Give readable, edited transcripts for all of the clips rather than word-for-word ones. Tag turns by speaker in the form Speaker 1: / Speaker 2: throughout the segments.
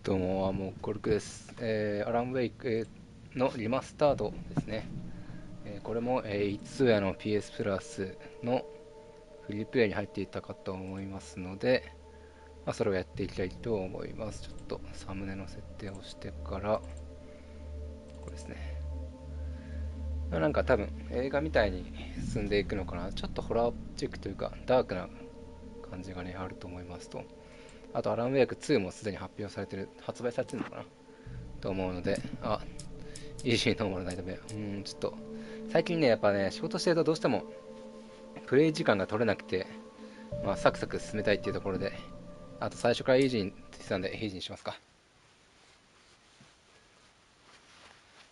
Speaker 1: どうも、もうコルクです。アランウェイクのリマスタードですね。これも、いつやの PS プラスのフリープレイに入っていたかと思いますので、それをやっていきたいと思います。ちょっとサムネの設定をしてから、これですね。なんか多分映画みたいに進んでいくのかな。ちょっとホラーチックというか、ダークな感じがね、あると思いますと。あと、アランウェイク2もすでに発売されてるのかなと思うので、イージーノーマルナイトメア。ちょっと、最近ね、やっぱね、仕事してるとどうしても、プレイ時間が取れなくて、サクサク進めたいっていうところで、あと最初からイージーについてたんで、イージーにしますか。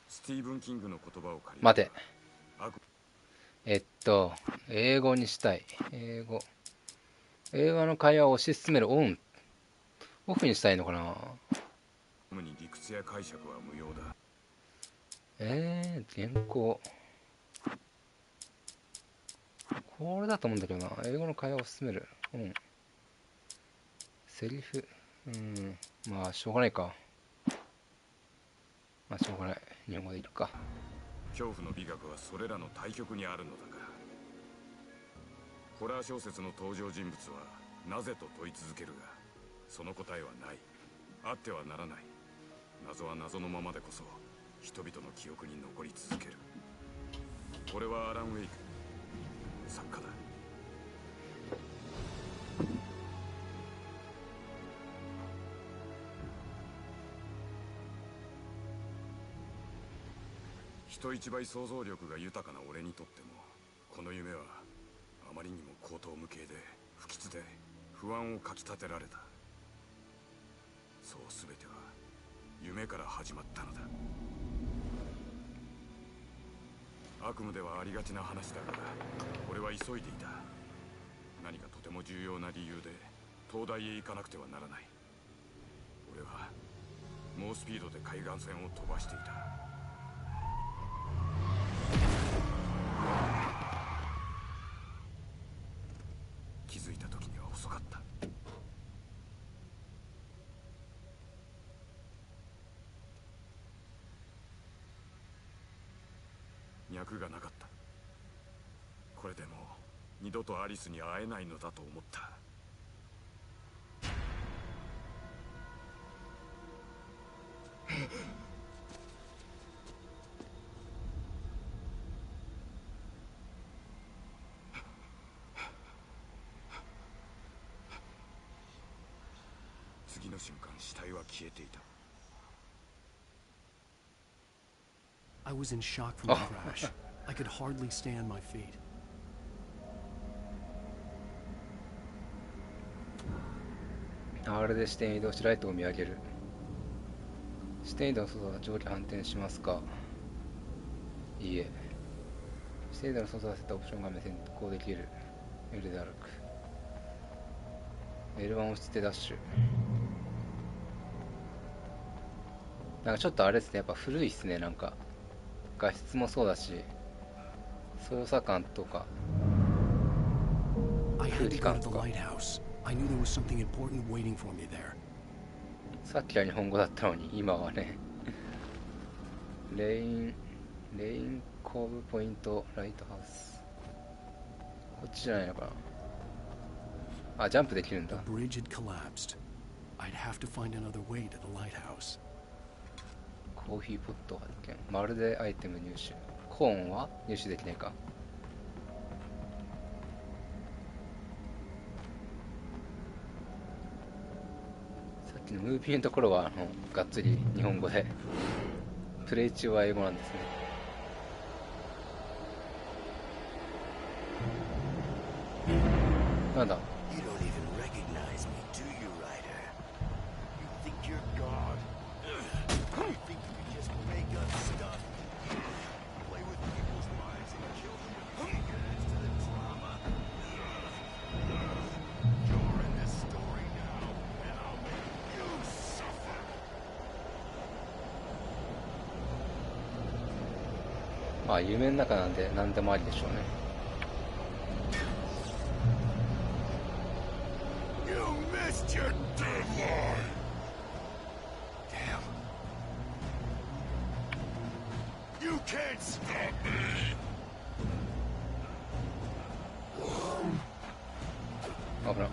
Speaker 2: スティーブン・キングの言葉を借り
Speaker 1: 待て。英語にしたい。英語の会話を推し進めるオフにしたいのかな。
Speaker 2: に理屈や解釈は無用だ。
Speaker 1: 原稿。これだと思うんだけどな。英語の会話を進める。セリフ。しょうがないか。しょうがない。日本語でいいか。
Speaker 2: 恐怖の美学はそれらの対極にあるのだが、ホラー小説の登場人物はなぜと問い続けるが、その答えはない。あってはならない。謎は謎のままでこそ人々の記憶に残り続ける。これはアラン・ウェイク、作家だ。人一倍想像力が豊かな俺にとっても、この夢はあまりにも荒唐無稽で不吉で不安をかきたてられた。そう全ては夢から始まったのだ。悪夢ではありがちな話だが、俺は急いでいた。何かとても重要な理由で東大へ行かなくてはならない。俺は猛スピードで海岸線を飛ばしていた。気づいた時には遅かった。脈がなかった。これでも二度とアリスに会えないのだと思った。次の瞬間、死体は消えていた。
Speaker 3: I was in shock from the crash. I could hardly stay on my feet.
Speaker 1: R で視点移動しライトを見上げる。視点移動の外は上下反転しますか。いいえ。視点移動の外は設定オプション画面変更できる。L で歩く。L1 押してダッシュ。なんかちょっとあれですね、やっぱ古いっすね、なんか。画質もそうだし、操作感とか、空気感とか。さっきは日本語だったのに、今はね。レインコーブポイントライトハウス。こっちじゃないのかな。ジャンプできるんだ。コーヒーポット発見。まるでアイテム入手。コーンは入手できないか。さっきのムービーのところはがっつり日本語で、プレイ中は英語なんですね。なんだ。夢の中なんで何でもありでしょうね。
Speaker 4: can't stop me!
Speaker 1: 危な。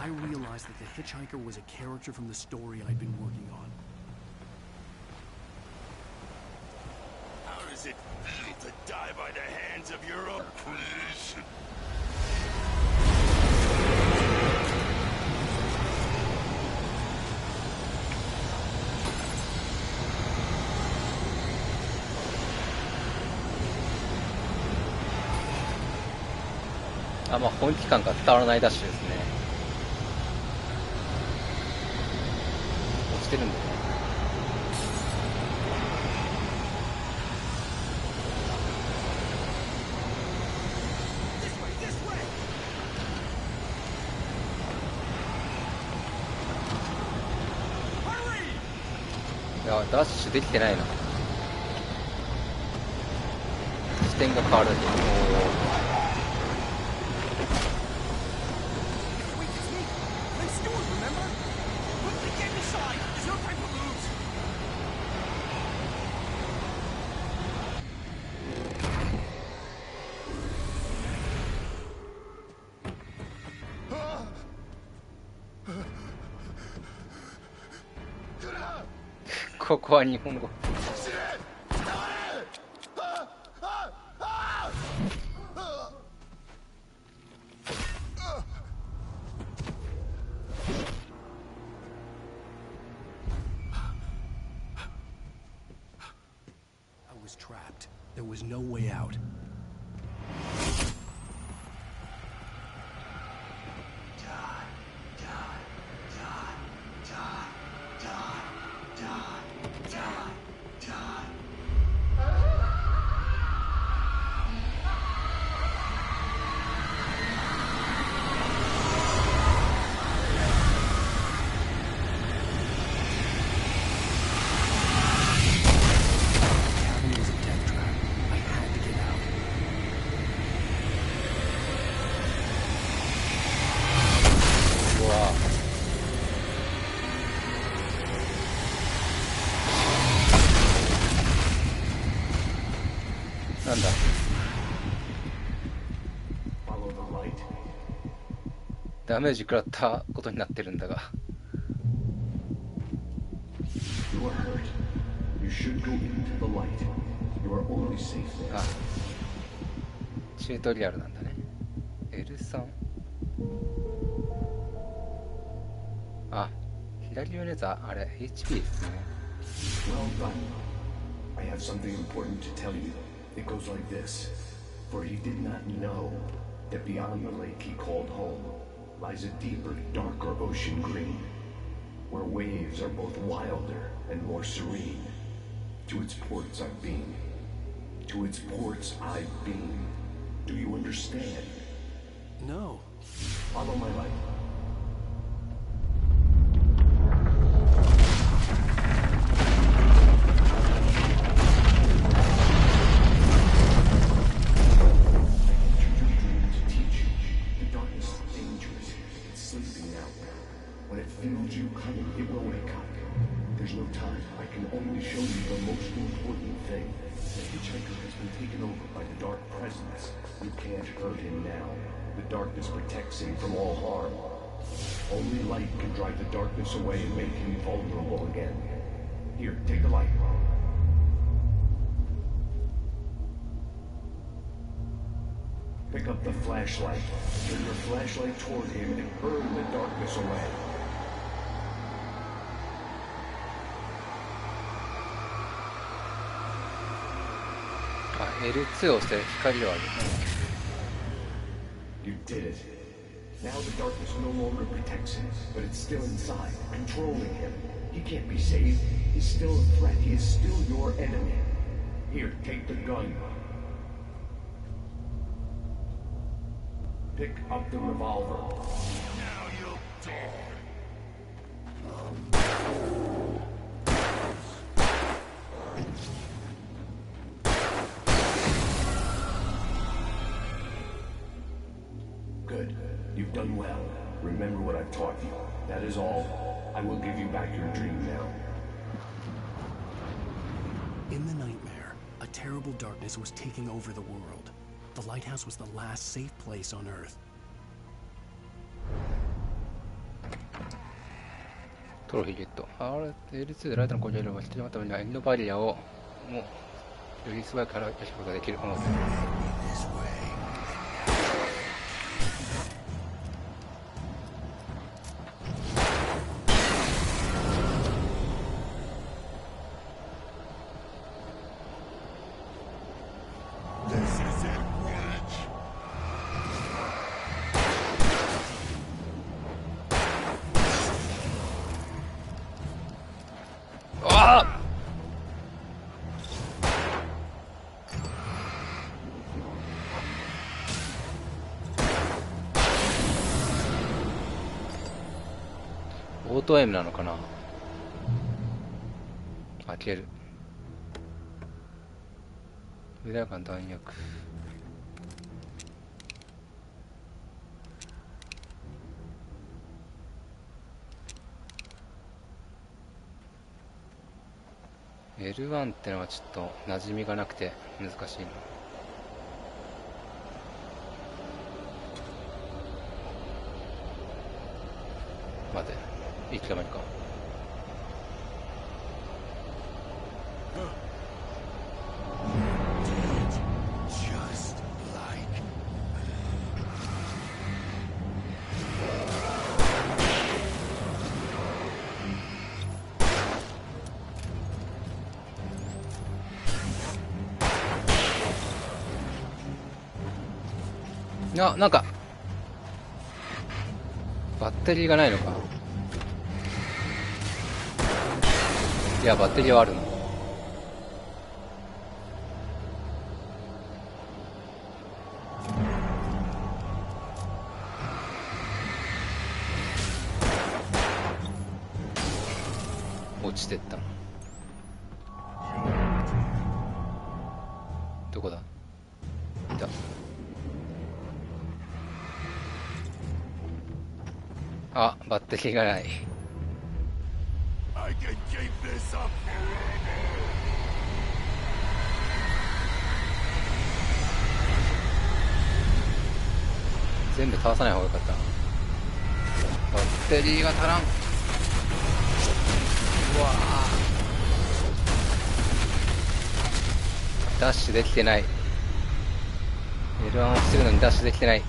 Speaker 3: I realized that the hitchhiker was a character from the story I'd been working on.
Speaker 4: How does it feel to die by the hands of your own creation?
Speaker 1: まあ本気感が伝わらないダッシュですね。落ちてるんだよね。いやダッシュできてないな。視点が変わるだけ。ここは日本語。
Speaker 3: I was trapped. There was no way out.なんだ。ダメージ食らったことになってるんだが。あ、チュートリアルなんだね。L3。あ、左上のやつはあれ HP ですね。
Speaker 5: I have something important to tell you. It goes like this. For he did not know that beyond the lake he called home lies a deeper, darker ocean green, where waves are both wilder and more serene. To its ports I've been. To its ports I've been. Do you understand?
Speaker 3: No.
Speaker 5: Follow my light. You coming, it will wake up. There's no time. I can only show you the most important thing. The hitchhiker has been taken over by the dark presence. You can't hurt him now. The darkness protects him from all harm. Only light can drive the darkness away and make him vulnerable again. Here, take the light. Pick up the flashlight. Turn your flashlight toward him and burn the darkness away.
Speaker 1: L2 を押して光を上げる。
Speaker 5: You did it. Now the darkness no longer protects him, but it's still inside, controlling him. He can't be saved. He's still a threat. He is still your enemy. Here, take the gun. Pick up the revolver.
Speaker 4: Now you'll die.
Speaker 5: Good. You've done well. Remember what I've taught you. That is all. I will give you back your dream now.
Speaker 6: In the nightmare, a terrible darkness was taking over the world. The lighthouse was the last safe place on Earth.
Speaker 1: トロフィーゲット。L2 でライトの攻撃力をしてしまったためには、エンドバリアをもうより素早く払うことができる。オートエイムなのかな。開ける。腕やかな弾薬。L1 ってのはちょっと馴染みがなくて難しいな。待て、いつの間にか。
Speaker 4: Just like.
Speaker 1: なんかバッテリーがないのか。いや、バッテリーはあるの。落ちてったの。どこだ。いた。あ、バッテリーがない。
Speaker 4: I can keep this up.
Speaker 1: 全部倒さない方がよかった。バッテリーが足らん。うわー、ダッシュできてない。L1 をしてるのにダッシュできてない。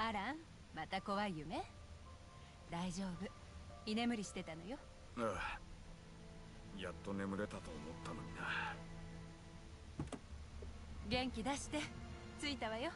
Speaker 7: アラン、また怖い夢？大丈夫、居眠りしてたのよ。
Speaker 2: ああ、やっと眠れたと思ったのにな。
Speaker 7: 元気出して、着いたわよ。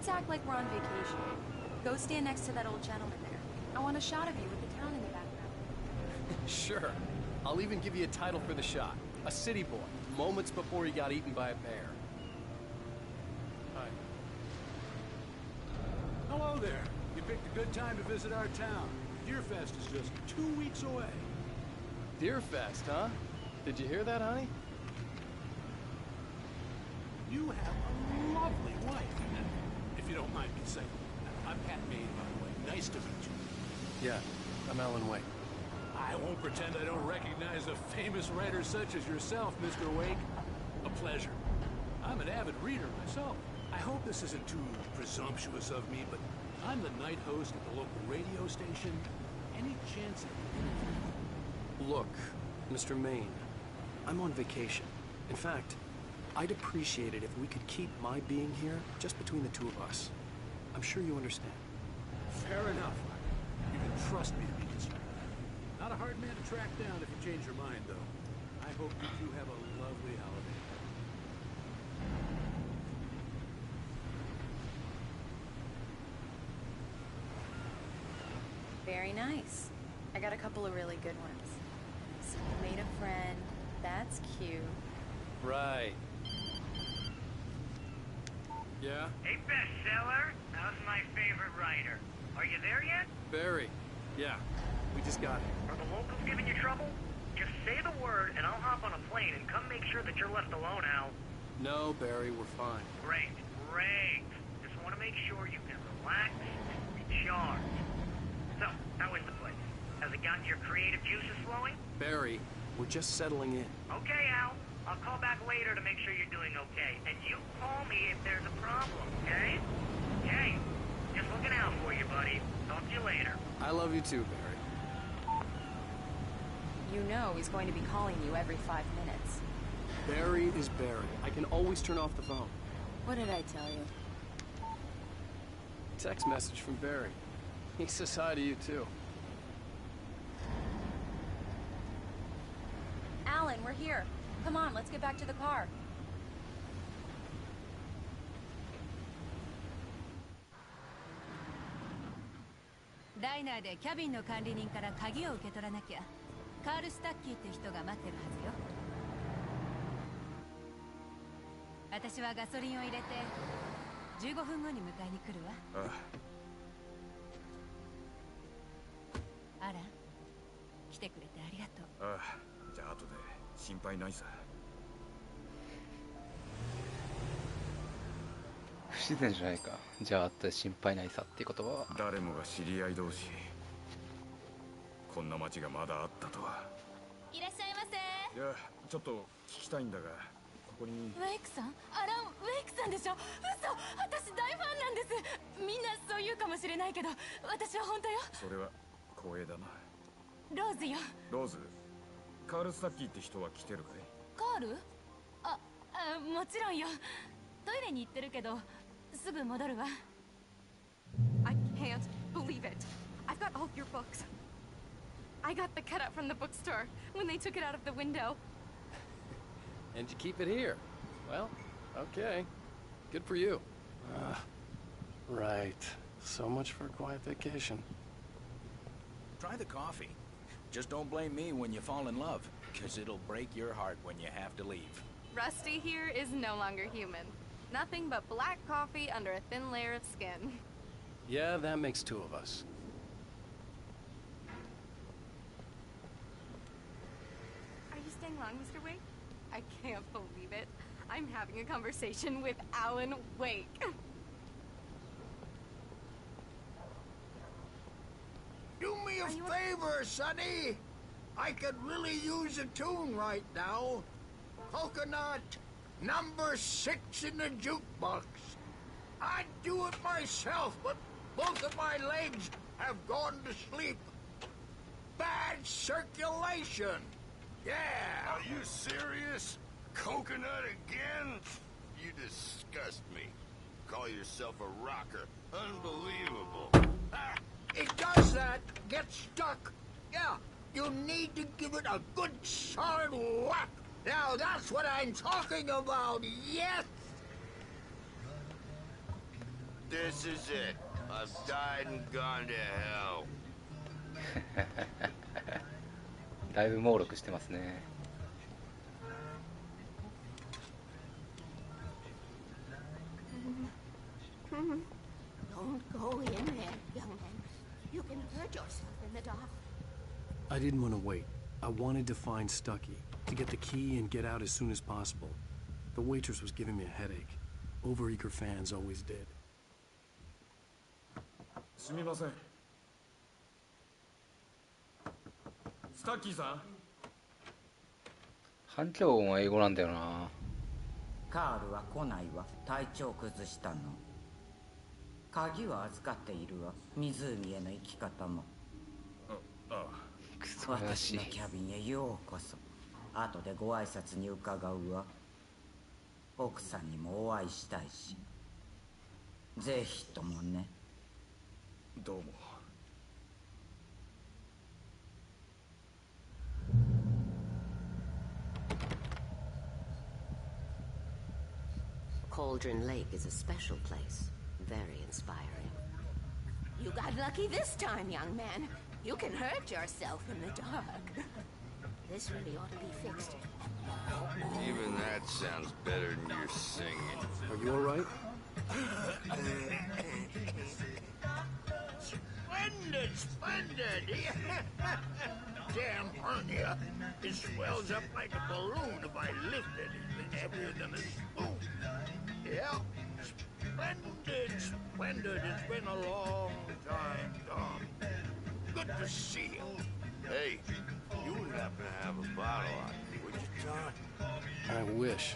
Speaker 8: Let's act like we're on vacation. Go stand next to that old gentleman there. I want a shot of you with the town in the background.
Speaker 6: Sure. I'll even give you a title for the shot. A city boy, moments before he got eaten by a bear. Hi.
Speaker 9: Hello there. You picked a good time to visit our town. Deerfest is just 2 weeks away.
Speaker 6: Deerfest, huh? Did you hear that, honey?
Speaker 9: You have a lovely wife. If you don't mind me saying. I'm Pat Maine, by the way. Nice to meet you.
Speaker 6: Yeah, I'm Alan Wake.
Speaker 9: I won't pretend I don't recognize a famous writer such as yourself, Mr. Wake. A pleasure. I'm an avid reader myself. I hope this isn't too presumptuous of me, but I'm the night host at the local radio station. Any chance of...
Speaker 6: Look, Mr. Maine, I'm on vacation. In fact, I'd appreciate it if we could keep my being here just between the two of us. I'm sure you understand.
Speaker 9: Fair enough. You can trust me to be concerned. Not a hard man to track down if you change your mind, though. I hope you two have a lovely holiday.
Speaker 8: Very nice. I got a couple of really good ones. So you made a friend. That's cute.
Speaker 6: Right. Yeah?
Speaker 10: Hey, bestseller. How's my favorite writer? Are you there yet?
Speaker 6: Barry. Yeah. We just got here.
Speaker 10: Are the locals giving you trouble? Just say the word and I'll hop on a plane and come make sure that you're left alone, Al.
Speaker 6: No, Barry, we're fine.
Speaker 10: Great, great. Just want to make sure you can relax and recharge. So, how is the place? Has it gotten your creative juices flowing?
Speaker 6: Barry, we're just settling in.
Speaker 10: Okay, Al. I'll call back later to make sure you're doing okay. And you call me if there's a problem, okay? Okay. Just looking out for you, buddy. Talk to you later.
Speaker 6: I love you too, Barry.
Speaker 8: You know he's going to be calling you every 5 minutes.
Speaker 6: Barry is Barry. I can always turn off the phone.
Speaker 8: What did I tell you?
Speaker 6: Text message from Barry. He says hi to you too.
Speaker 8: Alan, we're here. Come on, let's get back to the car.
Speaker 7: ダイナーでキャビンの管理人から鍵を受け取らなきゃ。カール・スタッキーって人が待ってるはずよ。私はガソリンを入れて15分後に迎えに来るわ。アラン、来てくれてありがとう。
Speaker 2: ああ、じゃあ後で心配ないさ。
Speaker 1: 不自然じゃないか。じゃあって心配ないさっていう言葉は。
Speaker 2: 誰もが知り合い同士。こんな街がまだあったとは。
Speaker 7: いらっしゃいませ。
Speaker 2: いや、ちょっと聞きたいんだが、ここに。
Speaker 7: ウェイクさん、アラン・ウェイクさんでしょ。嘘、私大ファンなんです。みんなそう言うかもしれないけど、私は本当よ。
Speaker 2: それは光栄だな。
Speaker 7: ローズよ。
Speaker 2: ローズ、カール・スタッキーって人は来てるかい？
Speaker 7: カール？もちろんよ。トイレに行ってるけど、すぐ戻るわ。
Speaker 11: I can't believe it. I've got all your books. I got the cutout from the bookstore when they took it out of the window.
Speaker 6: And you keep it here. Well, okay. Good for you. Right. So much for a quiet vacation.
Speaker 12: Try the coffee. Just don't blame me when you fall in love, because it'll break your heart when you have to leave.
Speaker 11: Rusty here is no longer human. Nothing but black coffee under a thin layer of skin.
Speaker 6: Yeah, that makes two of us.
Speaker 11: Are you staying long, Mr. Wake? I can't believe it. I'm having a conversation with Alan Wake.
Speaker 13: Do me a favor, Sonny. I could really use a tune right now. Coconut, number 6 in the jukebox. I'd do it myself, but both of my legs have gone to sleep. Bad circulation. Yeah.
Speaker 4: Are you serious? Coconut again? You disgust me. Call yourself a rocker. Unbelievable.
Speaker 13: It does that. Get stuck. Yeah, you need to give it a good solid whack. Now that's what I'm talking about, yes!
Speaker 4: This is it. I've died and gone to hell.
Speaker 1: だいぶ猛録してますね。
Speaker 14: Don't go in there, young man. You can hurt yourself in the dark.
Speaker 6: I didn't want to wait. I wanted to find Stucky, to get the key and get out as soon as possible. The waitress was giving me a headache. Overeager fans always did.
Speaker 2: すみません。スタッキーさん。
Speaker 1: 反響音は英語なんだよな。
Speaker 15: カールは来ないわ。体調崩したの。鍵は預かっているわ。湖への行き方も。私のキャビンへようこそ。後でご挨拶に伺うわ。奥さんにもお会いしたいし。ぜひともね。
Speaker 2: どうも。
Speaker 14: Cauldron Lake is a special place. Very inspiring. You got lucky this time, young man. You can hurt yourself in the dark. This really ought to be fixed.
Speaker 4: Even that sounds better than your singing.
Speaker 6: Are you all right?
Speaker 13: Splendid, splendid! Damn hernia. It swells up like a balloon if I lift it. It's heavier than a spoon. Yeah. Splendid, splendid. It's been a long time, Tom. Good to see you.
Speaker 4: Hey, you wouldn't happen to have a bottle on you, would you, John?
Speaker 6: I wish.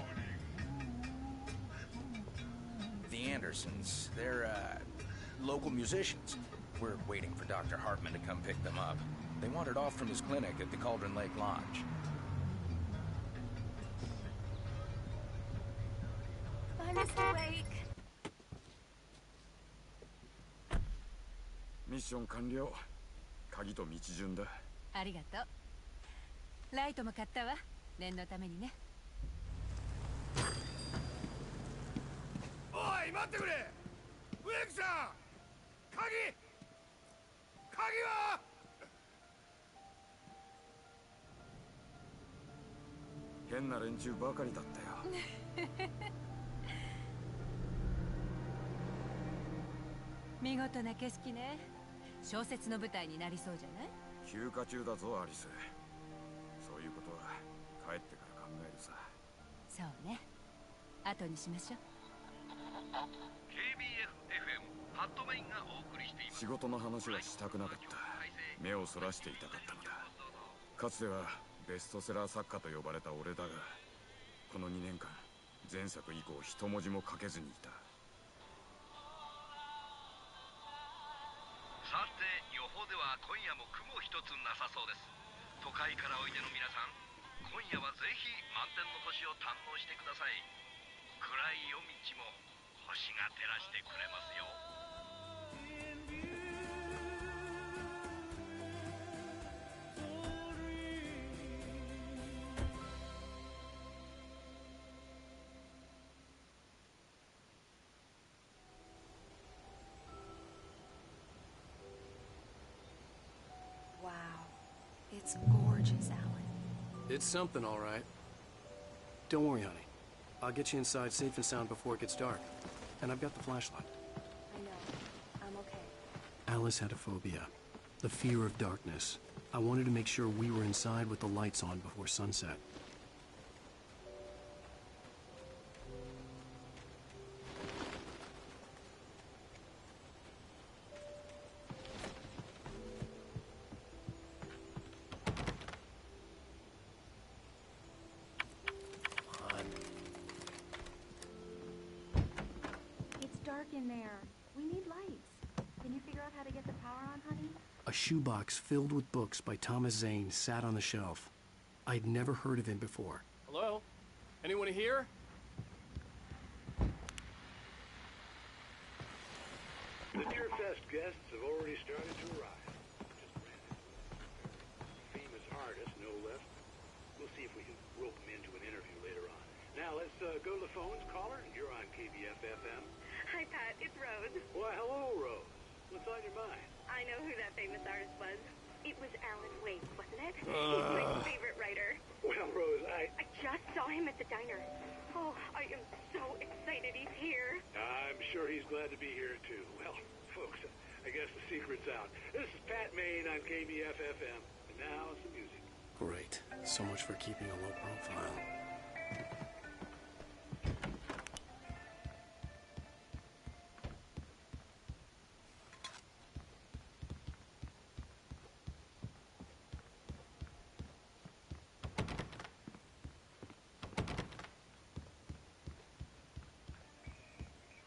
Speaker 12: The Andersons, they're, local musicians. We're waiting for Dr. Hartman to come pick them up. They wandered off from his clinic at the Cauldron Lake Lodge.
Speaker 11: Bye, Mr. Wake.
Speaker 2: ミッション完了。鍵と道順だ。
Speaker 16: ありがとう。ライトも買ったわ。念のためにね。
Speaker 13: おい、待ってくれ！ウェイクさん！鍵は！
Speaker 2: 変な連中ばかりだったよ。
Speaker 16: 見事な景色ね。小説の舞台になりそうじゃない？
Speaker 2: 休暇中だぞアリス。そういうことは帰ってから考えるさ。
Speaker 16: そうね。後にしましょう。
Speaker 17: KBF-FM ハットメインがお送りしています。
Speaker 2: 仕事の話はしたくなかった。目をそらしていたかったのだ。かつてはベストセラー作家と呼ばれた俺だが、この2年間前作以降一文字も書けずにいた。
Speaker 17: さて、予報では今夜も雲一つなさそうです。都会からおいでの皆さん、今夜はぜひ満天の星を堪能してください。暗い夜道も星が照らしてくれますよ。
Speaker 8: Wow. It's gorgeous, Alan.
Speaker 6: It's something, all right. Don't worry, honey. I'll get you inside safe and sound before it gets dark. And I've got the flashlight.
Speaker 8: I know. I'm okay.
Speaker 6: Alice had a phobia. The fear of darkness. I wanted to make sure we were inside with the lights on before sunset.
Speaker 11: It's dark in there. We need lights. Can you figure out how to get the power on, honey?
Speaker 6: A shoebox filled with books by Thomas Zane sat on the shelf. I'd never heard of him before. Hello? Anyone here?
Speaker 18: The Deerfest guests have already started to arrive. Famous artist, no less. We'll see if we can rope them into an interview later on. Now let's go to the phones. Caller, you're on KBF-FM.
Speaker 11: Hi, Pat. It's Rose.
Speaker 19: I know who that famous artist was. It was Alan Wake, wasn't it? He's my favorite writer.
Speaker 18: Well, Rose, I
Speaker 19: just saw him at the diner. Oh, I am so excited he's here.
Speaker 18: I'm sure he's glad to be here, too. Well, folks, I guess the secret's out. This is Pat Maine on KBF-FM. And now it's the music.
Speaker 6: Great. So much for keeping a low profile.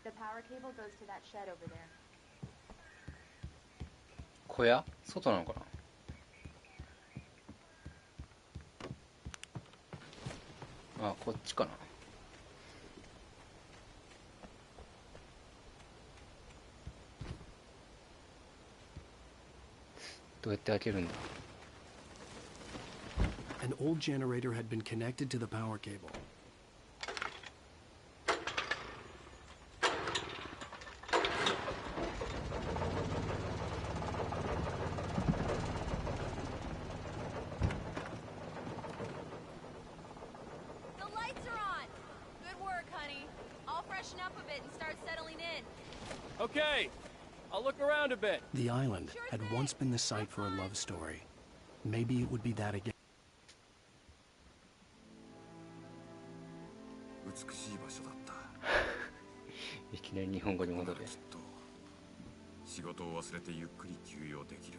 Speaker 8: The power cable goes to that shed over there.
Speaker 1: 小屋？外なのかな？あ、こっちかな。どうやって開けるんだ？
Speaker 6: An old generator had been connected to the power cable.
Speaker 20: Okay, I'll look around a bit.
Speaker 6: The island had once been the site for a love story. Maybe it would be that again.
Speaker 2: 美しい場所だった。
Speaker 1: いきなり日本語に戻る。
Speaker 2: きっと仕事を忘れてゆっくり休養できる。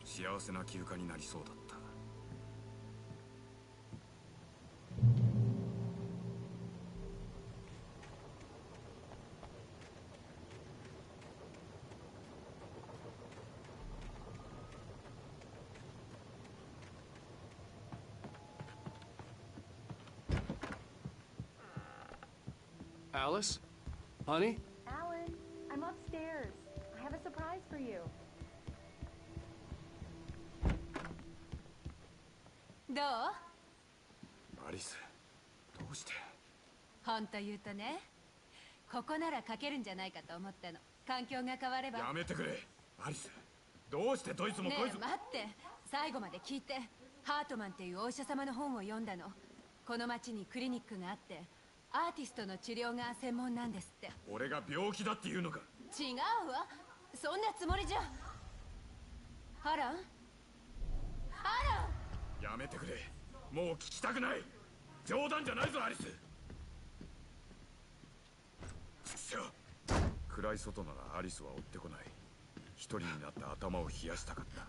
Speaker 2: 幸せな休暇になりそうだった。
Speaker 6: Alice? Honey?
Speaker 8: Alan, I'm upstairs. I have a surprise for you.
Speaker 16: どう？
Speaker 2: アリス、どうして？
Speaker 16: 本当言うとね、ここなら書けるんじゃないかと思ったの。環境が変われば。
Speaker 2: やめてくれ、アリス。どうしてどいつもこいつも。
Speaker 16: ねえ待って、最後まで聞いて。ハートマンっていうお医者様の本を読んだの。この町にクリニックがあって。アーティストの治療が専門なんですって。
Speaker 2: 俺が病気だって言うのか？
Speaker 16: 違うわ、そんなつもりじゃ。アラン、アラ
Speaker 2: ン、やめてくれ。もう聞きたくない。冗談じゃないぞアリス。暗い外ならアリスは追ってこない。一人になって頭を冷やしたかった。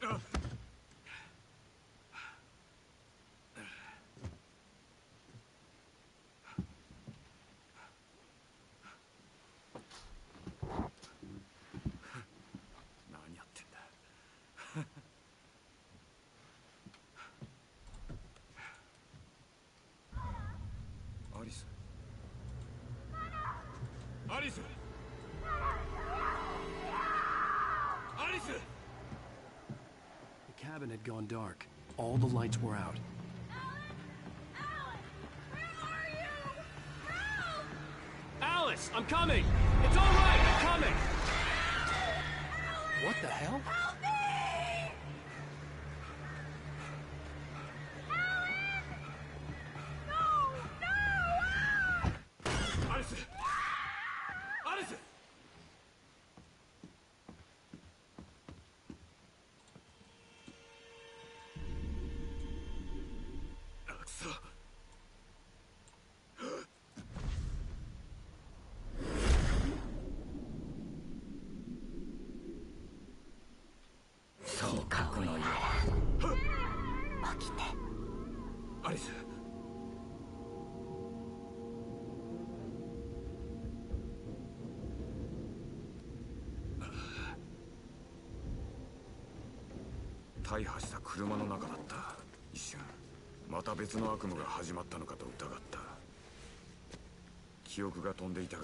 Speaker 2: あっ、アリス！アリス！
Speaker 6: The cabin had gone dark. All the lights were out.
Speaker 20: Alice, I'm coming! It's all right, I'm coming!
Speaker 6: What the hell?
Speaker 19: Help me! Alan! No! No!
Speaker 2: アリス！アリス！くそ。
Speaker 15: そうかこの家起きて
Speaker 2: アリス。大破した車の中だった。一瞬また別の悪夢が始まったのかと疑った。記憶が飛んでいたが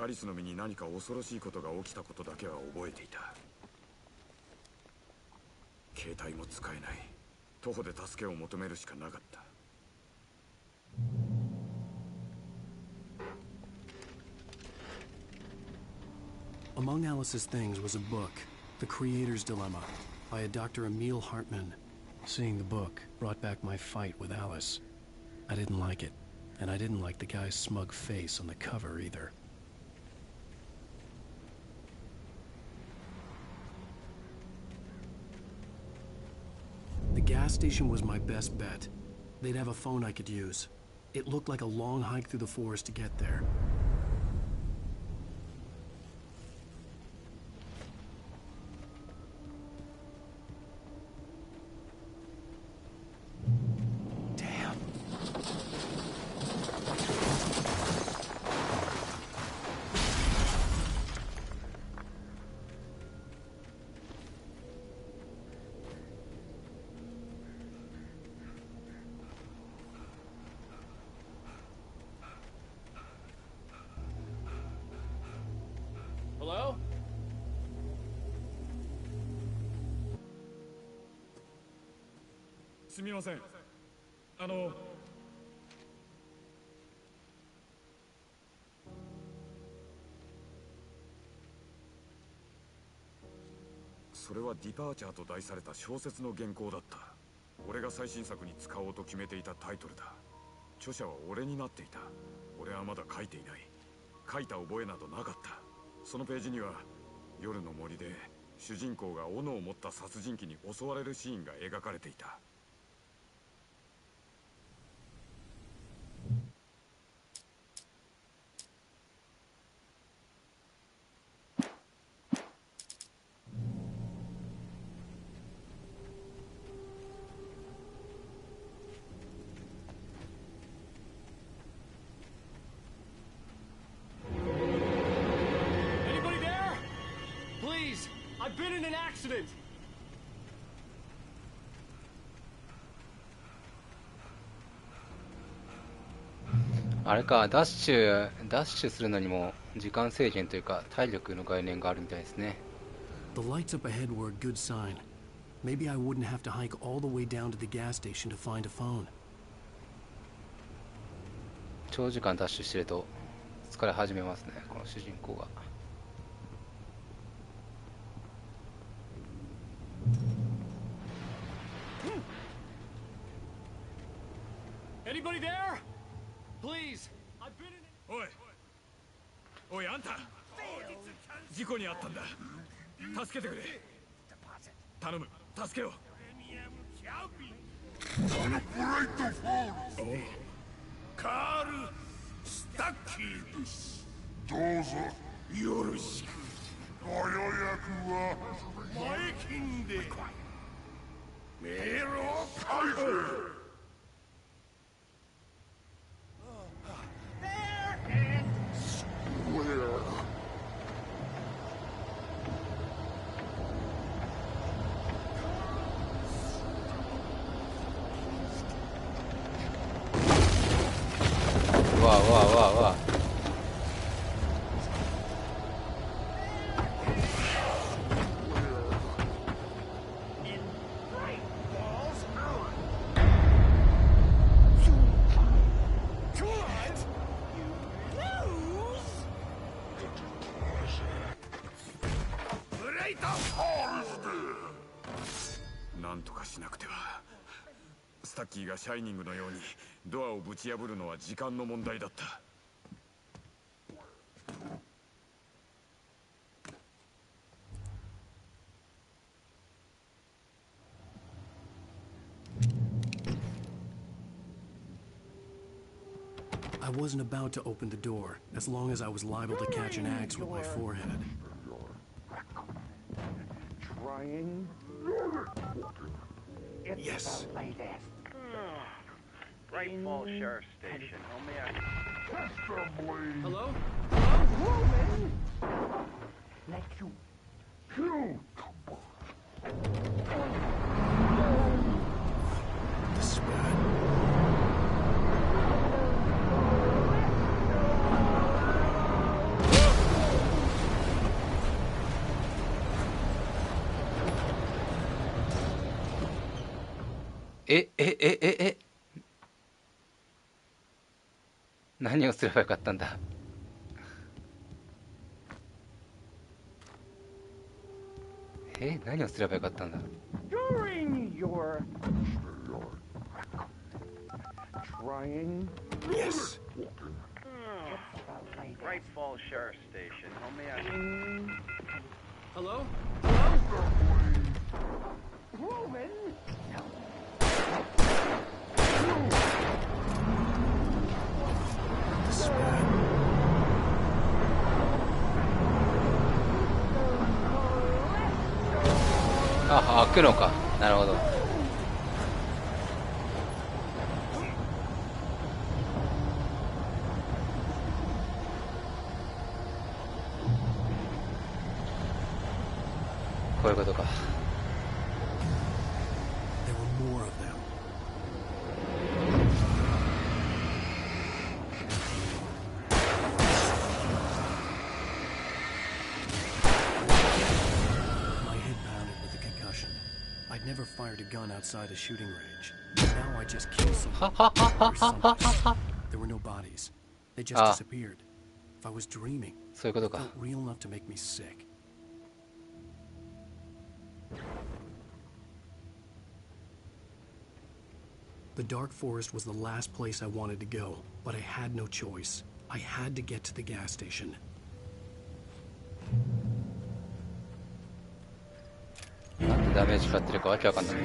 Speaker 2: アリスの身に何か恐ろしいことが起きたことだけは覚えていた。携帯も使えない。徒歩で助けを求めるしかなかった。
Speaker 6: Among Alice's things was a book, The Creator's Dilemma, by a Dr. Emil Hartman. Seeing the book brought back my fight with Alice. I didn't like it, and I didn't like the guy's smug face on the cover either. The gas station was my best bet. They'd have a phone I could use. It looked like a long hike through the forest to get there.
Speaker 20: Hello?
Speaker 2: すみません。それはディパーチャーと題された小説の原稿だった。俺が最新作に使おうと決めていたタイトルだ。著者は俺になっていた。俺はまだ書いていない。書いた覚えなどなかった。そのページには夜の森で主人公が斧を持った殺人鬼に襲われるシーンが描かれていた。
Speaker 20: Anybody there? Please, I've been in an accident.
Speaker 1: あれか、ダッシュするのにも時間制限というか体力の概念があるみたいですね。
Speaker 6: The lights up ahead were a good sign. Maybe I wouldn't have to hike all the way down to the gas station to find a phone.
Speaker 1: 長時間ダッシュしてると疲れ始めますね、この主人公が。
Speaker 20: Anybody there? Please, I've been in.
Speaker 2: おいあんた、事故に遭ったんだ。助けてくれ。頼む、助けろ。
Speaker 4: カール・スタッキーです。どうぞよろしく。ご予約は前金でメールを返せ。
Speaker 1: わあわあわあわあ。
Speaker 2: なんとかしなくては。スタッキーがシャイニングのようにドアをぶち破るのは時間の問題だった。
Speaker 6: I wasn't about to open the door, as long as I was liable to catch an axe with my forehead.
Speaker 5: Trying?
Speaker 4: Yes.
Speaker 17: Great Falls Sheriff Station.
Speaker 20: Hello?
Speaker 5: Let you shoot.
Speaker 6: This is bad.
Speaker 1: え何をすればよかったんだ。何をすればよかったんだ。
Speaker 21: During your trying. Yes.
Speaker 22: Bright Falls Sheriff Station. How may I?
Speaker 20: Hello?
Speaker 21: Proven.
Speaker 1: あ、開くのか。なるほど。こういうことか。
Speaker 6: There were more of them. My head pounded with the concussion. I'd never fired a gun outside a shooting range. Now I just killed someone. Or something. There were no bodies. They just disappeared. If I was dreaming, it felt real enough to make me sick. The Dark Forest was the last place I wanted to go, but I had no choice. I had to get to the gas station.
Speaker 1: なんでダメージ食らってるかわけわかんない。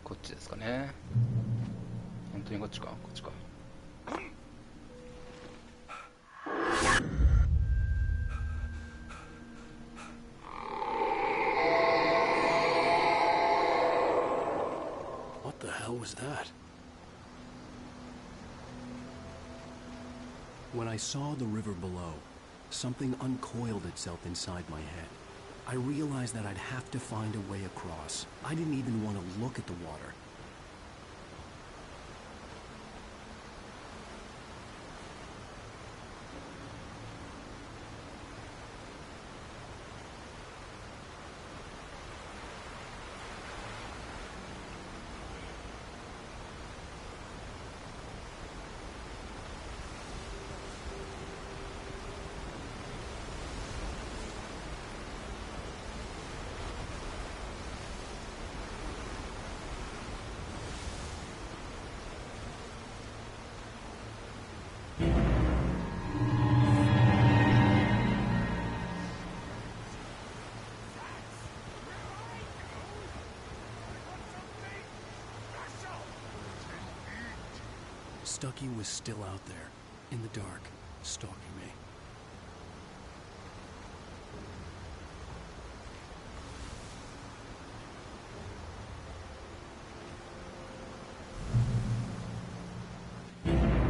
Speaker 1: こっちですかね。本当にこっちか、こっちか。
Speaker 6: What the hell was that? When I saw the river below, something uncoiled itself inside my head. I realized that I'd have to find a way across. I didn't even want to look at the water. Stucky was still out there, in the dark, stalking me.
Speaker 1: Where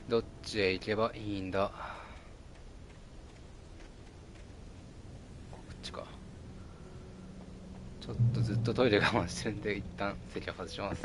Speaker 1: どっちへ行けばいいんだ。こっちか。ちょっとずっとトイレ我慢してるんで一旦席を外します。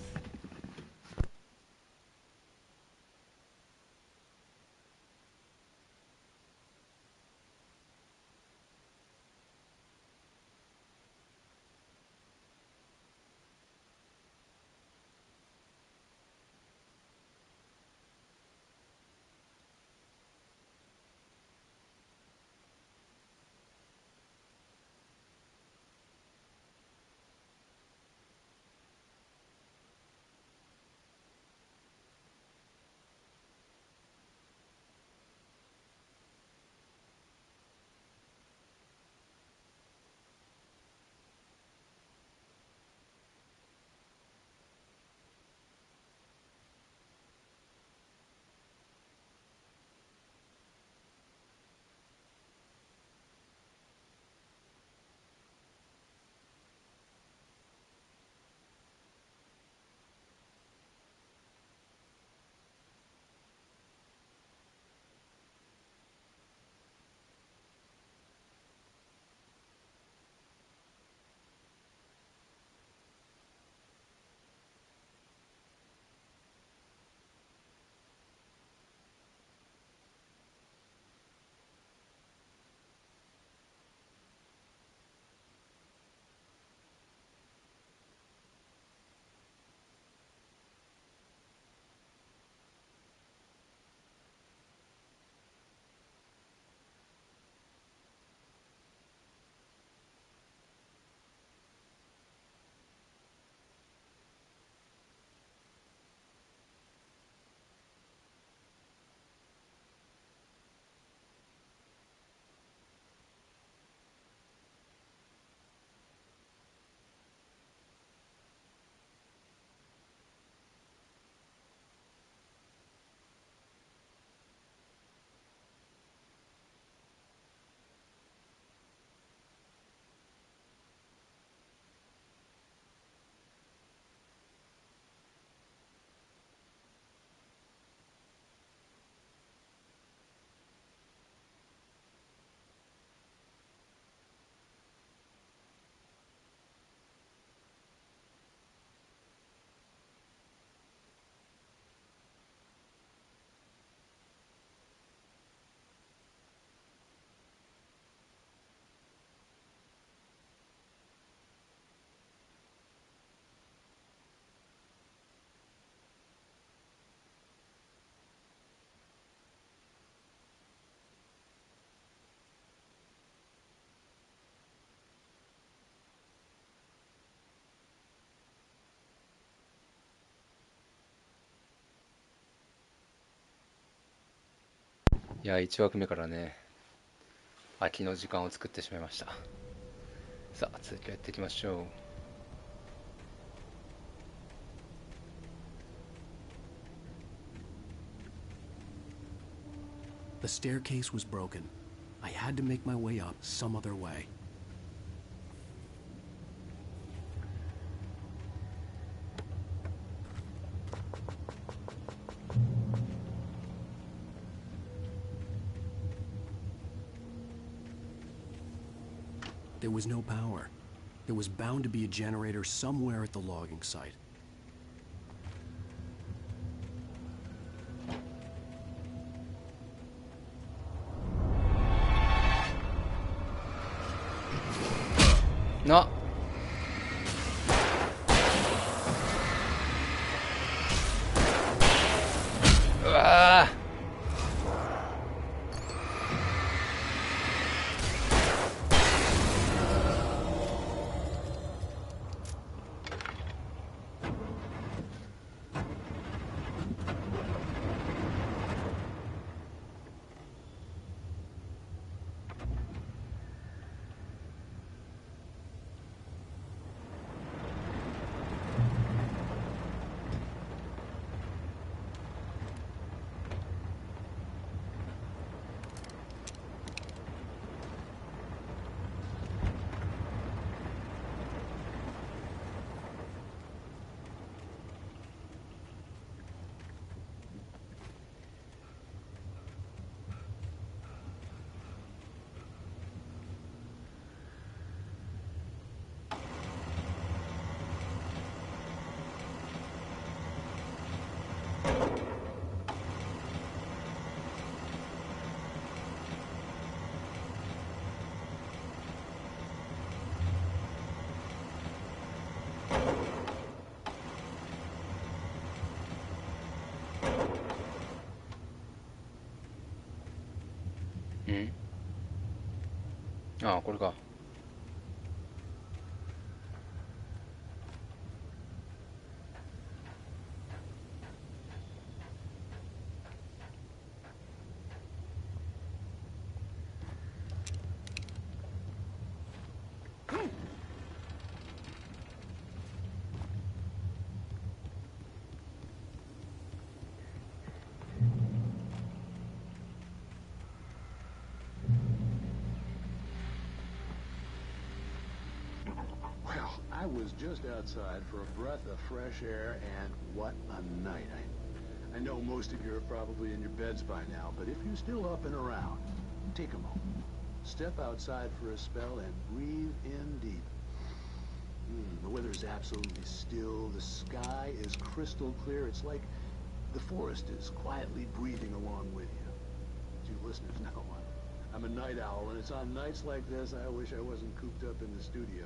Speaker 1: いや、1枠目からね、空きの時間を作ってしまいました。さあ、続きをやっていきましょう。
Speaker 6: The staircase was broken. I had to make my way up some other way. There was no power. There was bound to be a generator somewhere at the logging site.
Speaker 1: No. Ah.ああ、これか。
Speaker 3: I was just outside for a breath of fresh air, and what a night. I know most of you are probably in your beds by now, but if you're still up and around, take a moment. Step outside for a spell and breathe in deep. The weather is absolutely still. The sky is crystal clear. It's like the forest is quietly breathing along with you. To you listeners know, I'm a night owl, and it's on nights like this I wish I wasn't cooped up in the studio.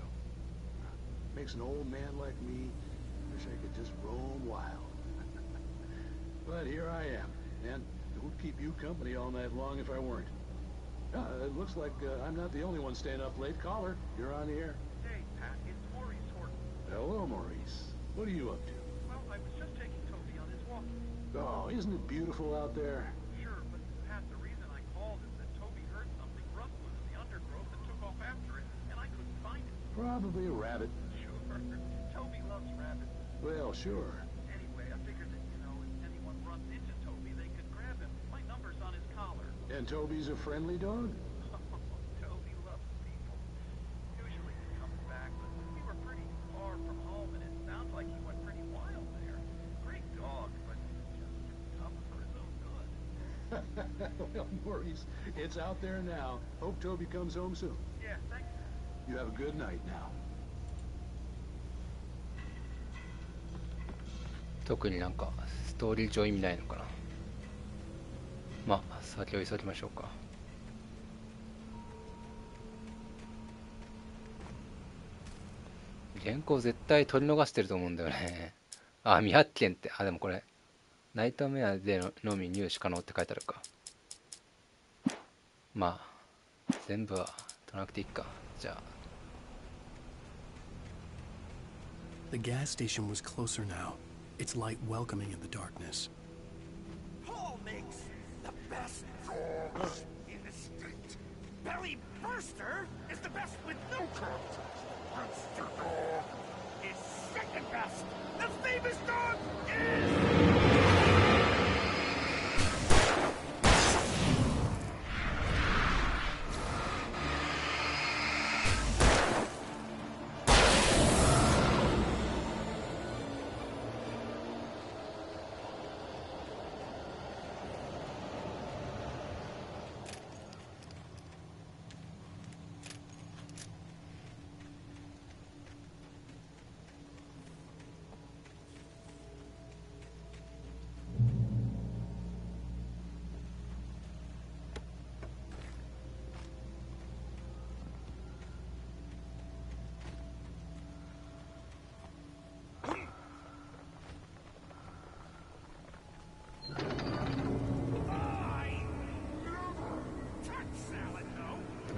Speaker 3: Makes an old man like me wish I could just roam wild. But here I am, and it would keep you company all night long if I weren't. It looks like I'm not the only one staying up late. Caller, you're on the air.
Speaker 9: Hey, Pat, it's Maurice Horton.
Speaker 3: Hello, Maurice. What are you up to?
Speaker 9: Well, I was just taking Toby on his walk.
Speaker 3: Oh, isn't it beautiful out there?
Speaker 9: Sure, but Pat, the reason I called is that Toby heard something rustling in the undergrowth and took off after it, and I couldn't find it.
Speaker 3: Probably a rabbit.
Speaker 9: Toby loves rabbits.
Speaker 3: Well, sure.
Speaker 9: Anyway, I figured that, if anyone runs into Toby, they could grab him. My number's on his collar.
Speaker 3: And Toby's a friendly dog?
Speaker 9: Toby loves people. Usually he comes back, but we were pretty far from home, and it sounds like he went pretty wild there. Great dog, but just tough for his own good.
Speaker 3: Well, Maurice, it's out there now. Hope Toby comes home soon.
Speaker 9: Yeah, thanks.
Speaker 3: You have a good night now.
Speaker 1: 特になんかストーリー上意味ないのかな。まあ先を急ぎましょうか。原稿絶対取り逃してると思うんだよね。あ、未発見って、あ、でもこれナイトメアでのみ入手可能って書いてあるか。まあ全部は取らなくていいか。じゃあ。
Speaker 6: The gas station was closer now. Its light welcoming in the darkness.
Speaker 13: Paul makes the
Speaker 4: best dogs in the state. Belly Burster is the best with no coat. Rooster Dog is second best. The famous dog is...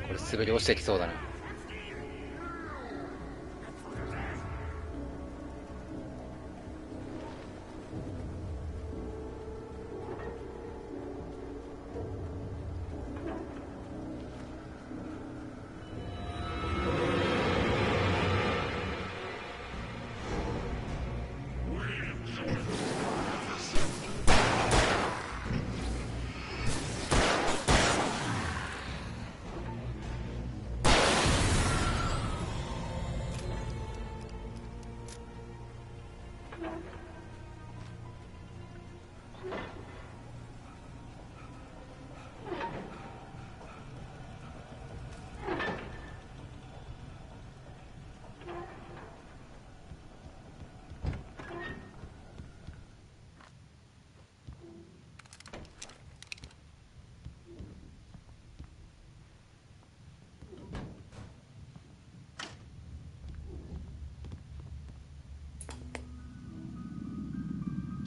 Speaker 1: これ滑り落ちてきそうだな。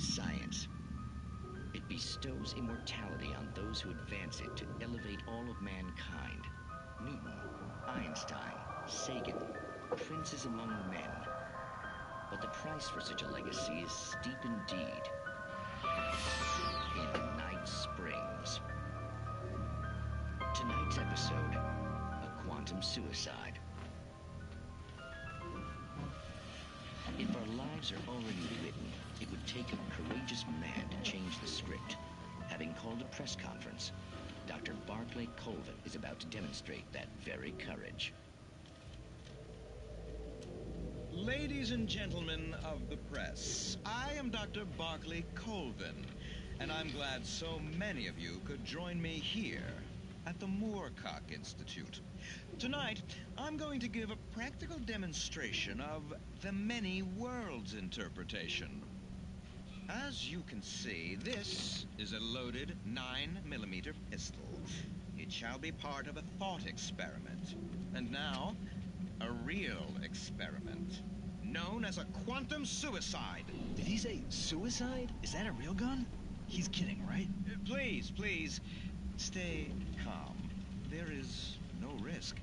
Speaker 7: Science. It bestows immortality on those who advance it to elevate all of mankind. Newton, Einstein, Sagan, princes among men. But the price for such a legacy is steep indeed. In Night Springs. Tonight's episode, a quantum suicide. If our lives are already written, it would take a courageous man to change the script. Having called a press conference, Dr. Barclay Colvin is about to demonstrate that very courage.
Speaker 10: Ladies and gentlemen of the press, I am Dr. Barclay Colvin, and I'm glad so many of you could join me here at the Moorcock Institute. Tonight, I'm going to give a practical demonstration of the many worlds interpretation. As you can see, this is a loaded 9mm pistol. It shall be part of a thought experiment. And now, a real experiment, known as a quantum suicide.
Speaker 23: Did he say suicide? Is that a real gun? He's kidding, right?
Speaker 10: Please, please, stay calm. There is no risk.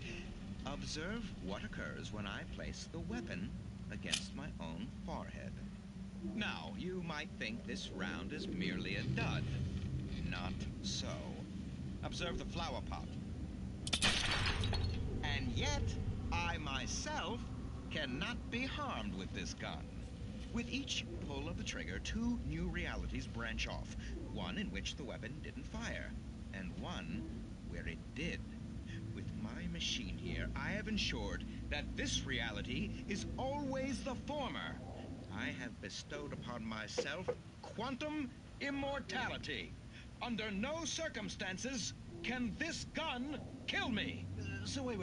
Speaker 10: Observe what occurs when I place the weapon against my own forehead. Now, you might think this round is merely a dud. Not so. Observe the flower pot. And yet, I myself cannot be harmed with this gun. With each pull of the trigger, two new realities branch off. One in which the weapon didn't fire, and one where it did. With my machine here, I have ensured that this reality is always the former. I have bestowed upon myself quantum immortality. Under no circumstances can this gun kill me.
Speaker 23: So wait.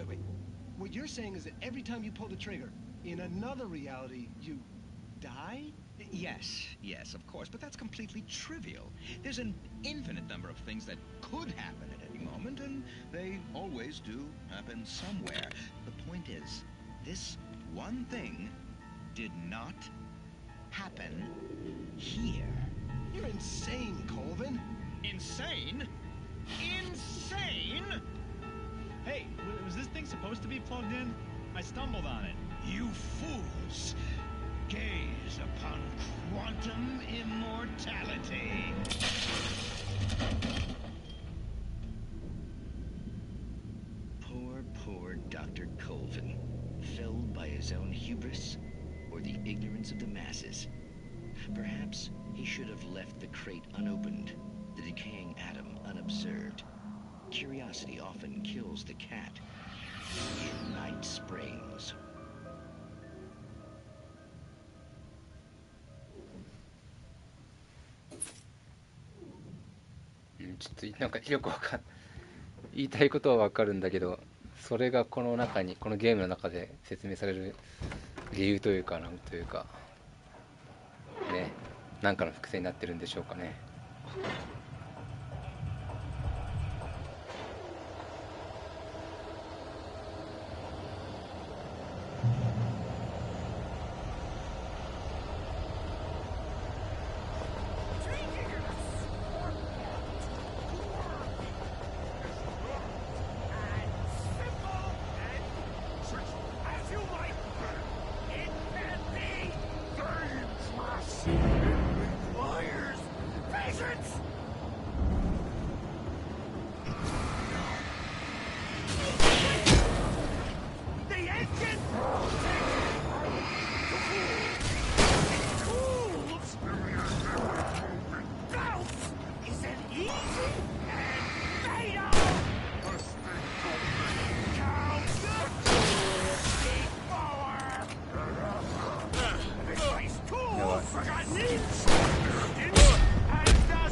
Speaker 23: What you're saying is that every time you pull the trigger, in another reality, you die?
Speaker 10: Yes, of course, but that's completely trivial. There's an infinite number of things that could happen at any moment, and they always do happen somewhere. The point is, this one thing did not happen here.
Speaker 23: You're insane, Colvin.
Speaker 10: Insane? Insane?
Speaker 20: Hey, was this thing supposed to be plugged in? I stumbled on it.
Speaker 10: You fools! Gaze upon quantum immortality.
Speaker 7: Dr. Colvin, felled by his own hubris or the ignorance of the masses. Perhaps he should have left the crate unopened, the decaying atom unobserved. Curiosity often kills the cat. In Night Springs.
Speaker 1: ちょっとなんかよく言いたいことはわかるんだけど、それがこの中に、このゲームの中で説明される理由というか、なんというかね、なんかの伏線になってるんでしょうかね。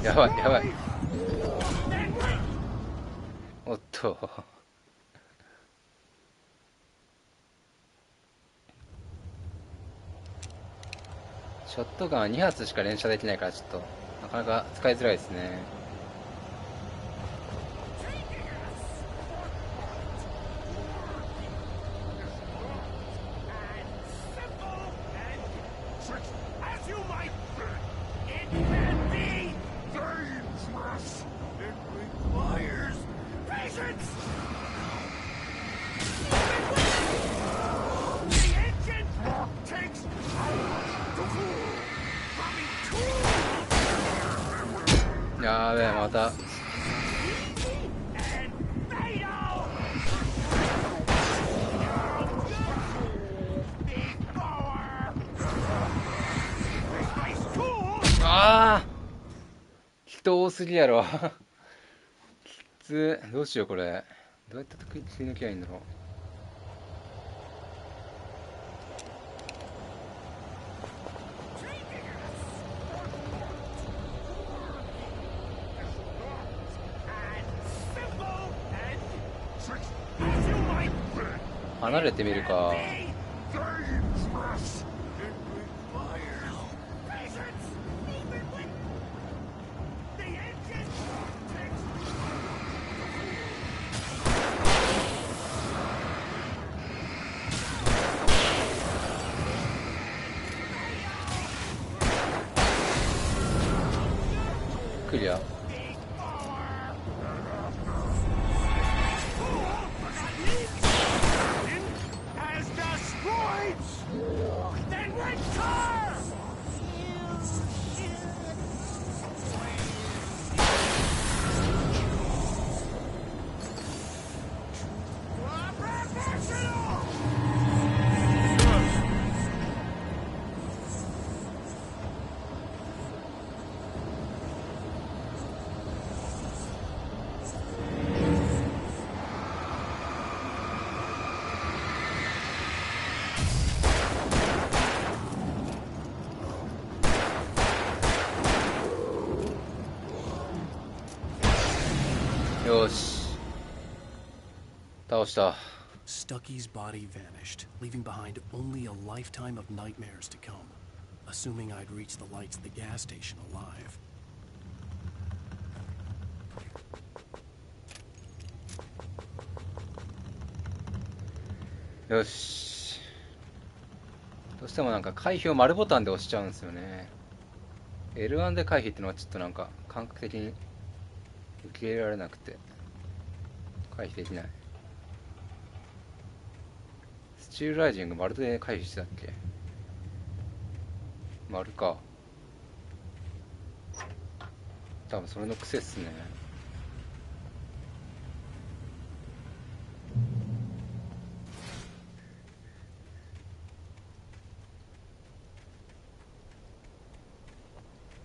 Speaker 1: やばいやばい。おっと。ショットガンは2発しか連射できないからちょっとなかなか使いづらいですね。やべえ、またああ人多すぎやろきつ。どうしようこれ、どうやって切り抜きゃいいんだろう。離れてみるか。クリア。よし、倒した。
Speaker 6: Stucky's body vanished, leaving behind only a lifetime of nightmares to come. Assuming I'd reach the lights at the gas station alive.
Speaker 1: よし。どうしてもなんか回避を丸ボタンで押しちゃうんですよね。L1 で回避ってのはちょっとなんか感覚的に受け入れられなくて回避できない。スチールライジング丸で回避してたっけ。丸か、多分それの癖っすね。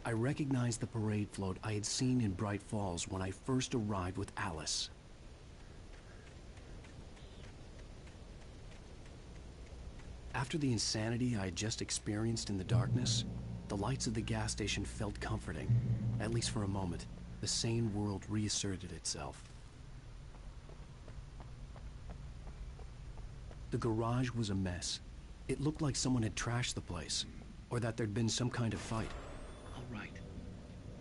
Speaker 6: I recognized the parade float I had seen in Bright Falls when I first arrived with Alice. After the insanity I had just experienced in the darkness, the lights of the gas station felt comforting. At least for a moment, the sane world reasserted itself. The garage was a mess. It looked like someone had trashed the place, or that there'd been some kind of fight.
Speaker 11: I'll write.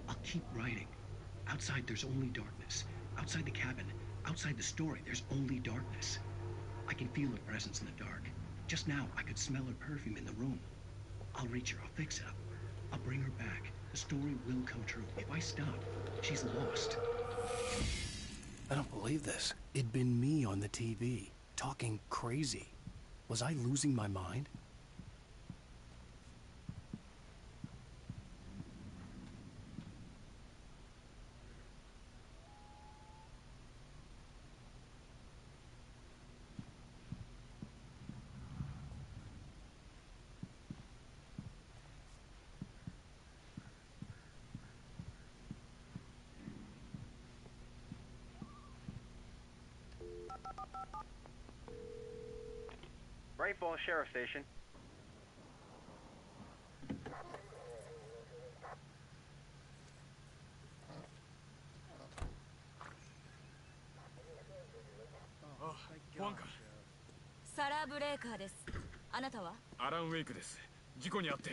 Speaker 11: I'll keep writing. Outside, there's only darkness. Outside the cabin, outside the story, there's only darkness. I can feel her presence in the dark. Just now, I could smell her perfume in the room. I'll reach her. I'll fix it up. I'll bring her back. The story will come true. If I stop, she's lost.
Speaker 6: I don't believe this. It'd been me on the TV, talking crazy. Was I losing my mind?
Speaker 22: Bright Falls Sheriff Station.
Speaker 16: サラ・ブレーカーです。あなたは？
Speaker 2: アラン・ウェイクです。事故に遭って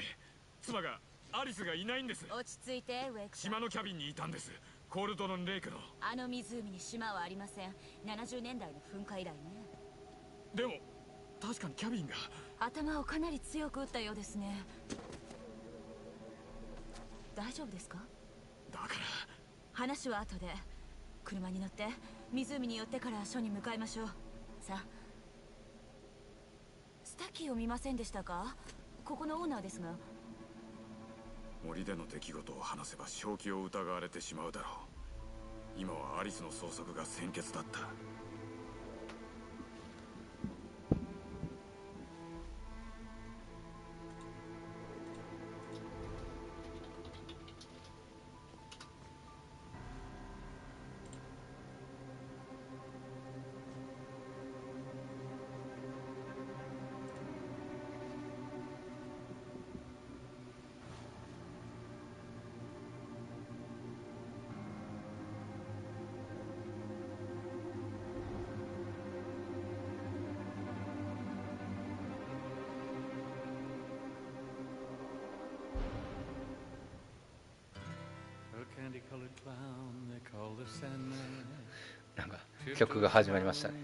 Speaker 2: 妻がアリスがいないんです。
Speaker 16: 落ち着いて、ウェイクさん。
Speaker 2: 島のキャビンにいたんです。コールドロンレイクの。
Speaker 16: あの湖に島はありません。70年代の噴火以来ね。
Speaker 2: でも確かにキャビンが。
Speaker 16: 頭をかなり強く打ったようですね。大丈夫ですか？
Speaker 2: だから
Speaker 16: 話は後で。車に乗って湖に寄ってから署に向かいましょう。さあ。スタッキーを見ませんでしたか？ここのオーナーですが。
Speaker 2: 森での出来事を話せば正気を疑われてしまうだろう。今はアリスの捜索が先決だった。
Speaker 1: なんか曲が始まりましたね。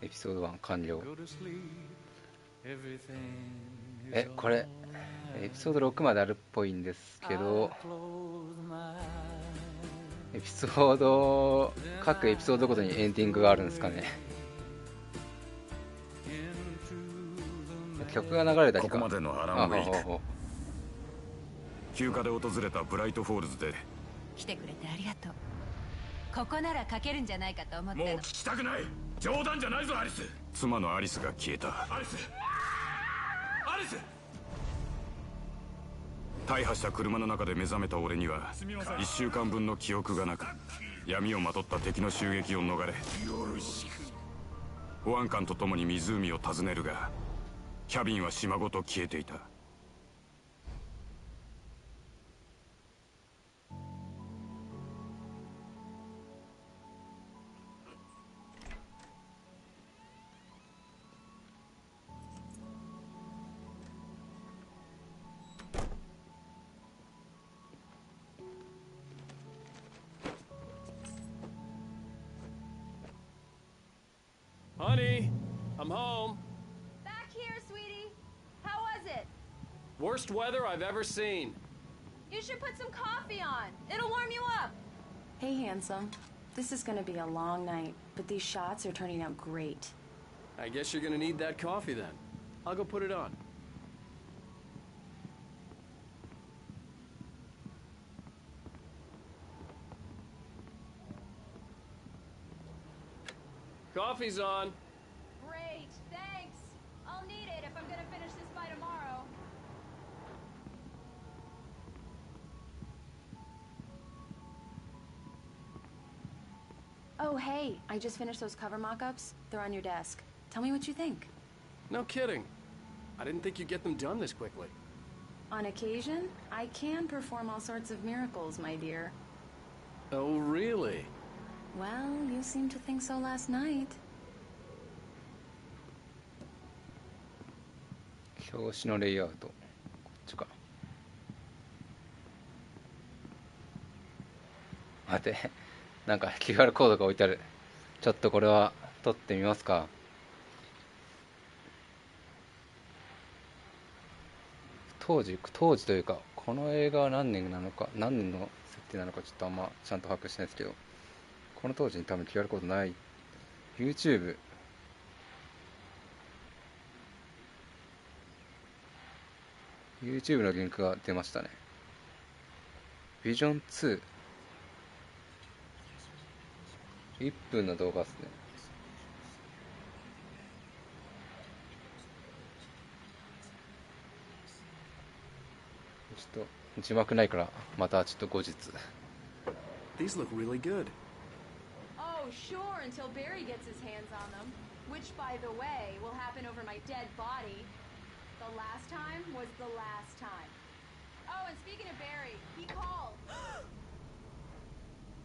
Speaker 1: エピソード1完了。これエピソード6まであるっぽいんですけど、エピソード各エピソードごとにエンディングがあるんですかね。曲が流れた
Speaker 2: ここまでのアラン・ウェイク。休暇で訪れたブライトフォールズで。
Speaker 16: 来てくれてありがとう。ここなら書けるんじゃないかと思って。
Speaker 2: もう聞きたくない。冗談じゃないぞアリス。妻のアリスが消えた。アリス、アリス。大破した車の中で目覚めた俺には1週間分の記憶がなく、闇をまとった敵の襲撃を逃れ、保安官と共に湖を訪ねるが、キャビンは島ごと消えていた。
Speaker 20: Honey, I'm home.
Speaker 8: Back here, sweetie. How was it?
Speaker 20: Worst weather I've ever seen.
Speaker 8: You should put some coffee on. It'll warm you up.
Speaker 12: Hey, handsome. This is gonna be a long night, but these shots are turning out great.
Speaker 20: I guess you're gonna need that coffee then. I'll go put it on. Coffee's on.
Speaker 8: Great, thanks. I'll need it if I'm
Speaker 12: Oh, hey, I just finished those cover mock-ups. They're on your desk. Tell me what you think.
Speaker 6: No kidding. I didn't think you'd get them done this quickly.
Speaker 12: On occasion, I can perform all sorts of miracles, my dear.
Speaker 6: Oh, really?
Speaker 12: Well, you seemed to think so last night.
Speaker 1: 表紙のレイアウト。こっちか。待て。なんか QR コードが置いてある。ちょっとこれは撮ってみますか。当時というか、この映画は何年なのか、何年の設定なのかちょっとあんまちゃんと把握してないですけど、この当時に多分 QR コードない。YouTube。YouTube のリンクが出ましたね。ビジョン2。1分の動画ですね。ちょっと字幕ないからまたちょっと後日。
Speaker 6: These look really good.
Speaker 8: Oh, sure, until Barry gets his hands on them. Which, by the way, will happen over my dead body. The last time was the last time. Oh, and speaking of Barry, he called.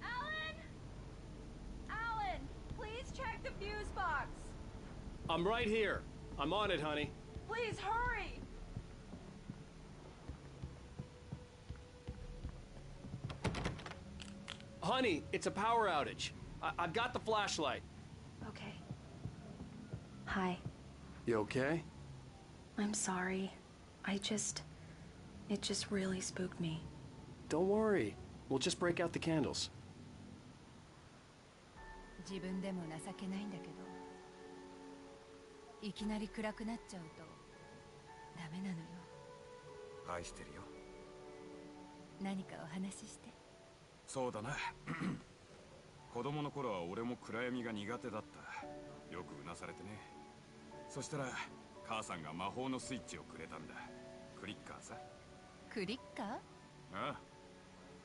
Speaker 8: Alan! Alan, please check the fuse box.
Speaker 20: I'm right here. I'm on it, honey.
Speaker 8: Please hurry.
Speaker 20: Honey, it's a power outage. I've got the flashlight.
Speaker 12: Okay. Hi.
Speaker 6: You okay?
Speaker 12: I'm sorry. It just really spooked me.
Speaker 6: Don't worry. We'll just break out the candles.
Speaker 16: 自分でも情けないんだけど、いきなり暗くなっちゃうとダメなのよ。
Speaker 2: 愛してるよ。
Speaker 16: 何かお話しして。
Speaker 2: そうだな。子供の頃は俺も暗闇が苦手だった。よくうなされてね。そしたら母さんが魔法のスイッチをくれたんだ。クリッカーさ。
Speaker 16: クリッカー？
Speaker 2: ああ。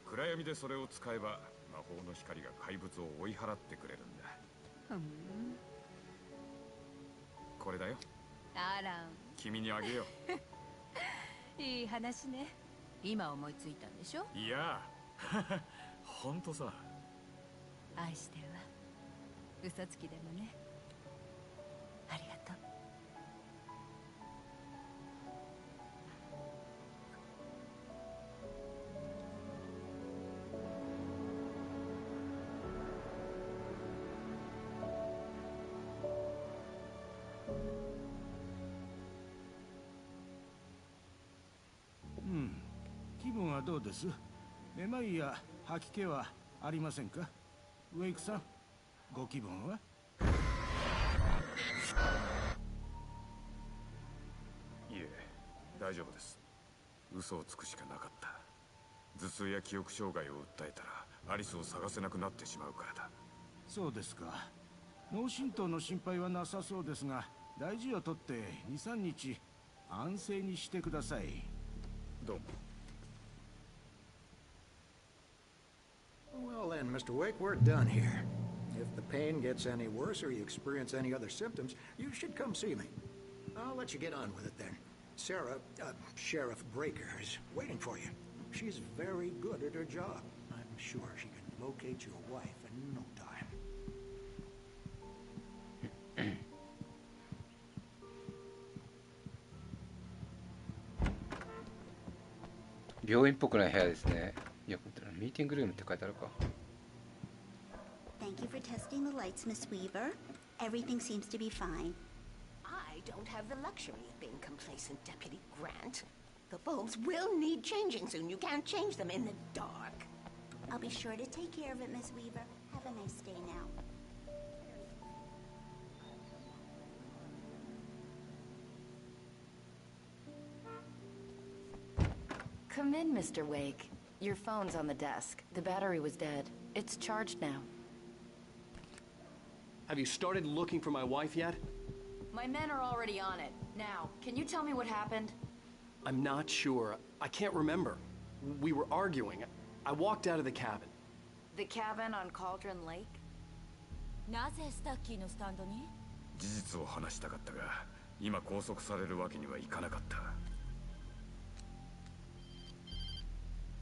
Speaker 2: 暗闇でそれを使えば魔法の光が怪物を追い払ってくれるんだ。これだよ。
Speaker 16: あら。
Speaker 2: 君にあげよ
Speaker 16: う。いい話ね。今思いついたんでしょ？
Speaker 2: いや。本当さ。
Speaker 16: 愛してるわ。嘘つきでもね。ありがとう。
Speaker 14: 気分はどうです？めまいや吐き気はありませんか？ウェイクさん、ご気分は？
Speaker 2: いえ、大丈夫です。嘘をつくしかなかった。頭痛や記憶障害を訴えたらアリスを探せなくなってしまうからだ。
Speaker 14: そうですか。脳震盪の心配はなさそうですが、大事をとって2、3日安静にしてください。
Speaker 2: どうも。
Speaker 18: Well then, Mr. Wake, we're done here. If the pain gets any worse or you experience any other symptoms, you should come see me. I'll let you get on with it then. Sarah, Sheriff Breaker, is waiting for you. She's very good at her job. I'm sure she can locate your wife in no time.
Speaker 1: 病院っぽくない部屋ですね。よく見たらミーティングルームって書いてあるか。
Speaker 19: Thank you for testing the lights, Miss Weaver. Everything seems to be fine.
Speaker 24: I don't have the luxury of being complacent, Deputy Grant. The bulbs will need changing soon. You can't change them in the dark.
Speaker 19: I'll be sure to take care of it, Miss Weaver. Have a nice day now.
Speaker 12: Come in, Mr. Wake. Your phone's on the desk. The battery was dead. It's charged now.
Speaker 6: Have you started looking for my wife yet?
Speaker 12: My men are already on it. Now, can you tell me what happened?
Speaker 6: I'm not sure. I can't remember. We were arguing. I walked out of the cabin.
Speaker 12: The cabin on Cauldron Lake?
Speaker 16: なぜスタッキーのスタンドに？
Speaker 2: 事実を話したかったが、今拘束されるわけにはいかなかった。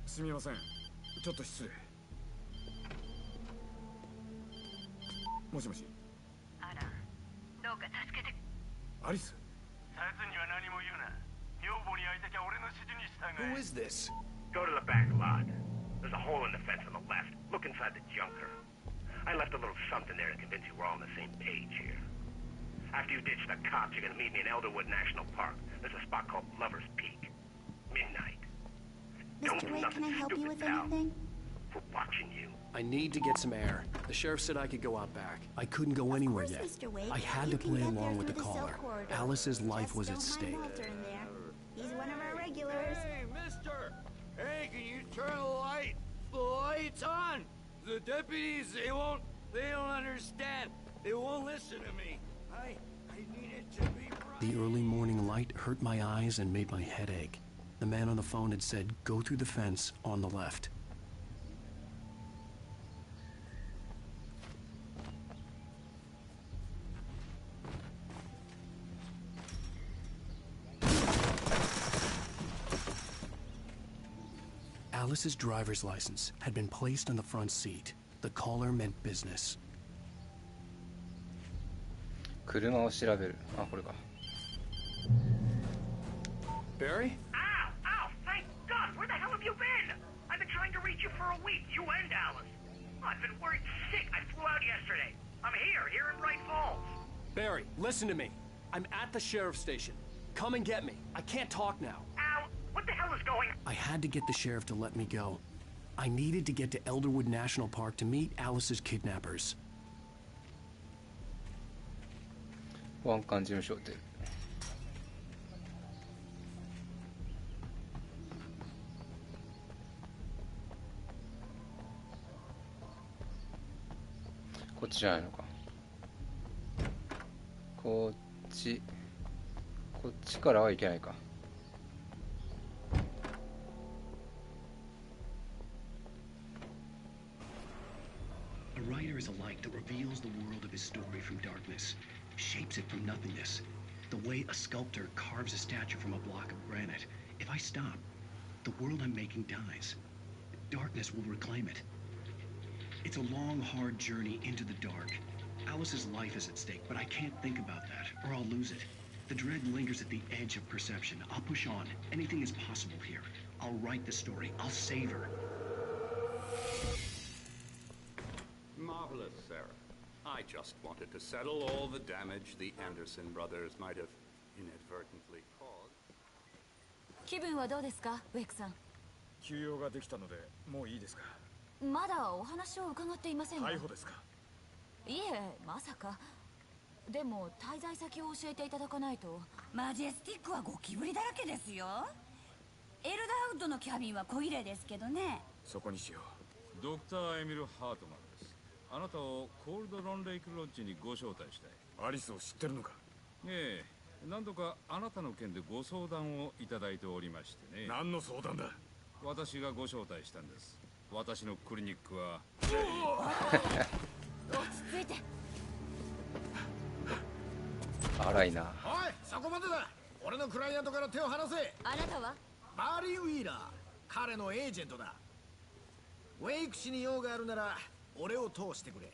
Speaker 2: すみません、ちょっと失礼。もしもし。
Speaker 5: アラン、どうか助けて。
Speaker 2: アリス。
Speaker 4: サツには何も言うな。女房に会いたきゃ俺の指示に従え。
Speaker 15: Who is this?
Speaker 17: Go to the back lot. There's a hole in the fence on the left. Look inside the junker. I left a little something there to convince you we're all on the same page here. After you ditch the cops, you're gonna meet me in Elderwood National Park. There's a spot called Lover's Peak. Midnight.
Speaker 19: Mr. Wake, can I help you with anything?
Speaker 17: We're watching you.
Speaker 6: I need to get some air. The sheriff said I could go out back. I couldn't go anywhere yet.
Speaker 19: Mr. Wake,
Speaker 6: I had to play along with the caller. Alice's life was at
Speaker 19: Just
Speaker 6: stake.
Speaker 19: don't mind Walter in there. He's one of our regulars.
Speaker 4: Hey, mister! Hey, can you turn the lights on? The deputies, they don't understand. They won't listen to me. I need it to be bright.
Speaker 6: The early morning light hurt my eyes and made my head ache. The man on the phone had said, go through the fence on the left. Alice's driver's license had been placed on the front seat. The caller meant business.
Speaker 1: 車を調べる。あ、これか。
Speaker 6: Barry?
Speaker 17: Ow! Ow! Thank God! Where the hell have you been? I've been trying to reach you for a week, you and Alice. I've been worried sick. I flew out yesterday. I'm here in Wright Falls.
Speaker 20: Barry, listen to me. I'm at the sheriff's station. Come and get me. I can't talk now.
Speaker 17: Ow! What the hell is going on?
Speaker 6: I had to get the sheriff to let me go. I needed to get to Elderwood National Park to meet Alice's kidnappers.
Speaker 1: 保安官事務所って。こっちじゃないのか。こっちからはいけないか。
Speaker 11: A writer is a light that reveals the world of his story from darkness, shapes it from nothingness. The way a sculptor carves a statue from a block of granite. If I stop, the world I'm making dies. Darkness will reclaim it. It's a long, hard journey into the dark. Alice's life is at stake, but I can't think about that, or I'll lose it. The dread lingers at the edge of perception. I'll push on. Anything is possible here. I'll write the story. I'll save her.
Speaker 21: Marvelous, Sarah. I just wanted to settle all the damage the Anderson brothers might have inadvertently caused.
Speaker 16: 気分はどうですか、ウェイクさん。
Speaker 2: 休養ができたので、もういいですか？
Speaker 16: まだお話を伺っていませんが。
Speaker 2: 逮捕ですか？
Speaker 16: いえ、まさか。でも滞在先を教えていただかないと。
Speaker 25: マジェスティックはゴキブリだらけですよ。エルダーウッドのキャビンは小綺麗ですけどね。
Speaker 2: そこにしよ
Speaker 26: う。ドクターエミル・ハートマンです。あなたをコールド・ロンレイク・ロッジにご招待したい。
Speaker 2: アリスを知ってるのか？
Speaker 26: ええ、何度かあなたの件でご相談をいただいておりましてね。
Speaker 2: 何の相談だ？
Speaker 26: 私がご招待したんです。私のクリニックは。
Speaker 16: 落ち着いて。
Speaker 1: 荒いな。
Speaker 13: おい、そこまでだ。俺のクライアントから手を離せ。
Speaker 16: あなたは？
Speaker 13: バーリー・ウィーラー、彼のエージェントだ。ウェイク氏に用があるなら俺を通してくれ。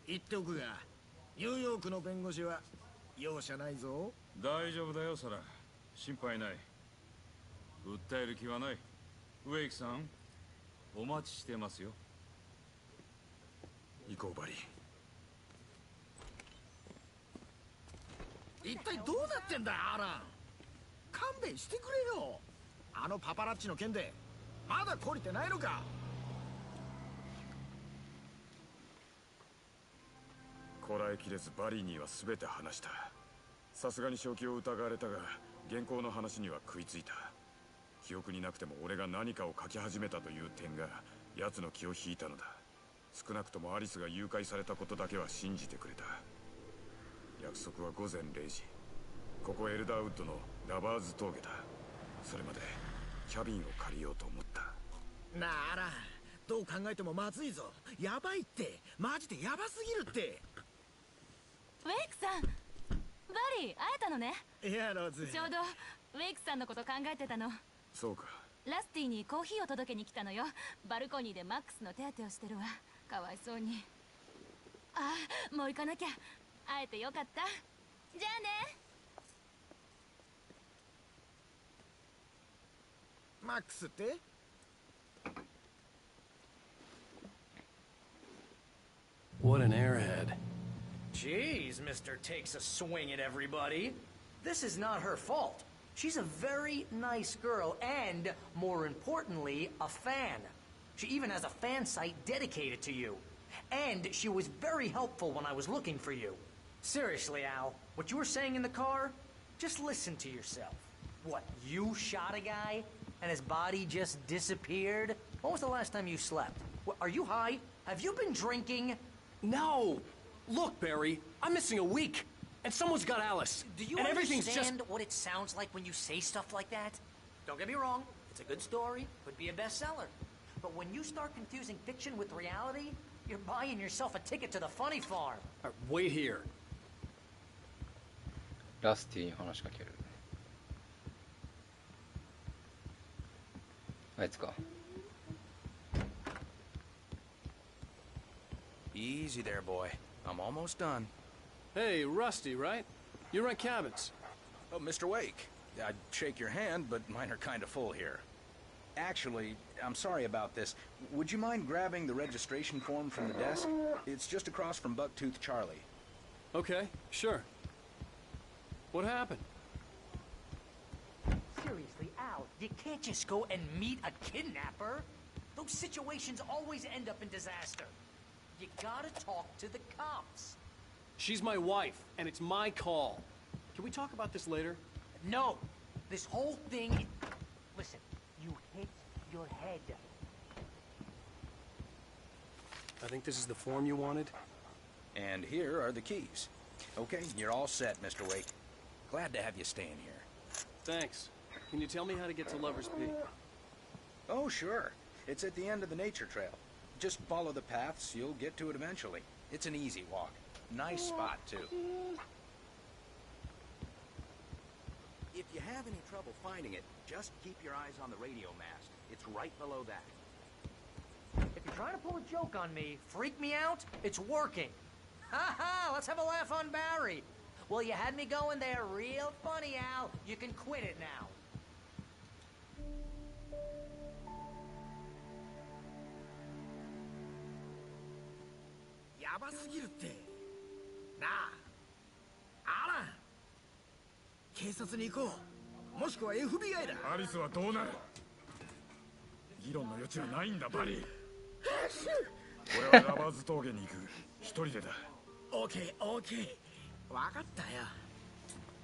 Speaker 13: 言っておくが、ニューヨークの弁護士は容赦ないぞ。
Speaker 26: 大丈夫だよ、サラ。心配ない。訴える気はない。ウェイクさん、お待ちしてますよ。
Speaker 2: 行こう、バリー。
Speaker 13: 一体どうなってんだ、アラン。勘弁してくれよ。あのパパラッチの件でまだ懲りてないのか。
Speaker 2: こらえきれずバリーには全て話した。さすがに正気を疑われたが、原稿の話には食いついた。記憶になくても俺が何かを書き始めたという点が奴の気を引いたのだ。少なくともアリスが誘拐されたことだけは信じてくれた。約束は午前0時。ここエルダーウッドのラバーズ峠だ。それまでキャビンを借りようと思った。
Speaker 13: なあアラン、どう考えてもまずいぞ。やばいって。マジでやばすぎるって。
Speaker 16: ウェイクさん、バリー会えたのね。
Speaker 13: いやロズ、
Speaker 16: ちょうどウェイクさんのこと考えてたの。
Speaker 2: そうか。
Speaker 16: ラスティにコーヒーを届けに来たのよ。バルコニーでマックスの手当てをしてるわ。かわいそうに。ああ、もう行かなきゃ。会えてよかった。じゃあね。
Speaker 13: マックスって？
Speaker 6: What an airhead.
Speaker 3: Jeez, Mr. Takes a swing at everybody. This is not her fault. She's a very nice girl and, more importantly, a fan. She even has a fan site dedicated to you. And she was very helpful when I was looking for you. Seriously, Al, what you were saying in the car? Just listen to yourself. What, you shot a guy? And his body just disappeared? When was the last time you slept? What, are you high? Have you been drinking? No! Look, Barry, I'm missing a week. And someone's got Alice. Do you understand what it sounds like when you say stuff like that? Don't get me wrong, it's a good story, could be a bestseller. But when you start confusing fiction with reality, you're buying yourself a ticket to the funny farm. Wait here.
Speaker 1: ラスティに話しかける。あいつか。
Speaker 7: Easy there, boy. I'm almost done.
Speaker 6: Hey, Rusty, right? You rent cabins.
Speaker 7: Oh, Mr. Wake. I'd shake your hand, but mine are kind of full here. Actually, I'm sorry about this. Would you mind grabbing the registration form from the desk? It's just across from Bucktooth Charlie.
Speaker 6: Okay, sure. What happened?
Speaker 3: Seriously, Al, you can't just go and meet a kidnapper. Those situations always end up in disaster. You gotta talk to the cops.
Speaker 6: She's my wife, and it's my call. Can we talk about this later?
Speaker 3: No! This whole thing... Listen, you hit your head.
Speaker 6: I think this is the form you wanted.
Speaker 7: And here are the keys. Okay, you're all set, Mr. Wake. Glad to have you staying here.
Speaker 6: Thanks. Can you tell me how to get to Lover's Peak?
Speaker 7: Oh, sure. It's at the end of the nature trail. Just follow the paths, you'll get to it eventually. It's an easy walk. Nice spot, too. If you have any trouble finding it, just keep your eyes on the radio mast. It's right below that.
Speaker 3: If you're trying to pull a joke on me, freak me out, it's working. Ha ha! Let's have a laugh on Barry. Well, you had me going there real funny, Al. You can quit it now.
Speaker 13: やばすぎるって。なあ、アラン。警察に行こう。もしくは FBI だ。
Speaker 2: アリスはどうなる？議論の余地はないんだ、バリー。俺はラバーズ峠に行く。一人でだ。
Speaker 13: オーケー、オーケー。分かったよ。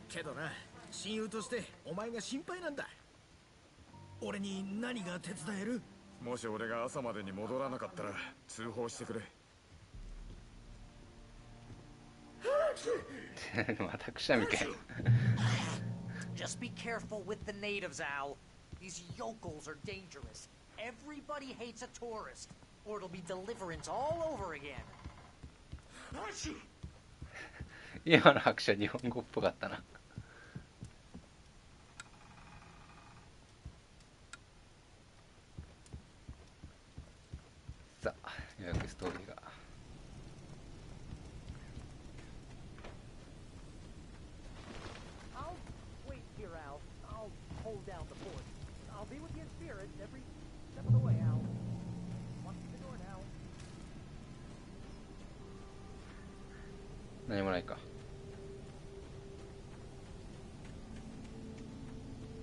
Speaker 13: けどな、親友としてお前が心配なんだ。俺に何が手伝える？
Speaker 2: もし俺が朝までに戻らなかったら通報してくれ。
Speaker 1: またくしゃみかよ。
Speaker 3: Just be careful with the natives, Al. These yokels are dangerous. Everybody hates a tourist, or it'll be deliverance all over again.
Speaker 1: 今の拍手は日本語っぽかったな。さあ、ようやくストーリーが。
Speaker 3: Hold down the fort. I'll be with you in spirit every step of the way, Al. Watch the door now.
Speaker 1: 何もないか。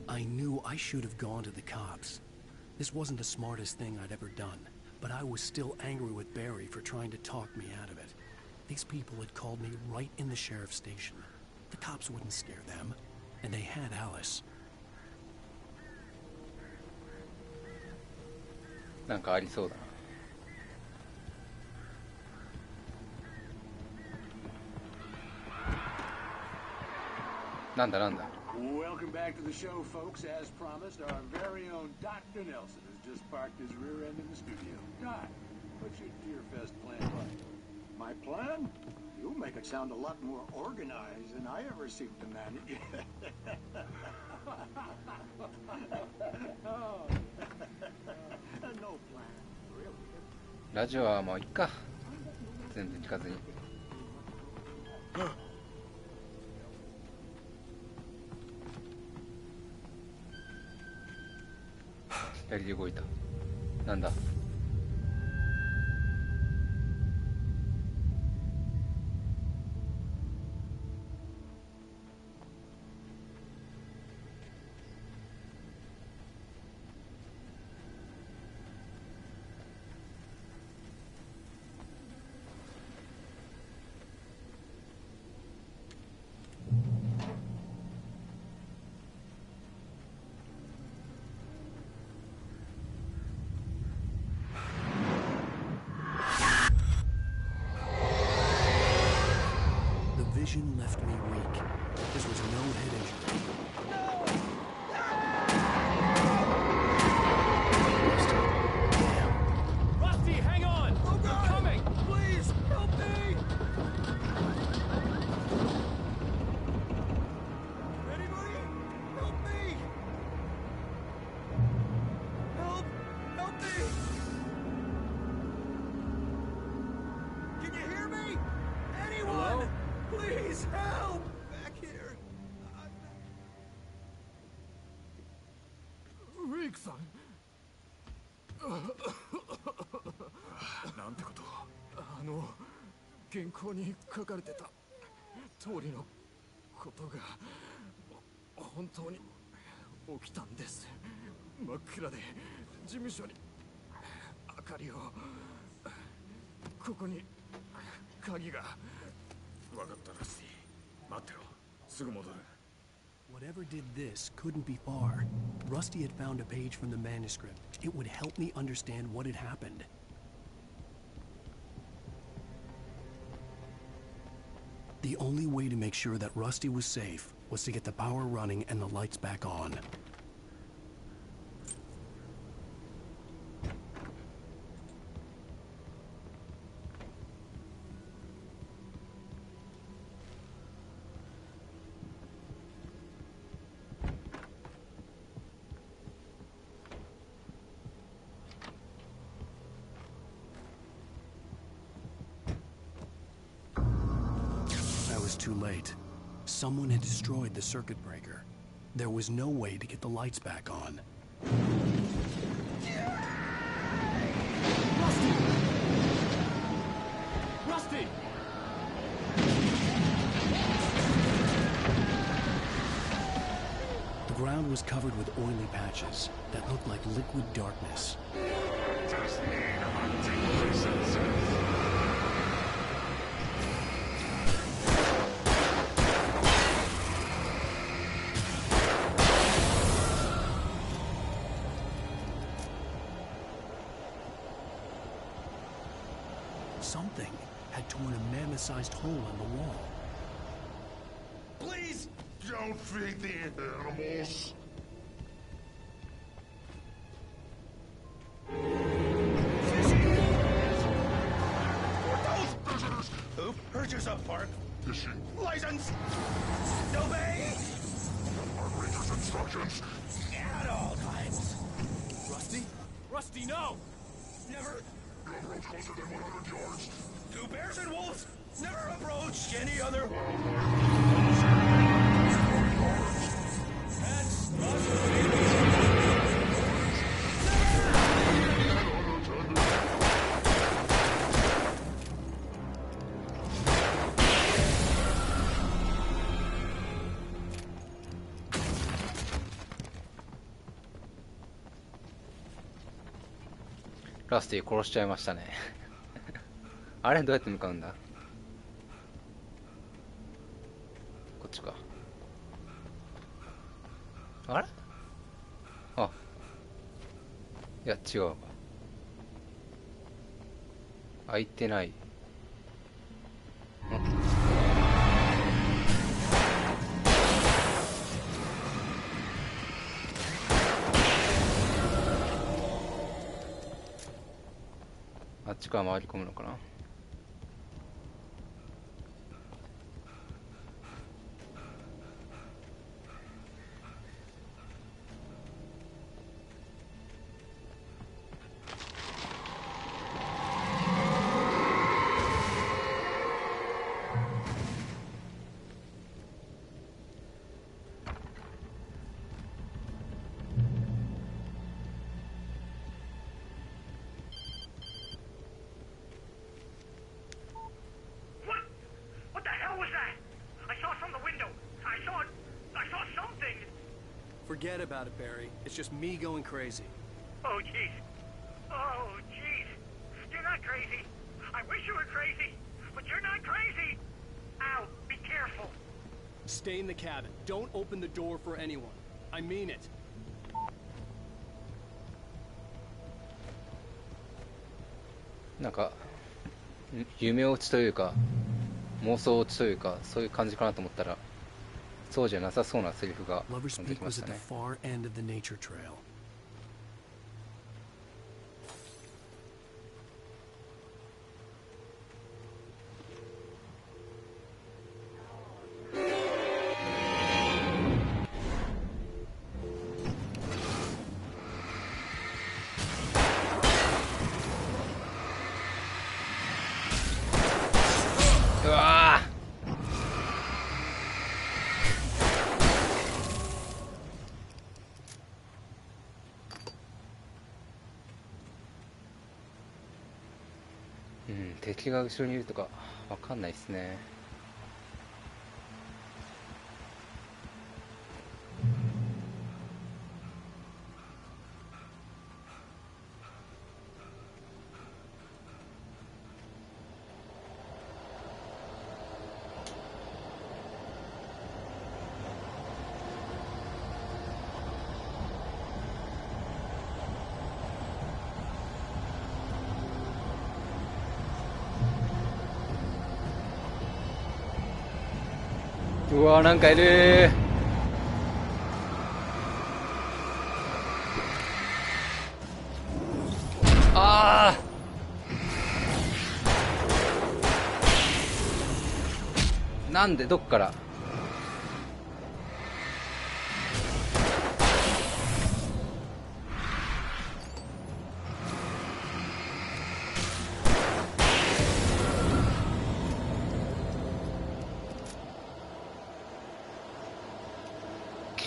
Speaker 6: I knew I should have gone to the cops. This wasn't the smartest thing I'd ever done, but I was still angry with Barry for trying to talk me out of it. These people had called me right in the sheriff's station. The cops wouldn't scare them, and they had Alice.
Speaker 1: なんかありそうだな。なんだなんだ。
Speaker 14: Welcome back to the show, folks. As promised, our very own Dr. Nelson has just parked his rear end in the studio. Doc, what's your Deerfest plan like? My plan? You
Speaker 18: make it sound a lot more organized than I ever seem to manage. No plan, really.
Speaker 1: ラジオはもういっか。全然聞かずに。左で動いた。なんだ。
Speaker 6: Vision left me weak. This was no head injury.
Speaker 20: Rusty, hang on!
Speaker 13: Oh,
Speaker 20: They're
Speaker 13: God!
Speaker 20: coming!
Speaker 13: Please, help me! Anybody? Help me! Help! Help me! Can you hear me? Anyone?
Speaker 20: Hello?
Speaker 13: Please help! Back here.
Speaker 20: Rick-san.
Speaker 2: なんてこと
Speaker 20: 原稿に書かれてた通りのことが本当に起きたんです。真っ暗で事務所に明かりを、ここに鍵が。
Speaker 2: 分かったラスティ。待ってろ。すぐ戻る。
Speaker 6: Whatever did this couldn't be far. Rusty had found a page from the manuscript. It would help me understand what had happened. The only way to make sure that Rusty was safe was to get the power running and the lights back on. Too late. Someone had destroyed the circuit breaker. There was no way to get the lights back on.
Speaker 20: Rusty!
Speaker 6: The ground was covered with oily patches that looked like liquid darkness. Something had torn a mammoth-sized hole in the wall.
Speaker 4: Please don't feed the animals.
Speaker 7: Who heard yourself, Park?
Speaker 4: Fishing.
Speaker 7: License! Obey!
Speaker 4: Rangers' instructions.
Speaker 7: At all times.
Speaker 20: Rusty? Rusty, no!
Speaker 7: Never.
Speaker 4: You approach closer than 100 yards.
Speaker 7: Two bears and wolves never approach any other. That's
Speaker 1: ラスティ殺しちゃいましたね。あれどうやって向かうんだ。こっちか。あれ、あ、いや違うわ。開いてない。あっちから回り込むのかな。
Speaker 6: Forget about it, Barry. It's just me going crazy.
Speaker 17: Oh, jeez. Oh, jeez. You're not crazy. I wish you were crazy, but you're not crazy. Ow, be careful.
Speaker 6: Stay in the cabin. Don't open the door for anyone. I mean it.
Speaker 1: なんか夢落ちというか妄想落ちというかそういう感じかなと思ったらそうじゃなさそうなセリフが
Speaker 6: Lover's
Speaker 1: 出てき
Speaker 6: Peak
Speaker 1: ま
Speaker 6: was
Speaker 1: し
Speaker 6: at
Speaker 1: た
Speaker 6: the
Speaker 1: ね。
Speaker 6: far end of the nature trail.
Speaker 1: 敵が後ろにいるとかわかんないですね。うわーなんかいるあーなんでどっから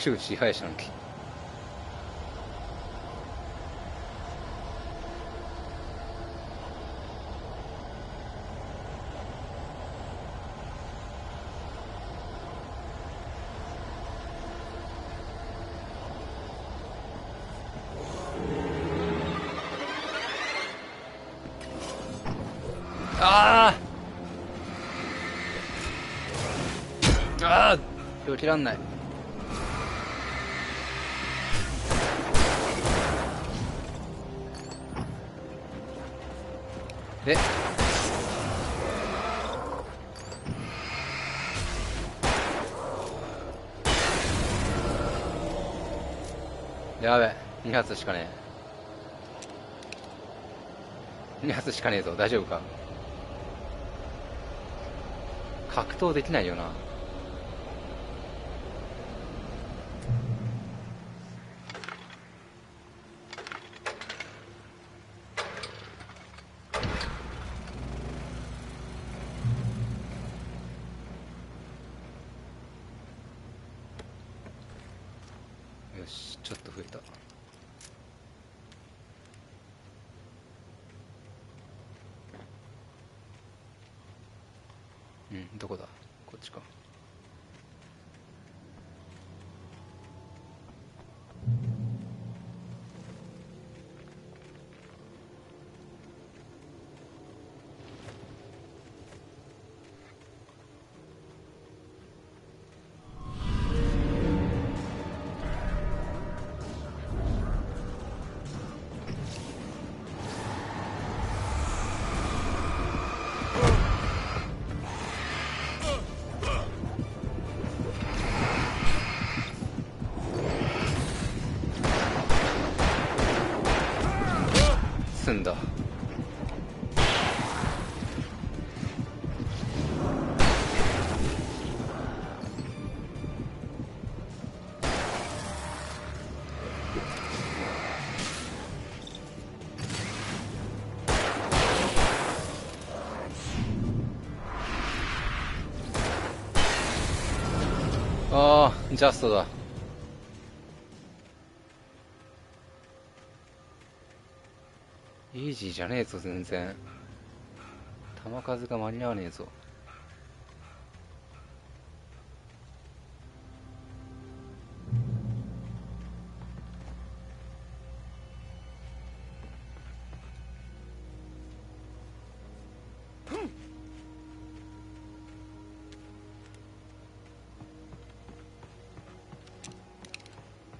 Speaker 1: 旧支配者の木ああ避けらんないでやべ2発しかねえ2発しかねえぞ大丈夫か格闘できないよなよしちょっと増えたどこだこっちか済んだああジャストだイージーじゃねえぞ全然弾数が間に合わねえぞ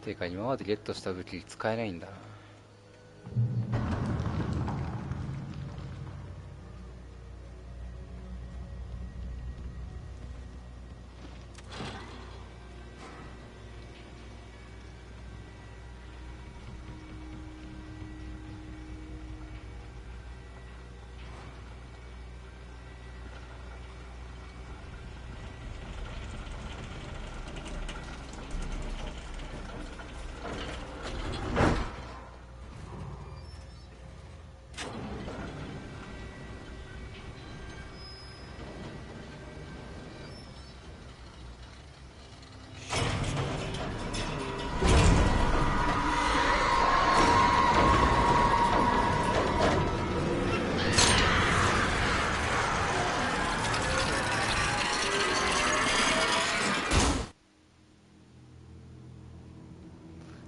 Speaker 1: ていうか今までゲットした武器使えないんだな。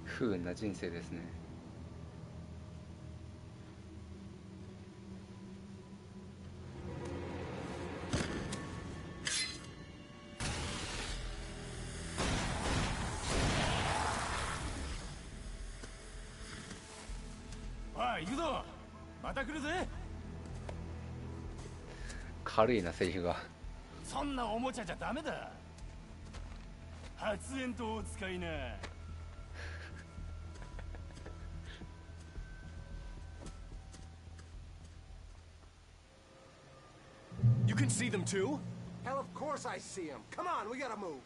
Speaker 1: 不運な人生ですね。
Speaker 20: おい行くぞ、また来るぜ。
Speaker 1: 軽いなセリフが。
Speaker 20: そんなおもちゃじゃダメだ。発煙筒を使いな。
Speaker 8: You can see them too?
Speaker 9: Hell, of course I see him. Come on, we gotta move.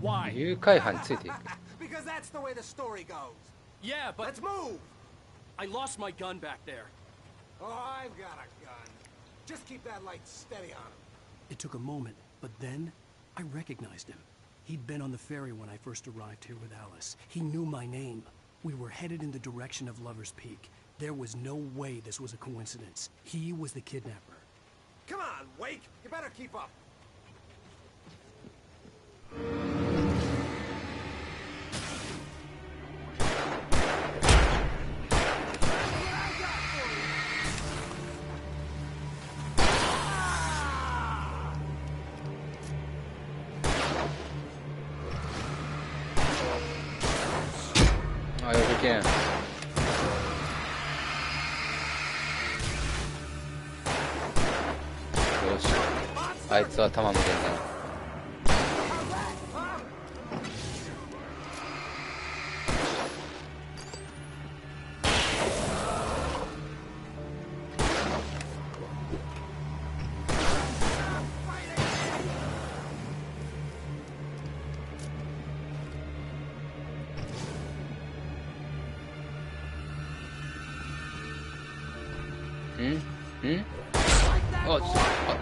Speaker 8: Why?
Speaker 1: 誘拐犯についていく。
Speaker 9: Because that's the way the story goes.
Speaker 8: Yeah, but...
Speaker 9: Let's move!
Speaker 8: I lost my gun back there.
Speaker 9: Oh, I've got a gun. Just keep that light steady on him.
Speaker 6: It took a moment, but then I recognized him. He'd been on the ferry when I first arrived here with Alice. He knew my name. We were headed in the direction of Lover's Peak. There was no way this was a coincidence. He was the kidnapper.
Speaker 9: Come on, Wake! You better keep up.
Speaker 1: Oh, you can. よし、あいつは弾無限だな。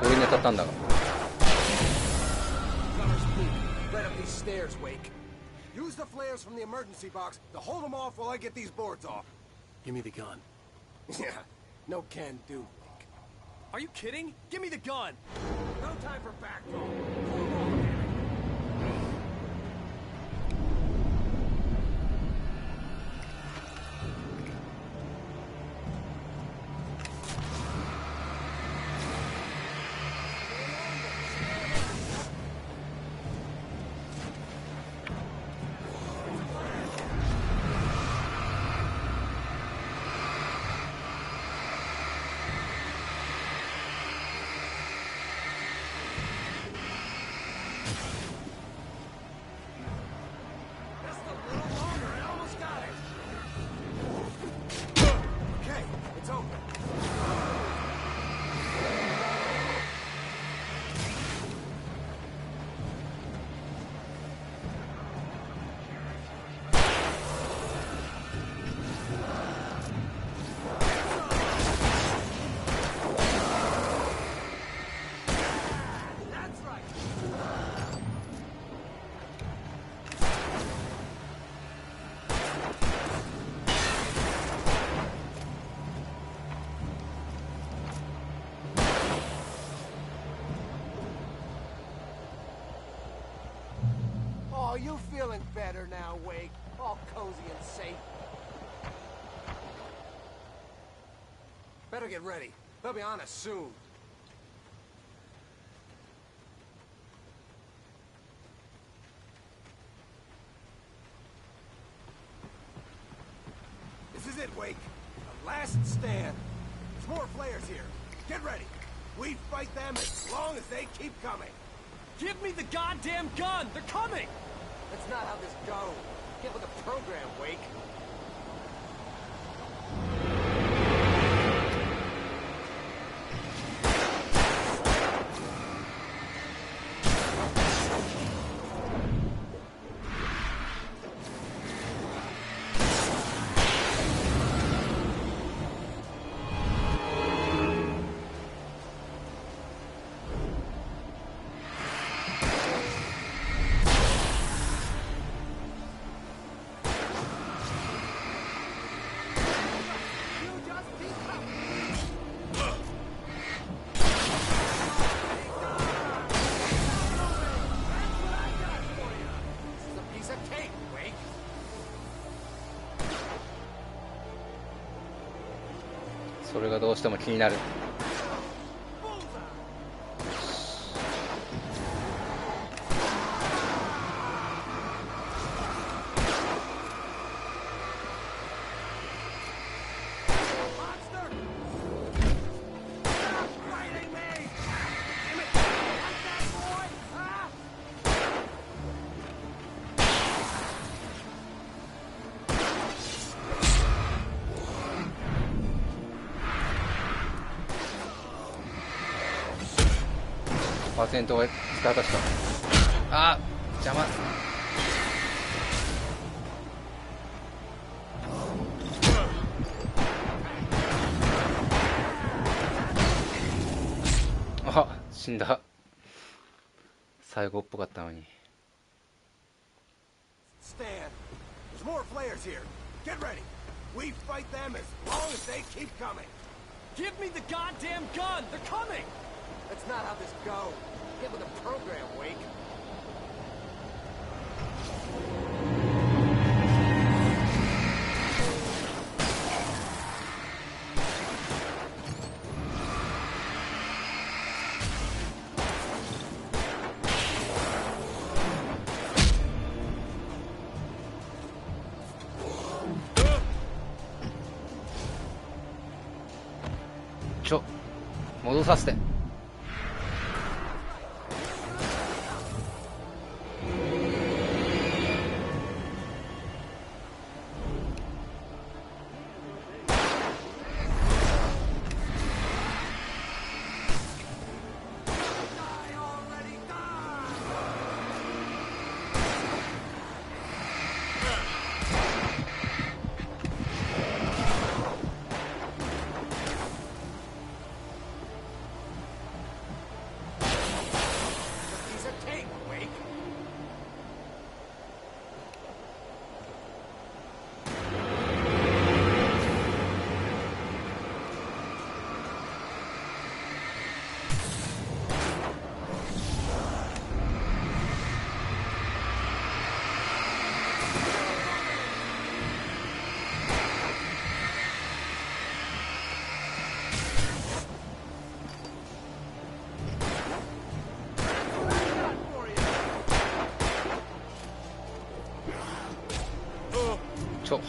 Speaker 1: 俺に当たったんだが。
Speaker 9: Right up these stairs, Wake. Use the flares from the emergency box to hold them off while I get these boards off.
Speaker 6: Give me the gun.
Speaker 9: Yeah, no can do, Wake.
Speaker 8: Are you kidding? Give me the gun!
Speaker 9: No time for back talk. Oh, you feeling better now, Wake? All cozy and safe. Better get ready. They'll be on us soon. it, Wake. The last stand. There's more flares here. Get ready. We fight them as long as they keep coming.
Speaker 8: Give me the goddamn gun! They're coming!
Speaker 9: That's not how this goes. Get with the program, Wake.
Speaker 1: それがどうしても気になる。パーセントが使い果たした。あー、邪魔。あ、死んだ。最後っぽかったのに。
Speaker 9: Stand. There's more flares here. Get ready. We fight them as long as they keep coming.
Speaker 8: Give me the goddamn gun! They're coming!
Speaker 9: That's not how this goes. Get with the program, Wake.
Speaker 1: ちょ、戻させて。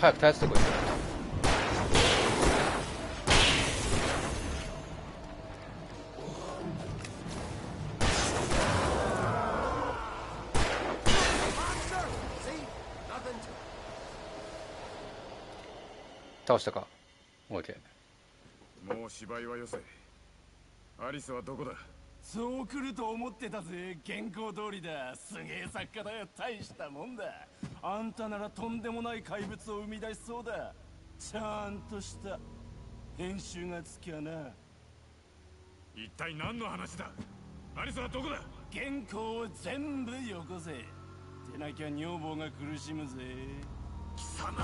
Speaker 1: 早く絶やせてこい。倒したか。OK。
Speaker 2: もう芝居はよせ。アリスはどこだ。
Speaker 14: そう来ると思ってたぜ。原稿通りだ。すげえ作家だよ。大したもんだ。あんたならとんでもない怪物を生み出しそうだ。ちゃんとした編集がつきゃな。
Speaker 2: 一体何の話だ。アリスはどこだ。
Speaker 14: 原稿を全部よこせ。でなきゃ女房が苦しむぜ。
Speaker 2: 貴様。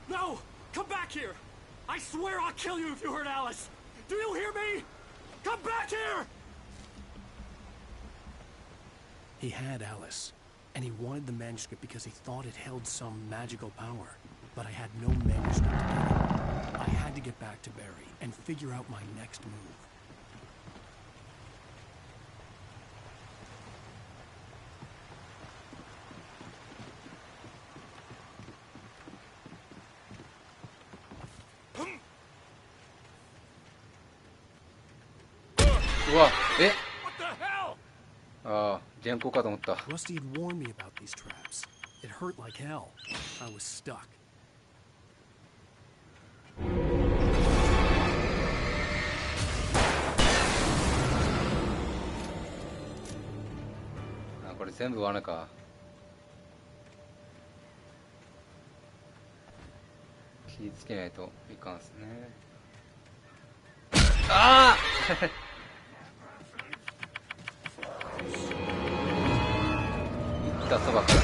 Speaker 8: No! Come back here! I swear I'll kill you if you hurt Alice!
Speaker 20: Do you hear me? Come back here!
Speaker 6: He had Alice, and he wanted the manuscript because he thought it held some magical power. But I had no manuscript to give him. I had to get back to Barry and figure out my next move. Rusty had warned me about these traps. It hurt like hell. I was stuck.
Speaker 1: これ全部罠か。気をつけないといかんっすね。ああ行ったそばから。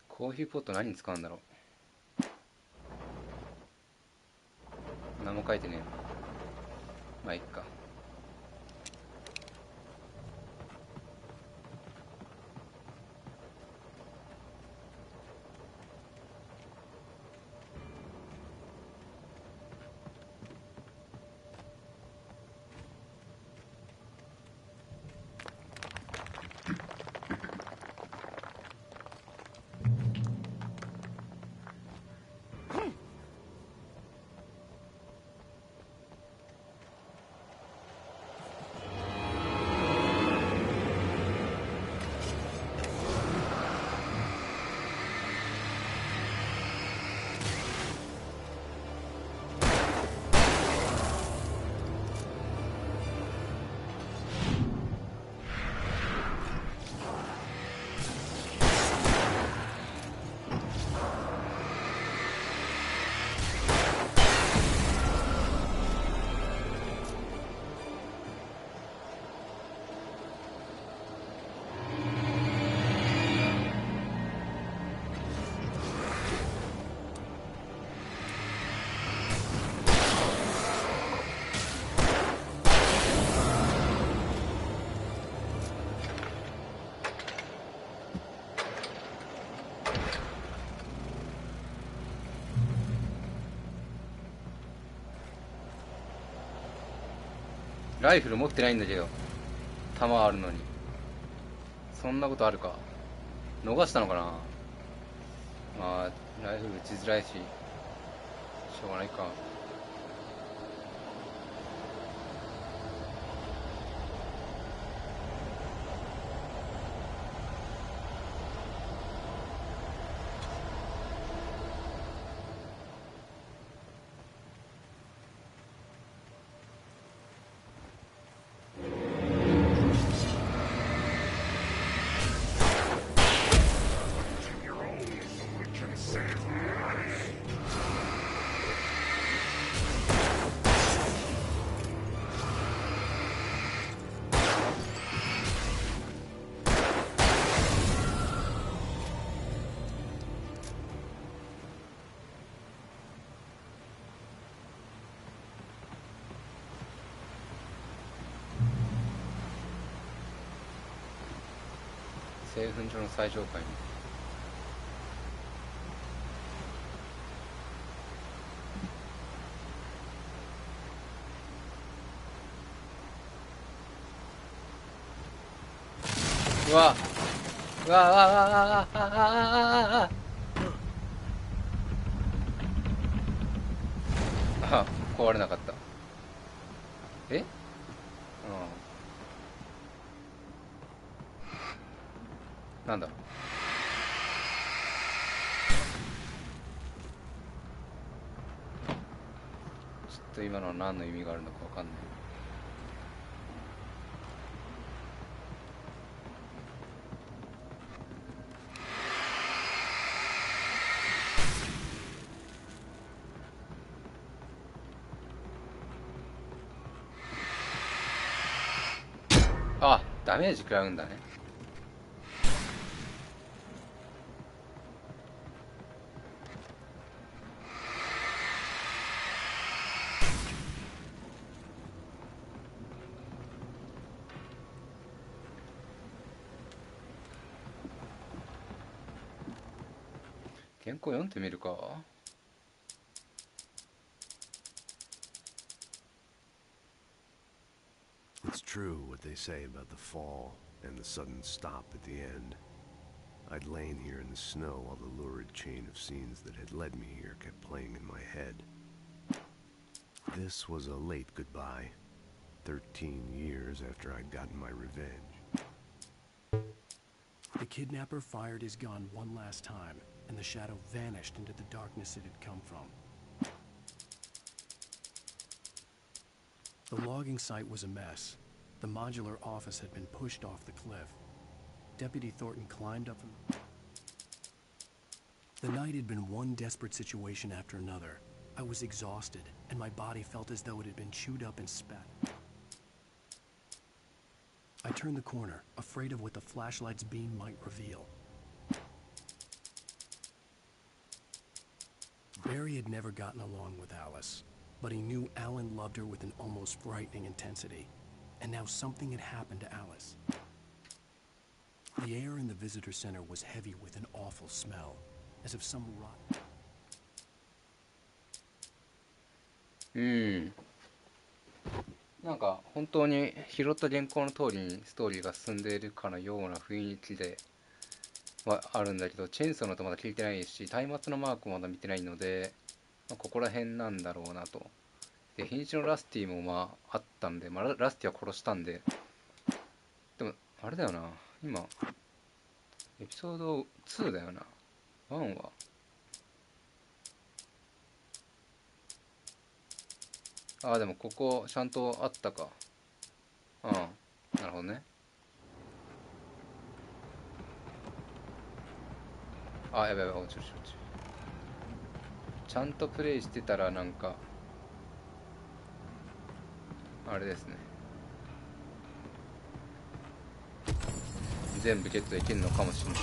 Speaker 1: コーヒーポット何に使うんだろう。何も書いてねえ。まあいっか。ライフル持ってないんだけど、弾あるのに。そんなことあるか。逃したのかな。まあライフル撃ちづらいししょうがないか。製粉所の最上階に。うわうわうわうわうわうわうわうわ。あ、壊れなかった。え？なんだろう。ちょっと今のは何の意味があるのかわかんない。あ、ダメージ食らうんだね。原稿読んでみるか。
Speaker 10: It's true what they say about the fall and the sudden stop at the end. I'd lain here in the snow while the lurid chain of scenes that had led me here kept playing in my head. This was a late goodbye, 13 years after I'd gotten my revenge.
Speaker 6: The kidnapper fired his gun one last time, and the shadow vanished into the darkness it had come from. The logging site was a mess. The modular office had been pushed off the cliff. Deputy Thornton climbed up from... The night had been one desperate situation after another. I was exhausted, and my body felt as though it had been chewed up and spat. I turned the corner, afraid of what the flashlight's beam might reveal. Barry had never gotten along with Alice, but he knew Alan loved her with an almost frightening intensity. And now something had happened to Alice. The air in the visitor center was heavy with an awful smell, as if some rot...
Speaker 1: なんか本当に拾った原稿の通りにストーリーが進んでいるかのような雰囲気ではあるんだけど、チェーンソーの音まだ聞いてないし、松明のマークもまだ見てないので、ここら辺なんだろうなと。で、日にちのラスティもあったんで、ラスティは殺したんで、でもあれだよな、今エピソード2だよな。1はでもここちゃんとあったか。なるほどね。やばい落ちる。ちゃんとプレイしてたらなんかあれですね、全部ゲットできるのかもしれない。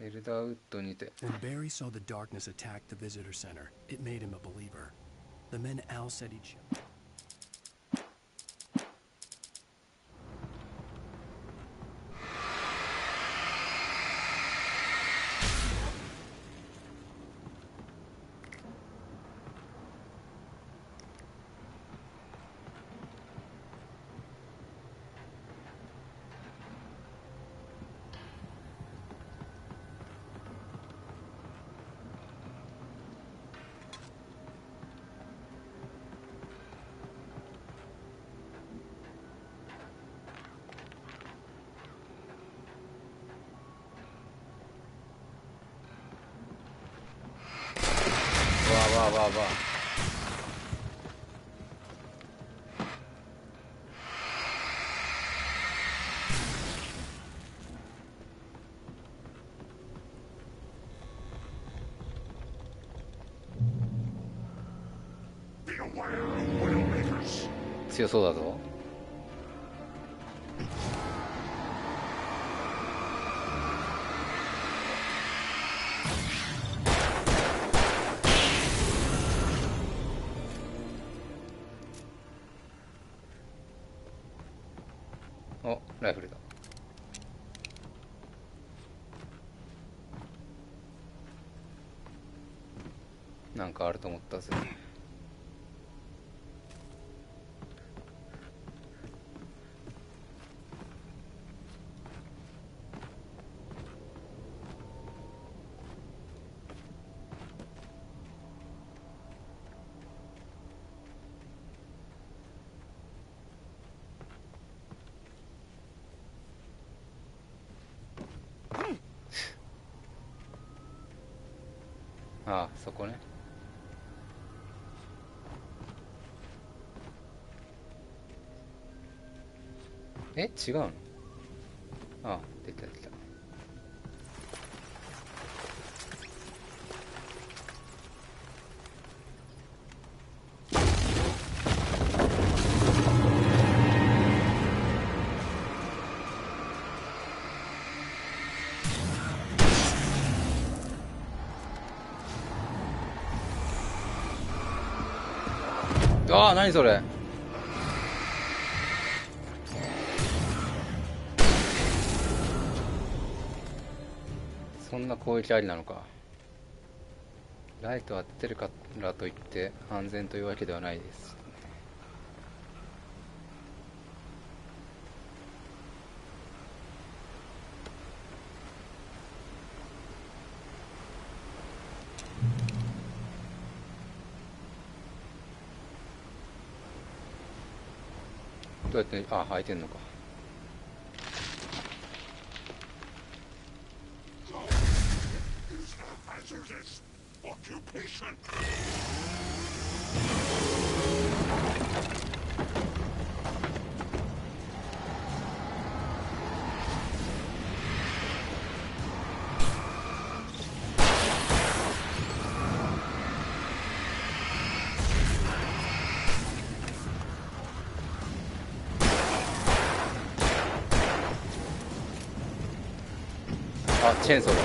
Speaker 1: エルダーウッドにて。
Speaker 6: When Barry saw the darkness attack the visitor center, it made him a believer. The men Al said he'd show.
Speaker 1: わあわあわあ。強そうだぞ。お、ライフルだ。なんかあると思ったぜ。ああ、そこね。え、違うの？ああ、出た出た。ああ、何それ。そんな攻撃ありなのか。ライト当ててるからといって安全というわけではないです。どうやって、あ、開いてんのか。あ、チェーンソーだ。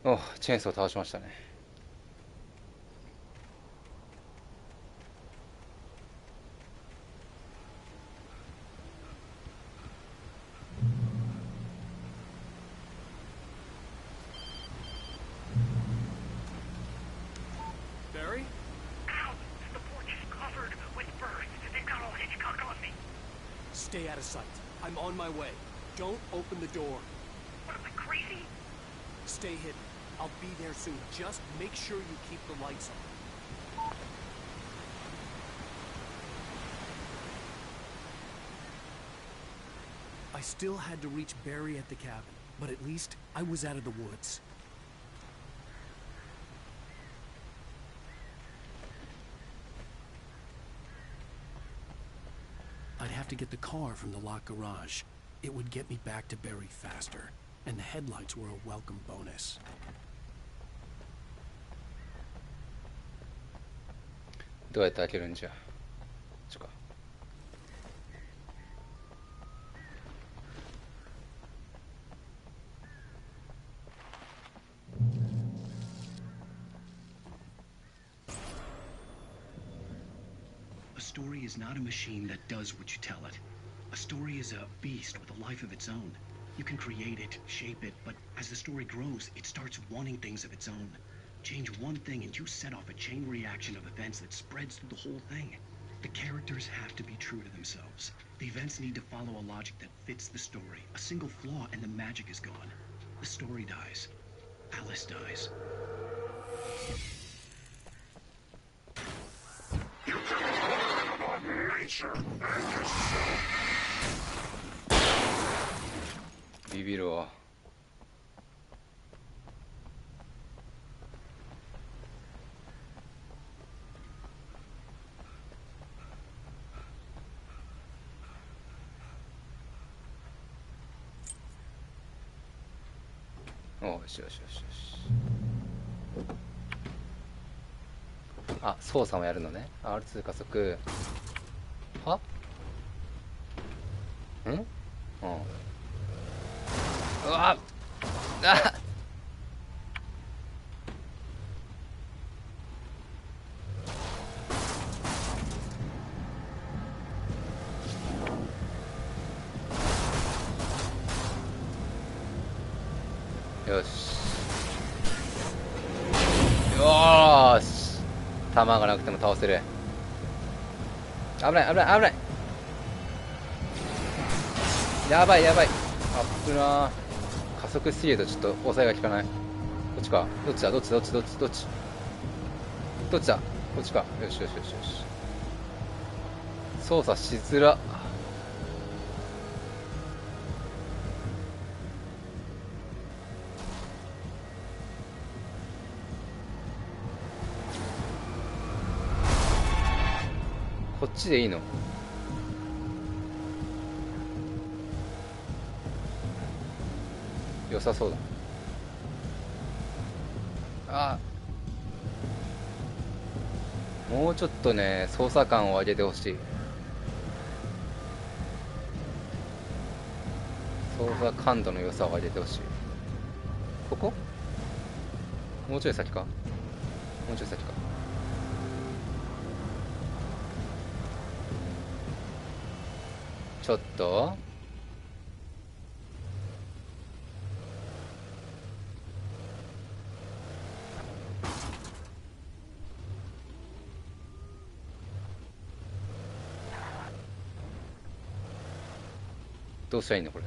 Speaker 1: お、チェーンソー倒しましたね。
Speaker 8: Barry? Stay out of sight. I'm on my way. Don't open the door.
Speaker 17: What am I, crazy?
Speaker 8: Stay hidden. I'll be there soon. Just make sure you keep the lights on. I still had to reach Barry at the cabin, but at least I was out of the woods. I'd have to get the car from the locked garage. It would get me back to Barry faster, and the headlights were a welcome bonus.
Speaker 1: どうやって開けるんじゃ。ちょか。
Speaker 11: A story is not a machine that does what you tell it. A story is a beast with a life of its own. You can create it, shape it, but as the story grows, it starts wanting things of its own. Change one thing and you set off a chain reaction of events that spreads through the whole thing. The characters have to be true to themselves. The events need to follow a logic that fits the story. A single flaw and the magic is gone. The story dies. Alice dies.
Speaker 4: Nature and yourself.
Speaker 1: ビビるわ。お、よしよしよしよし。あ、操作もやるのね。 R2 加速。はん、うん、うわっ、あよしよーし、弾がなくても倒せる。危ない危ない危ない、やばいやばい、あっぶなー。加速しすぎるとちょっと抑えが効かない。こっちか、どっちだどっちどっちどっちどっちどっちだ、こっちか。よしよしよしよし、操作しづら。こっちでいいの？良さそうだ。あ、もうちょっとね、操作感を上げてほしい。操作感度の良さを上げてほしい。ここ？もうちょい先か？もうちょい先か。ちょっとどうしたらいいのこ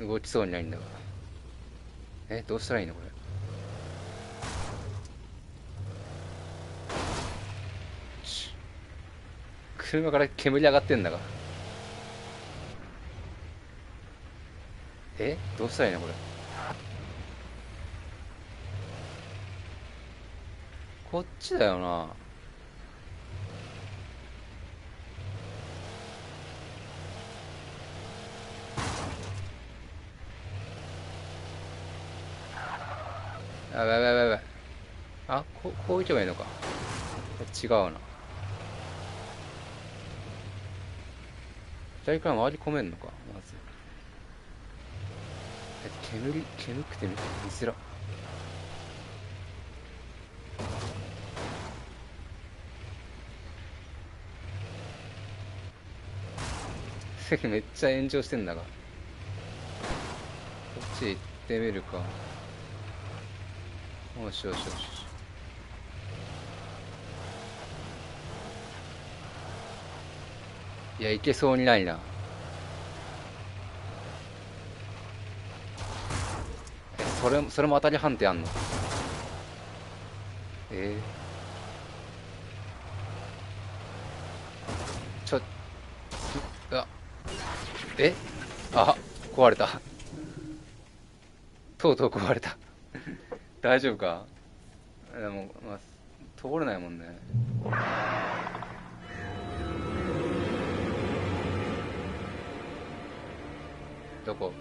Speaker 1: れ。動きそうにないんだが。どうしたらいいのこれ。車から煙上がってんだが。どうしたらいいのこれ。こっちだよな。やばいやばいやばいやばい。あ、こう行けばいいのか。違うな。左から回り込めんのか、まず。煙くて見づら。めっちゃ炎上してんだが。こっち行ってみるか。よしよしよし。いや、いけそうにないな。それも当たり判定あんの？あ、壊れた。とうとう壊れた。大丈夫か？でも、まあ、通れないもんね。どこ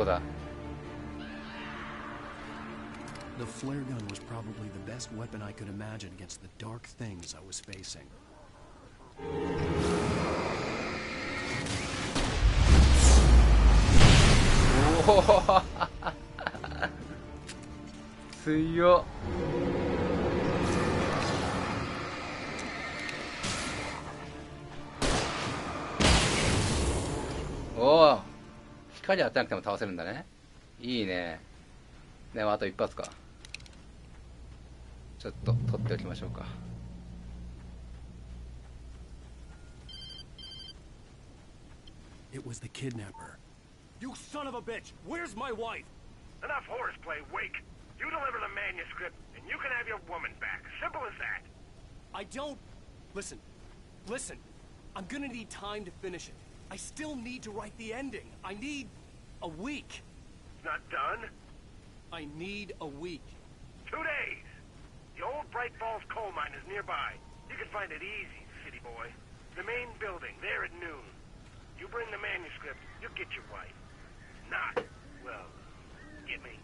Speaker 1: だ？
Speaker 6: The flare gun was probably the best weapon I could imagine against the dark things I was facing.
Speaker 1: おお強っ。おお、光当てなくても倒せるんだね。いいね。でもあと一発か。ちょっと取っておきましょうか。
Speaker 6: It was the kidnapper.
Speaker 9: You son of a bitch! Where's my wife?
Speaker 17: Enough horseplay, Wake. You deliver the manuscript, and you can have your woman back. Simple as that.
Speaker 5: I don't... Listen. Listen. I'm gonna need time to finish it. I still need to write the ending. I need... a week.
Speaker 17: It's not done?
Speaker 5: I need a week.
Speaker 17: 2 days. The old Bright Falls coal mine is nearby. You can find it easy, city boy. The main building, there at noon. You bring the manuscript, you'll get your wife. Not, well, get me?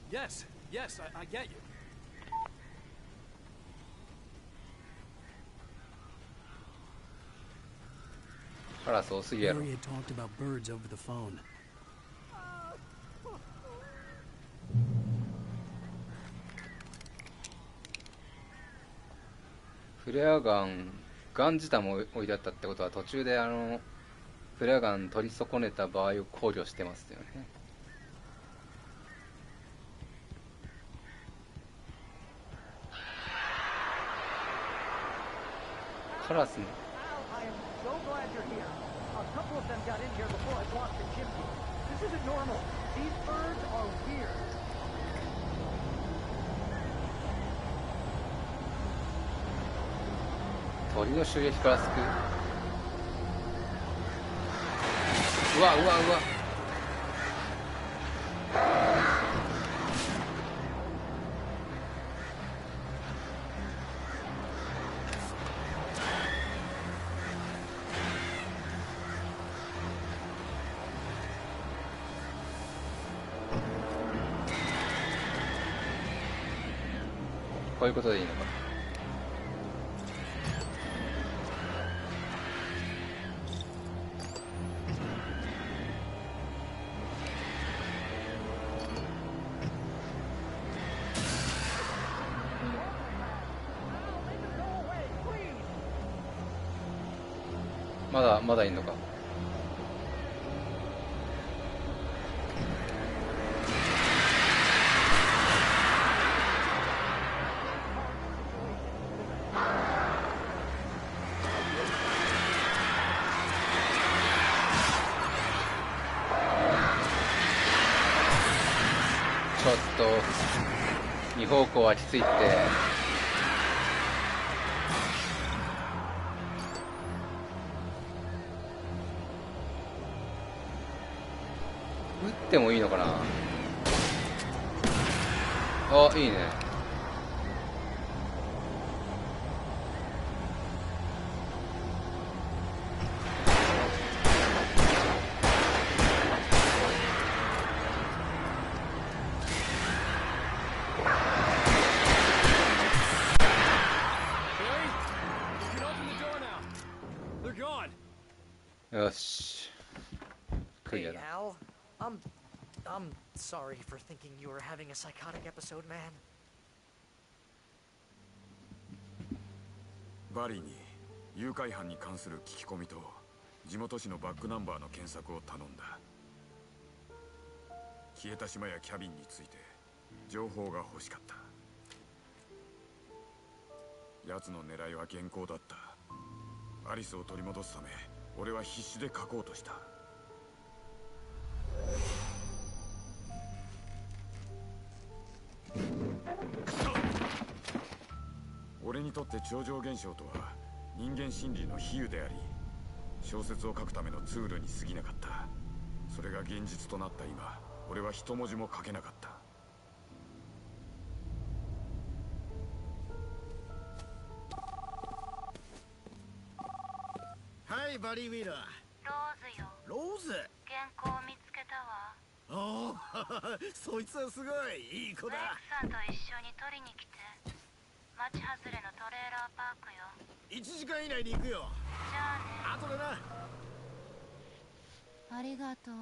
Speaker 5: Yes, yes, I get you.
Speaker 6: Barry had talked about birds over the phone.
Speaker 1: フレアガン自体も置いてあったってことは、途中でフレアガン取り損ねた場合を考慮してますよね。カラスの
Speaker 12: I am so glad you're here. A couple of them got in here before I blocked the chimney. This isn't normal. These birds are weird.
Speaker 1: 鳥の襲撃から救う。うわうわうわ。こういうことでいいのかな。まだいんのか。ちょっと2方向はきついって。撃ってもいいのかな。あ、いいね。よし。クリア
Speaker 3: Hey,
Speaker 1: だ。
Speaker 3: Al. I'm sorry for thinking you were having a psychotic episode, man.
Speaker 2: バリーに誘拐犯に関する聞き込みと地元紙のバックナンバーの検索を頼んだ。消えた島やキャビンについて情報が欲しかった。奴の狙いは原稿だった。アリスを取り戻すため俺は必死で書こうとした。俺にとって超常現象とは人間心理の比喩であり、小説を書くためのツールに過ぎなかった。それが現実となった今、俺は一文字も書けなかった。
Speaker 9: はい、バリー・ウィーラー。ローズよ。ローズ？
Speaker 16: 原稿を見つけたわ。
Speaker 9: おお、そいつはすごいいい子だ。
Speaker 16: レイクさんと一緒に取りに来て。町外れのトレーラーパークよ。
Speaker 9: 1時間以内に行くよ。
Speaker 16: じゃあね。
Speaker 9: 後でな。
Speaker 16: ありがとう。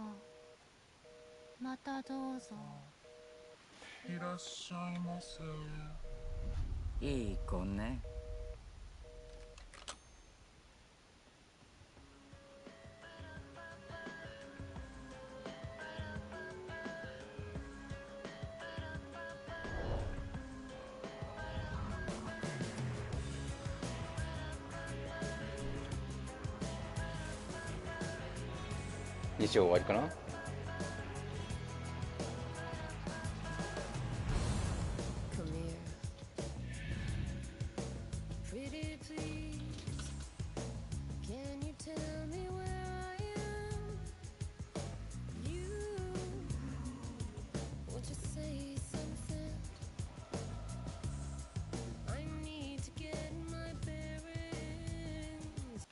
Speaker 16: またどうぞ。
Speaker 15: いらっしゃいませ。
Speaker 22: いい子ね。
Speaker 1: 2章終わりかな。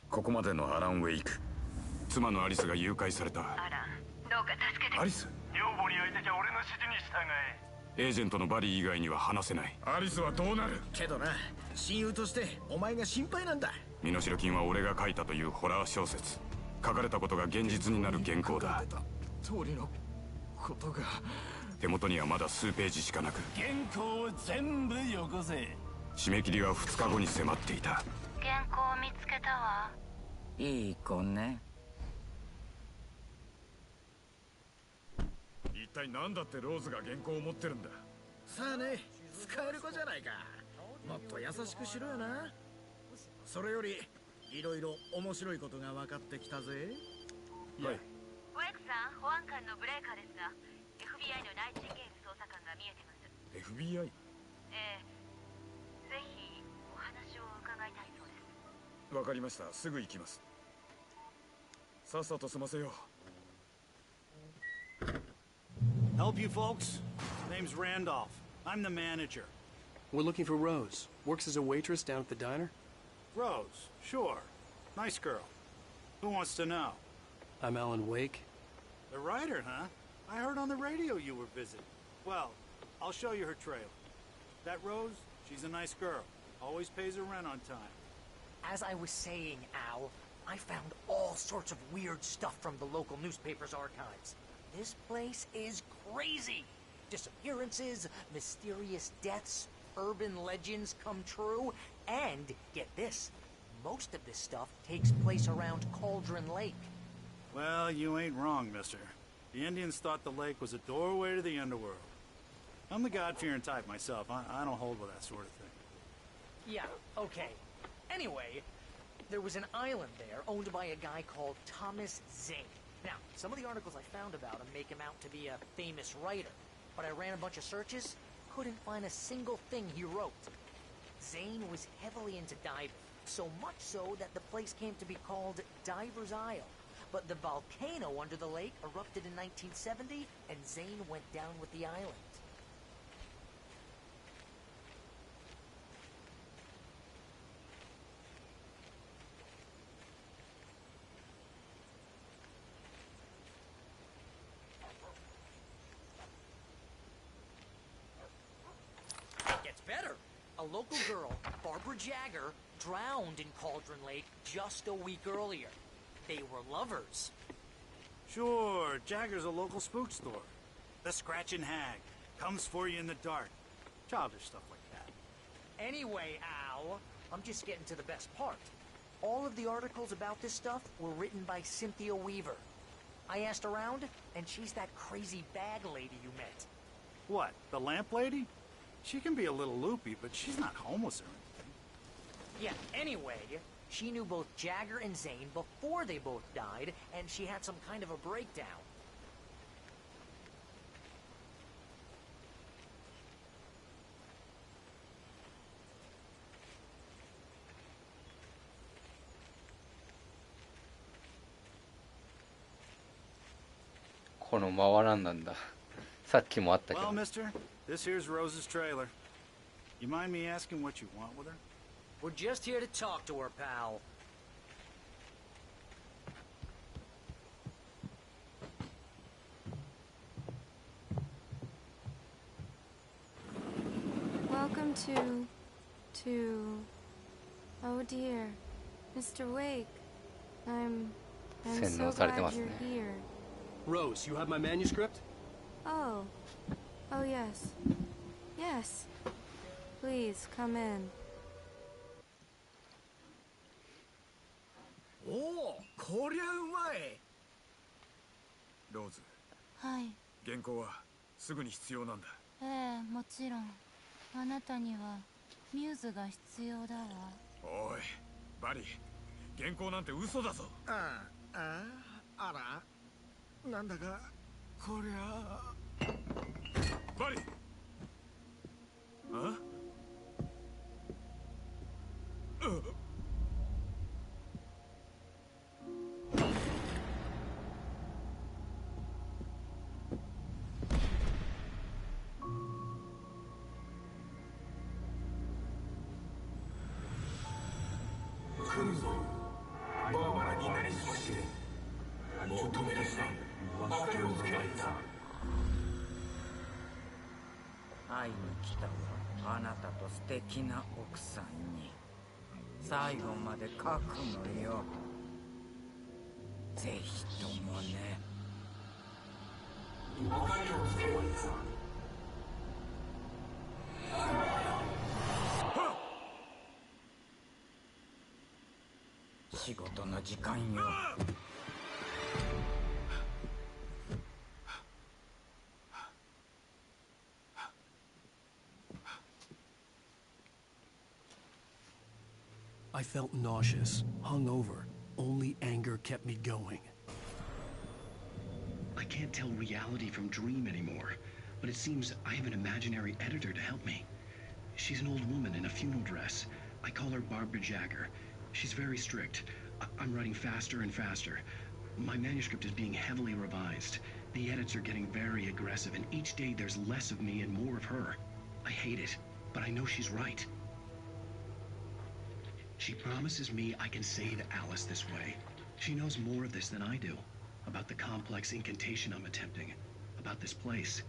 Speaker 2: ここまでのアラン・ウェイク。妻のアリスが誘拐された。
Speaker 19: アラン、どうか助けて。
Speaker 2: アリス？
Speaker 14: 女房に相手じゃ俺の指示に従え。
Speaker 2: エージェントのバリー以外には話せない。アリスはどうなる？
Speaker 9: けどな、親友としてお前が心配なんだ。
Speaker 2: 身代金は俺が書いたというホラー小説。書かれたことが現実になる原稿だ。
Speaker 20: 通りのことが。
Speaker 2: 手元にはまだ数ページしかなく、
Speaker 14: 原稿を全部よこせ。
Speaker 2: 締め切りは2日後に迫っていた。
Speaker 19: 原稿を見つけたわ。
Speaker 22: いい子ね。
Speaker 2: 一体何だってローズが原稿を持ってるんだ。
Speaker 9: さあね、使える子じゃないか。もっと優しくしろよな。それよりいろいろ面白いことが分かってきたぜ。
Speaker 2: はい。
Speaker 19: ウェイクさん、保安官のブレーカーですが、 FBI のナイチンゲール捜査官が見えてます。
Speaker 2: FBI？
Speaker 19: ええ、ぜひお話を伺いたいそうです。
Speaker 2: わかりました。すぐ行きます。さっさと済ませよう。
Speaker 21: Help you folks? Name's Randolph. I'm the manager.
Speaker 6: We're looking for Rose. Works as a waitress down at the diner.
Speaker 21: Rose, sure. Nice girl. Who wants to know?
Speaker 6: I'm Alan Wake.
Speaker 21: The writer, huh? I heard on the radio you were visiting. Well, I'll show you her trailer. That Rose, she's a nice girl. Always pays her rent on time.
Speaker 3: As I was saying, Al, I found all sorts of weird stuff from the local newspaper's archives. This place is crazy. Disappearances, mysterious deaths, urban legends come true, and get this, most of this stuff takes place around Cauldron Lake.
Speaker 21: Well, you ain't wrong, mister. The Indians thought the lake was a doorway to the underworld. I'm the God-fearing type myself. I don't hold with that sort of thing.
Speaker 3: Yeah, okay. Anyway, there was an island there owned by a guy called Thomas Zane. Now, some of the articles I found about him make him out to be a famous writer, but I ran a bunch of searches, couldn't find a single thing he wrote. Zane was heavily into diving, so much so that the place came to be called Diver's Isle. But the volcano under the lake erupted in 1970, and Zane went down with the island. It gets better. A local girl, Barbara Jagger, drowned in Cauldron Lake just a week earlier. They were lovers.
Speaker 21: Sure, Jagger's a local spook store. The Scratching Hag. Comes for you in the dark. Childish stuff like that.
Speaker 3: Anyway, Al, I'm just getting to the best part. All of the articles about this stuff were written by Cynthia Weaver. I asked around, and she's that crazy bag lady you met.
Speaker 21: What, the lamp lady? She can be a little loopy, but she's not homeless or anything.
Speaker 3: Yeah, anyway, she knew both Jagger and Zane before they both died, and she had some kind of a breakdown.
Speaker 21: Well, mister, this here's Rose's trailer. You mind me asking what you want with her?
Speaker 3: We're just here to talk to her, pal.
Speaker 23: Welcome to... Oh dear, Mr. Wake. I'm so glad you're here.
Speaker 6: Rose, you have my manuscript?
Speaker 23: Oh. Oh, yes. Yes. Please, come in.
Speaker 9: Oh, こりゃうまい。
Speaker 2: ローズ。
Speaker 16: はい。
Speaker 2: 原稿はすぐに必要なんだ。
Speaker 16: ええ、もちろん。あなたにはミューズが必要だわ。
Speaker 2: おい、バリー。原稿なんて嘘だぞ。
Speaker 9: あら。なんだかこりゃ。
Speaker 2: バリー。あ？
Speaker 22: 会いに来たわ、あなたと素敵な奥さんに。最後まで書くのよ。ぜひともね。仕事の時間よ。
Speaker 6: I felt nauseous, hungover. Only anger kept me going.
Speaker 11: I can't tell reality from dream anymore, but it seems I have an imaginary editor to help me. She's an old woman in a funeral dress. I call her Barbara Jagger. She's very strict. I'm writing faster and faster. My manuscript is being heavily revised. The edits are getting very aggressive, and each day there's less of me and more of her. I hate it, but I know she's right. She promises me I can save Alice this way. She knows more of this than I do. About the complex incantation I'm attempting. About this place.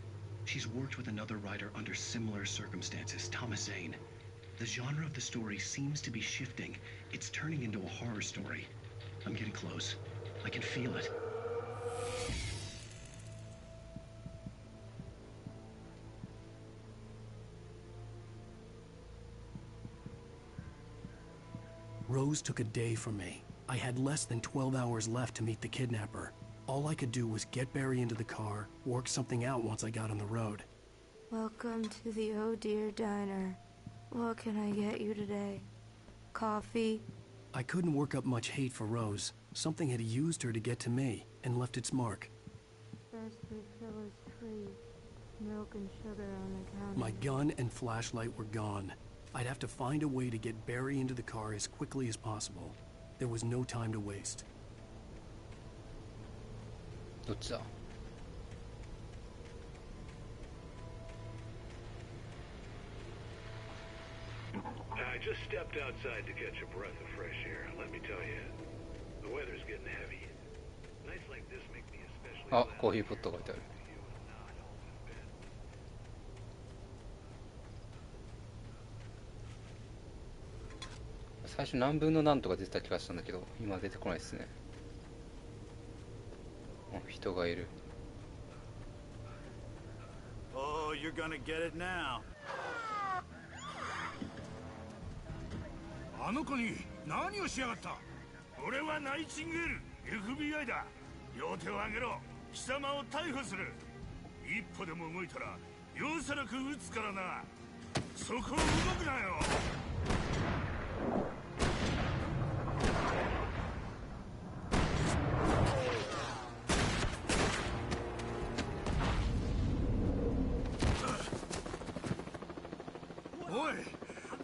Speaker 11: She's worked with another writer under similar circumstances, Thomas Zane. The genre of the story seems to be shifting. It's turning into a horror story. I'm getting close. I can feel it.
Speaker 6: Rose took a day from me. I had less than 12 hours left to meet the kidnapper. All I could do was get Barry into the car, work something out once I got on the road.
Speaker 23: Welcome to the Oh Dear Diner. What can I get you today? Coffee?
Speaker 6: I couldn't work up much hate for Rose. Something had used her to get to me, and left its mark.
Speaker 23: Best refill is free. Milk and sugar on the counter.
Speaker 6: My gun and flashlight were gone. I'd have to find a way to get Barry into the car as quickly as possible. There was no time to waste.
Speaker 1: どっちだ?
Speaker 10: I just stepped outside to catch a breath of fresh air. Let me tell you, the weather's getting heavy. Nights like this make me especially.
Speaker 1: あ、コーヒーポットが置いてある。最初何分の何とか出てた気がしたんだけど、今出てこないですね。人がいる。
Speaker 21: Oh, you're gonna get it now.
Speaker 4: あの子に何をしやがった。俺はナイチンゲール FBI だ。両手を上げろ。貴様を逮捕する。一歩でも動いたら容赦なく撃つからな。そこを動くなよ。おい、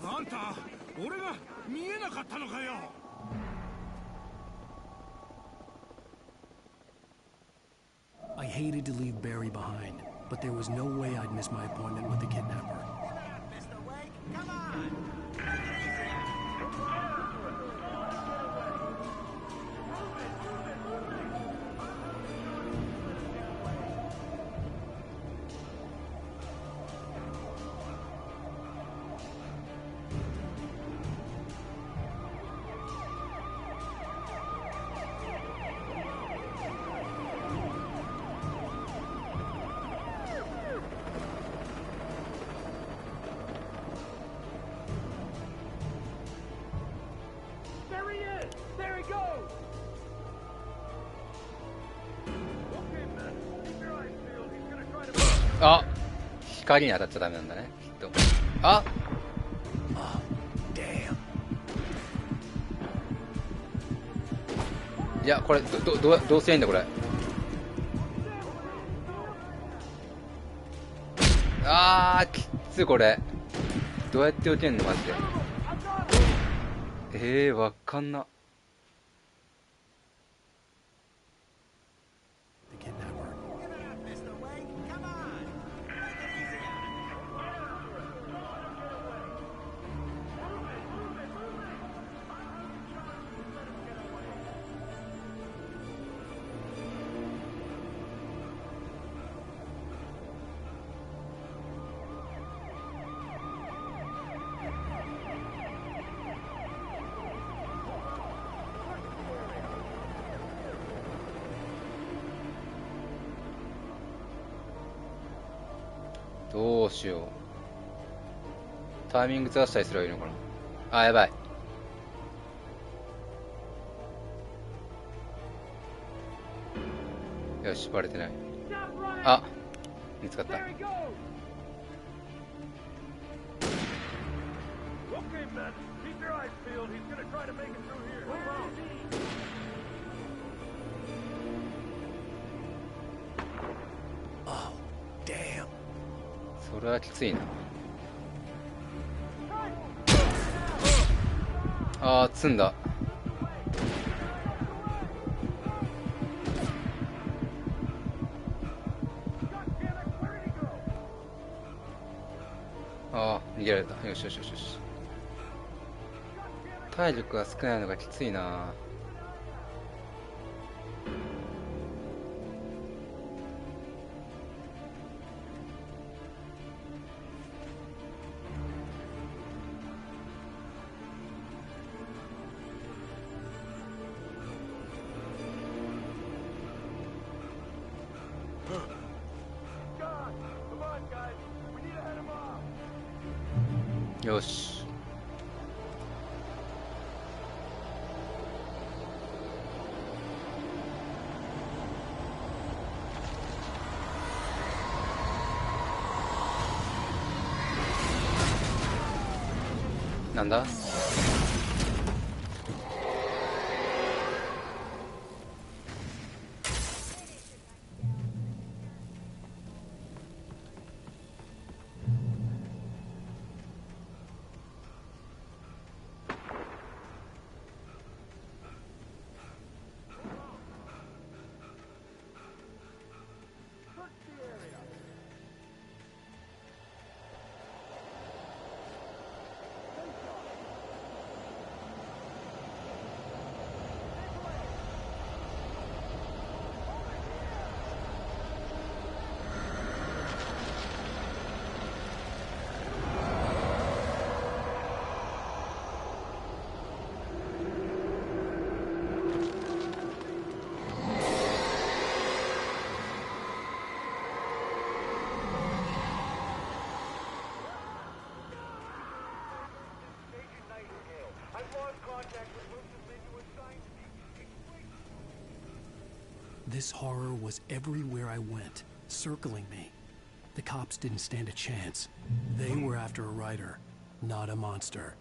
Speaker 4: あんた、俺が見えなかったのかよ。
Speaker 6: I hated to leave Barry behind, but there was no way I'd miss my appointment with the kidnapper.
Speaker 9: Mr. Wake, come on!
Speaker 1: あ、光に当たっちゃダメなんだね、きっと。あ、いや、これどうすりゃいいんだこれ。あー、きついこれ。どうやって撃てんのマジで。わかんな。どうしよう。タイミングずらしたりすればいいのかな。あ、やばい。よし、バレてない。あ、見つかった。それはきついな。あー、積んだ。あー、逃げられた。よしよしよしよし。体力が少ないのがきついな。よし。なんだ？This
Speaker 6: horror was everywhere I went, circling me. The cops didn't stand a chance. They were after a writer, not a monster.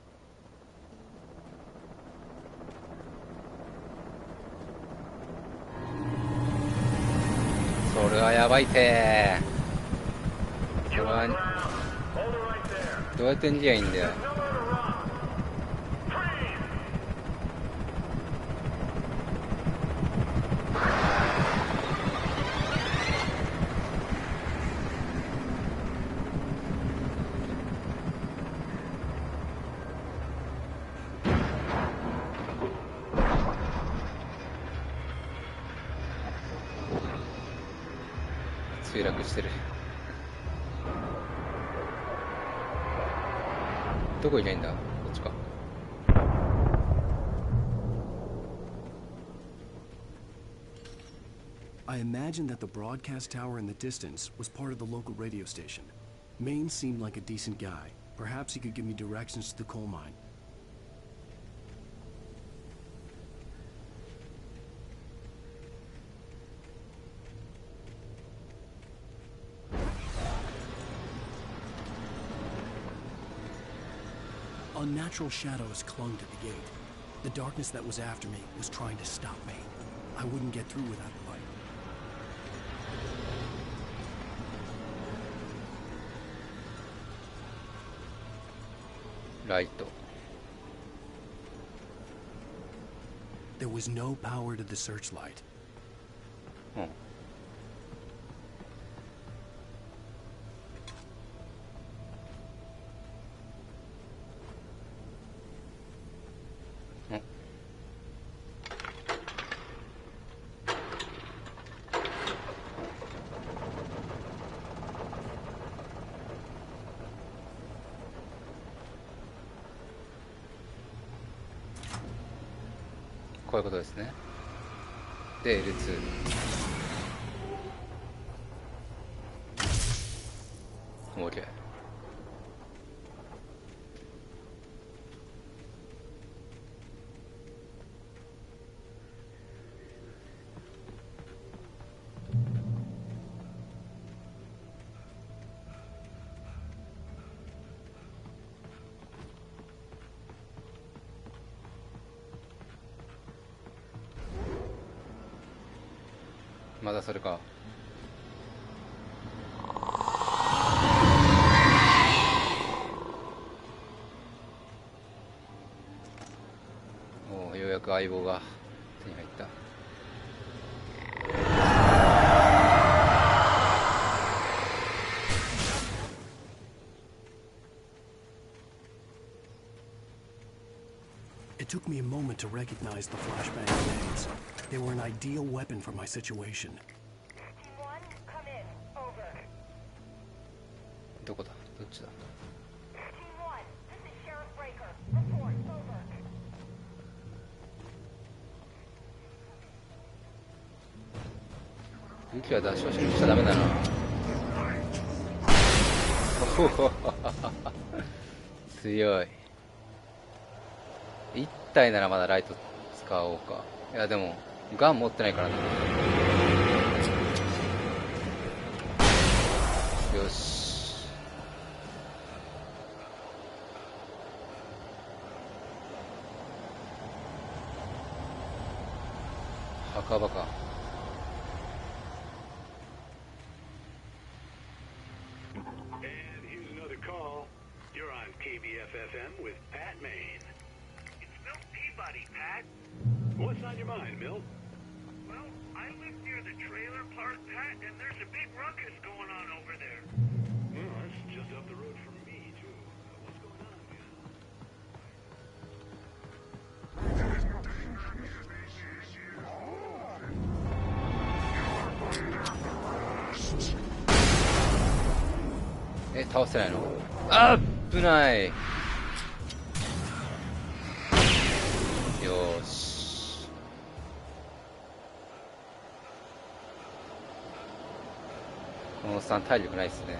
Speaker 1: それはやばいてー。これはどうやって逃げばいいんだよ。墜落してる。どこいないんだ？こっちか。
Speaker 6: I imagined that the broadcast tower in the distance was part of the local radio station. Maine seemed like a decent guy. Perhaps he could give me directions to the coal mine. Unnatural shadows clung to the gate. The darkness that was after me was trying to stop me. I wouldn't get through without the light.
Speaker 1: ライト。
Speaker 6: There was no power to the searchlight.
Speaker 1: うん。こういうことですね。で L2。OK。まだそれか。もうようやく相棒が手に入った。
Speaker 6: It took me a moment to recognize the flashbang grenades. They were an ideal weapon for my situation.
Speaker 19: Team 1, come in. Over.
Speaker 1: どこだ？どっちだ？
Speaker 19: Team 1, this is Sheriff Breaker. Report. Over.
Speaker 1: 武器は出し惜しみしちゃダメだな。強い。1体ならまだライト使おうか。いやでもガン持ってないからな。よし。墓場か。
Speaker 7: And here's another call. You're on KBFFM with Pat Maine.
Speaker 17: It's Milt Peabody, Pat.
Speaker 7: What's on your mind, Milt?
Speaker 17: Well, I live near the trailer park, Pat, and there's a big ruckus going on over there.
Speaker 7: Well, that's just up the road from me, too. What's going on, man?
Speaker 1: 倒せないの？あっ危ない。よーし。このおっさん体力ないっすね。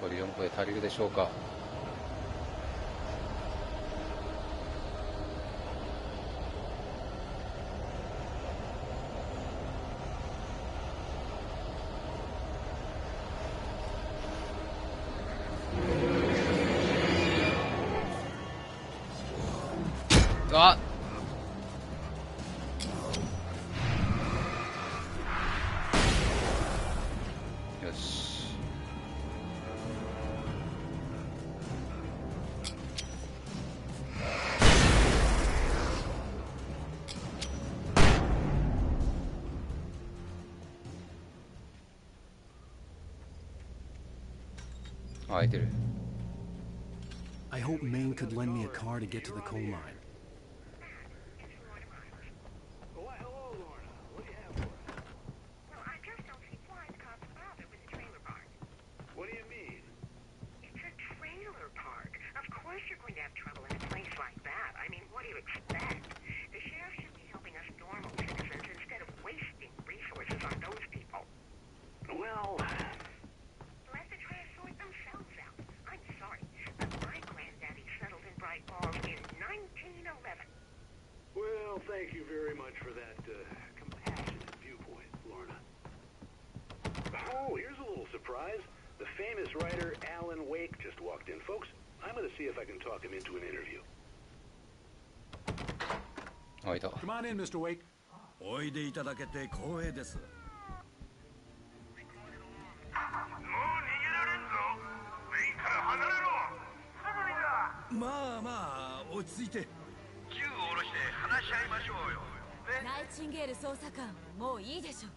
Speaker 1: 残り4個で足りるでしょうか。あっよし。開いてる。
Speaker 6: I hope Maine could lend me a car to get to the coal mine.
Speaker 7: Well, hello, Lorna. What do you have for us?
Speaker 19: Well, I just don't see why the cops bother with the trailer park.
Speaker 7: What do you mean?
Speaker 19: It's a trailer park. Of course you're going to have trouble in a place like that. I mean, what do you expect? The sheriff should be helping us normal citizens instead of wasting resources on those people.
Speaker 7: Well,
Speaker 19: Let the trash sort themselves out. I'm sorry, but my granddaddy settled in Bright Falls in 1911.
Speaker 7: well, thank you very much for that compassionate viewpoint, Lorna. Oh, here's a little surprise. The famous writer Alan Wake just walked in. Folks, I'm going to see if I can talk him into an interview.
Speaker 1: 開いた。
Speaker 5: Come on in, Mr. Wake.
Speaker 9: おいでいただけて光栄です。まあまあ落ち着いて。
Speaker 17: 銃を下ろして話し合いましょうよ。
Speaker 16: ナイチンゲール捜査官、もういいでしょ。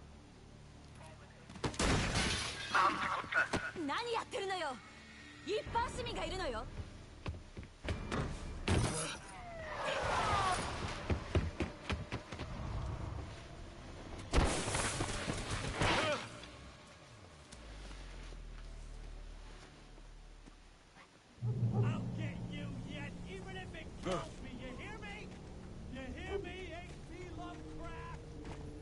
Speaker 16: 何やってるのよ。一般市民がいるのよ。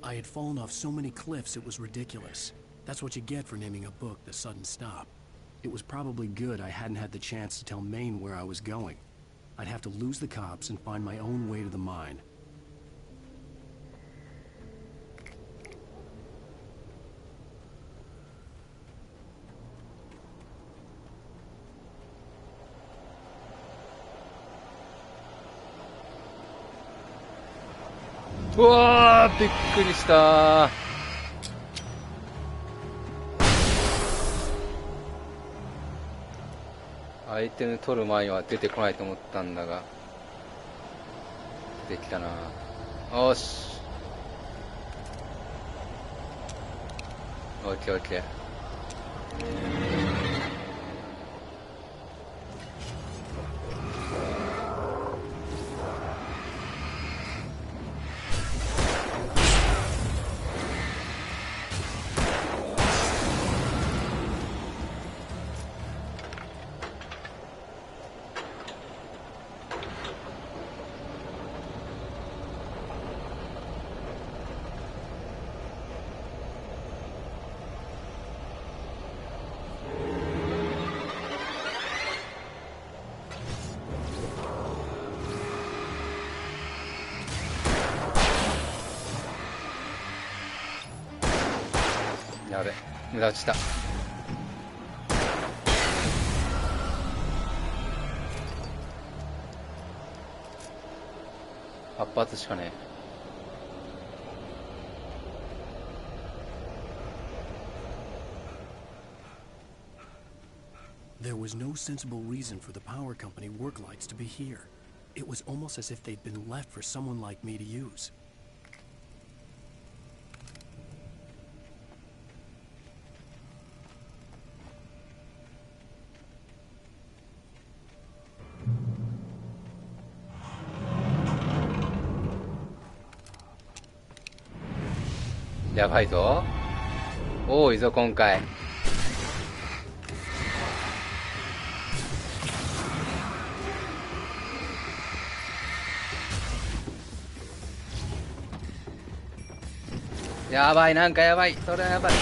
Speaker 6: I had fallen off so many cliffs it was ridiculous. That's what you get for naming a book The Sudden Stop. It was probably good I hadn't had the chance to tell Maine where I was going. I'd have to lose the cops and find my own way to the mine.
Speaker 1: Whoa! びっくりした。アイテム取る前は出てこないと思ったんだが、出てきたな。よし。オッケーオッケー。やべ、無駄打ちした。8発しかね
Speaker 6: え。There was no sensible reason for the power company work lights to be here. It was almost as if they'd been left for someone like me to use.
Speaker 1: やばいぞ。多いぞ今回。やばい、なんかやばい、それはやばい。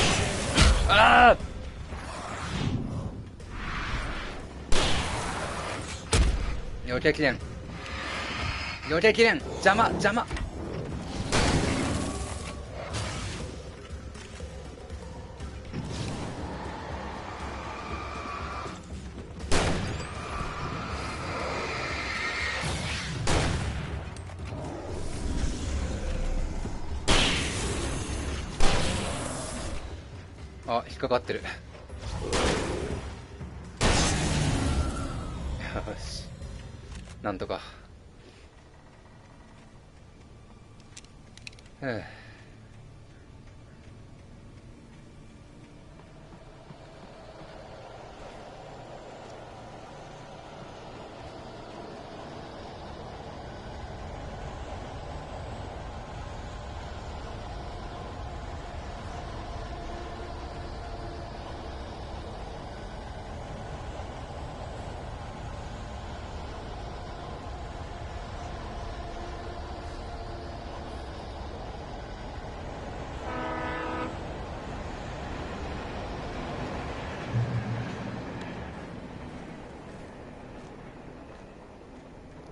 Speaker 1: ああ、避けきれん、避けきれん、邪魔邪魔。あ、引っかかってる。よし、なんとか。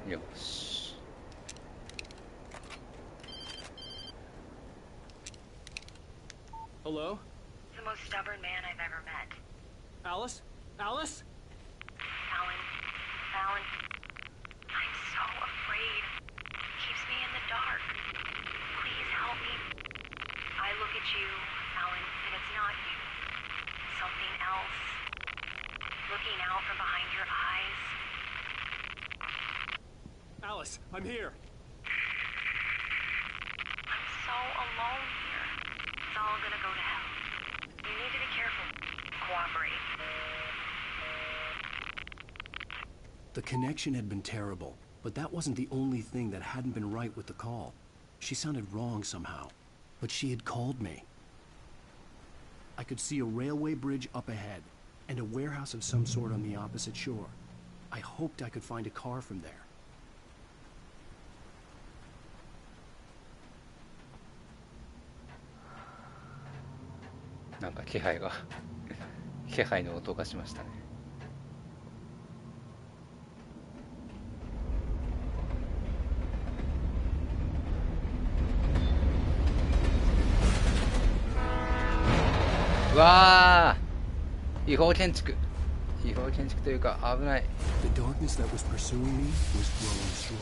Speaker 1: よし。
Speaker 5: Hello?
Speaker 19: The most stubborn man I've ever met.
Speaker 5: Alice? Alice?
Speaker 19: Alan. Alan. I'm so afraid. He keeps me in the dark. Please help me. I look at you, Alan, and it's not you. Something else. Looking out from behind your eyes.
Speaker 5: Alice, I'm here.
Speaker 19: I'm so alone here. It's all gonna go to hell. You need to be careful. Cooperate.
Speaker 6: The connection had been terrible, but that wasn't the only thing that hadn't been right with the call. She sounded wrong somehow, but she had called me. I could see a railway bridge up ahead, and a warehouse of some sort on the opposite shore. I hoped I could find a car from there.
Speaker 1: なんか気配が気配の音がしましたね。うわー、違法建築というか危ない。
Speaker 6: The darkness that was pursuing me was growing stronger,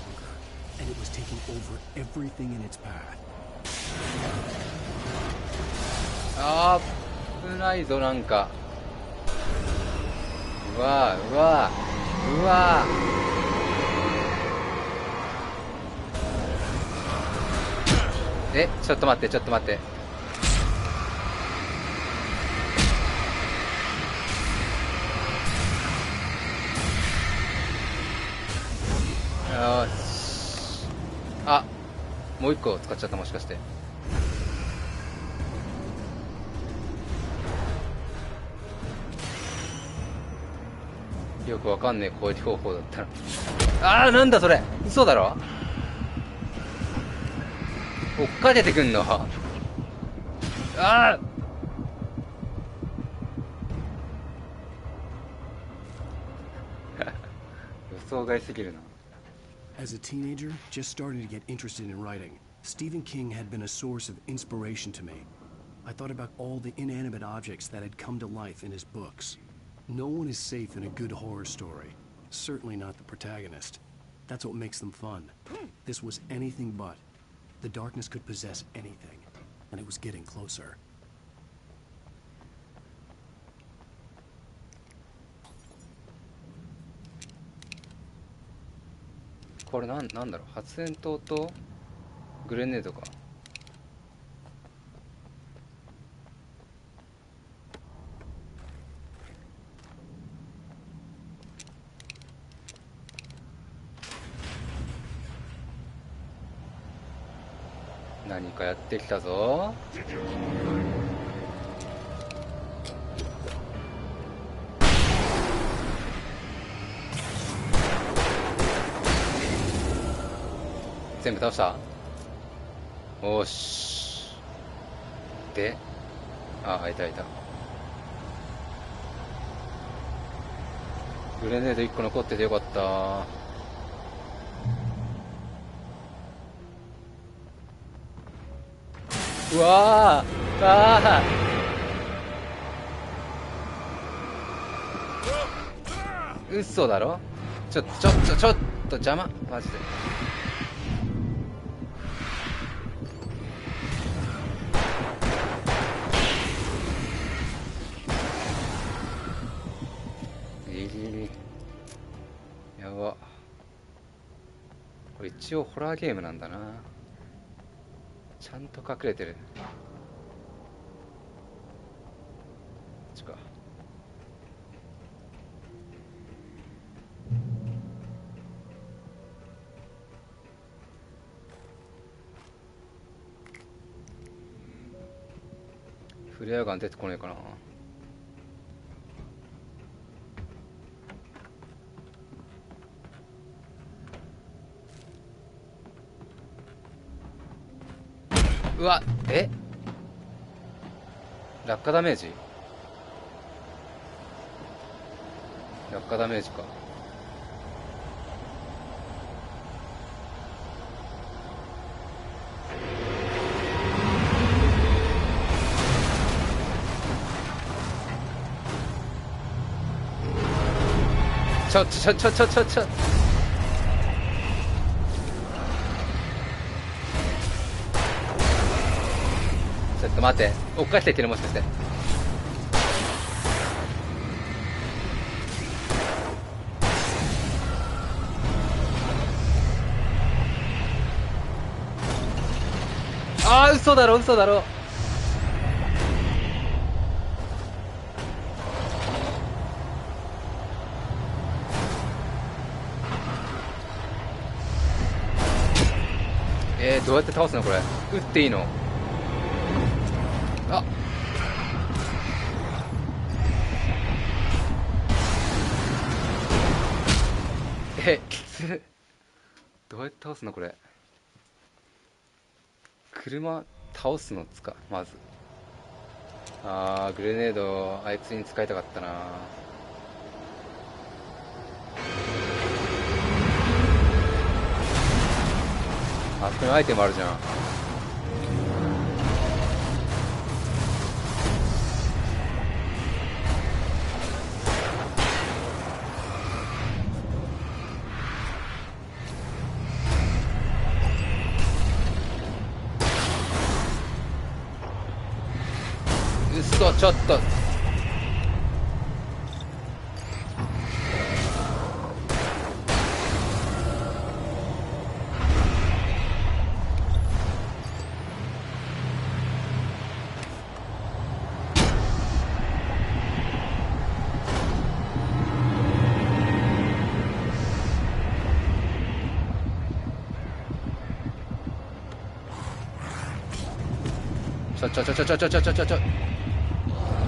Speaker 6: and it was taking over everything in its path.
Speaker 1: あー、危ないぞなんか。うわーうわーうわー。え、ちょっと待ってちょっと待って。よし。あ、もう一個使っちゃった、もしかして。よくわかんねえ攻撃方法だったら。あー、なんだそれ、嘘だろ。追っかけてくんの。あー、予想外すぎるな。
Speaker 6: As a teenager, just starting to get interested in writing, Stephen King had been a source of inspiration to me. I thought about all the inanimate objects that had come to life in his books. No one is safe in a good horror story. Certainly not the protagonist. That's what makes them fun. This was anything but. The darkness could possess anything, and it was getting closer.
Speaker 1: これなんだろう、発煙筒とグレネードか。何かやってきたぞ。全部倒した。おーし。で、あ、いたいた。グレネード1個残っててよかった。うわー、あー、嘘だろ。ちょっと邪魔、マジで。やば。これ一応ホラーゲームなんだな。ちゃんと隠れてる。こっちか。フレアガン出てこねえかな。うわ、え、落下ダメージ、落下ダメージか。ちょちょっと待って、追っかけてきてる、もしかして。ああ、嘘だろ嘘だろ。どうやって倒すのこれ。撃っていいの？あ、きつ。どうやって倒すのこれ。車倒すのつか、まず。グレネードあいつに使いたかったな。あそこにアイテムあるじゃん。うっそ、ちょっと。ちょ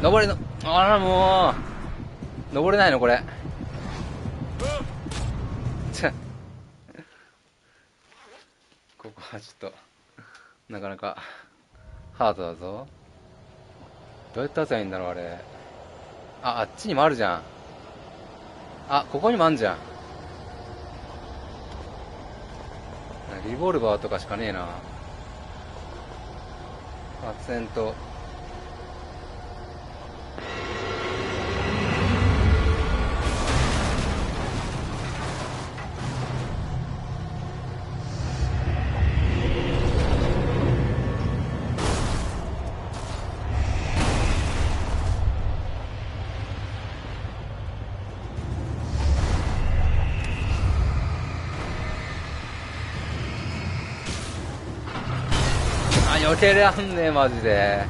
Speaker 1: 登れの、あらもう登れないのこれ。ここはちょっとなかなかハードだぞ。どうやって立つばいいんだろうあれ。あっちにもあるじゃん。ここにもあんじゃん。リボルバーとかしかねえな。発煙と避けらんねえマジで。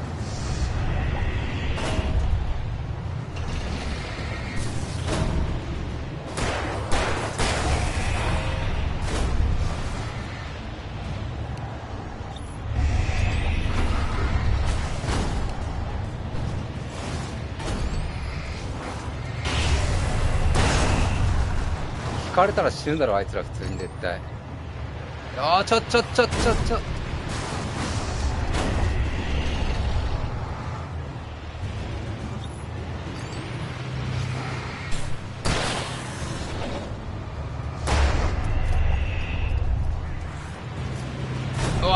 Speaker 1: 引かれたら死ぬだろあいつら普通に絶対。ちょ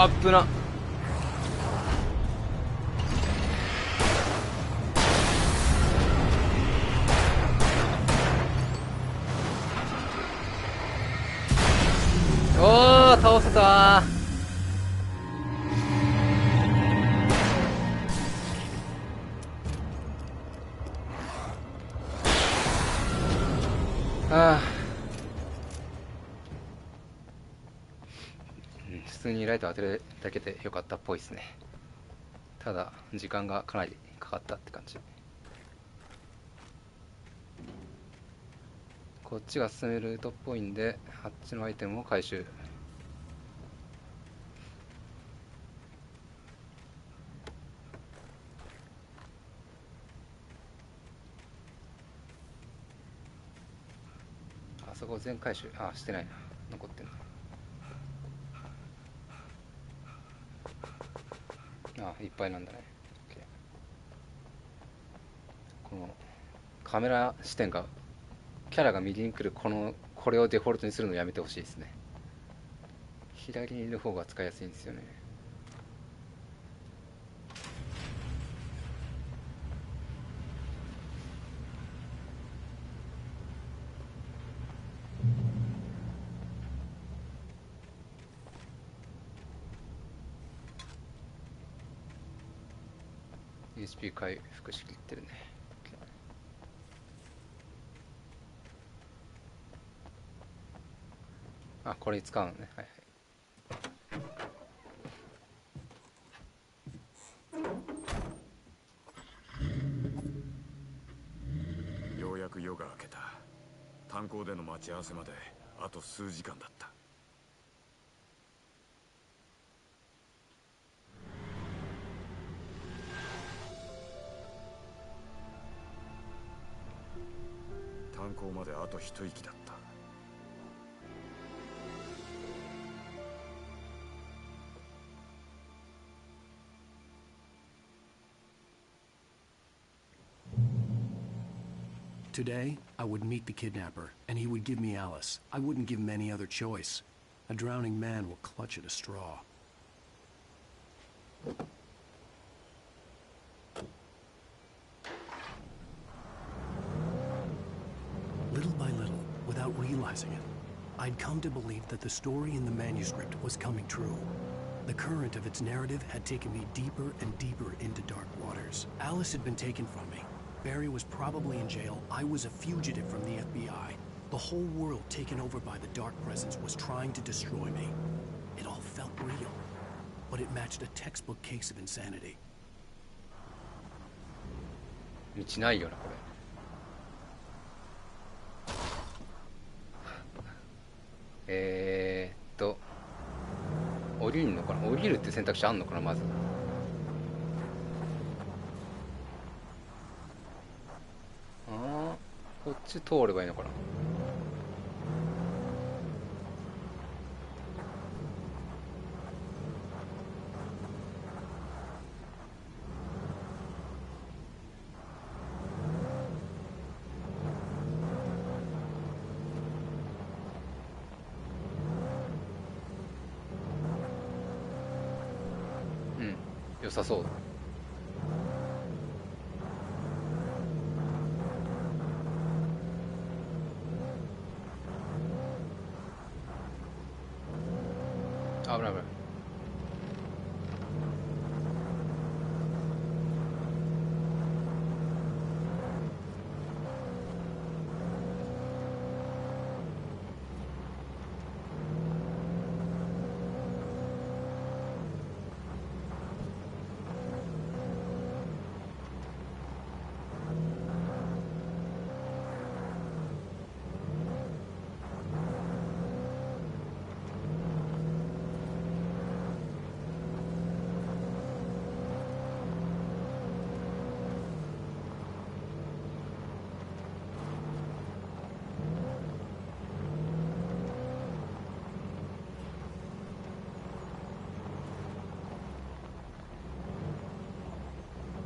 Speaker 1: あっぶな。倒せた普通にライト当てるだけでよかったっぽいですね。ただ時間がかなりかかったって感じ。こっちが進めるルートっぽいんで、あっちのアイテムを回収。あそこ全回収してないな。残ってんな。いっぱいなんだね。このカメラ視点がキャラが右に来るこれをデフォルトにするのやめてほしいですね。左にいる方が使いやすいんですよね。HP 回復しきってるね。これに使うのね。はい
Speaker 2: はい。ようやく夜が明けた。炭鉱での待ち合わせまであと数時間だった。犯行まであと一息だった。
Speaker 6: Today, I would meet the kidnapper, and he would give me Alice. I wouldn't give him any other choice. A drowning man will clutch at a straw. Little by little, without realizing it, I'd come to believe that the story in the manuscript was coming true. The current of its narrative had taken me deeper and deeper into dark waters. Alice had been taken from me. Barry was probably in jail. I was a fugitive from the FBI. The whole world taken over by the Dark Presence was trying to destroy me. It all felt real, but it matched a textbook case of insanity.
Speaker 1: 道ないよなこれ。降りるのかな。降りるって選択肢あんのかなまず。こっち通ればいいのかな。うん、良さそうだ。危ない危ない。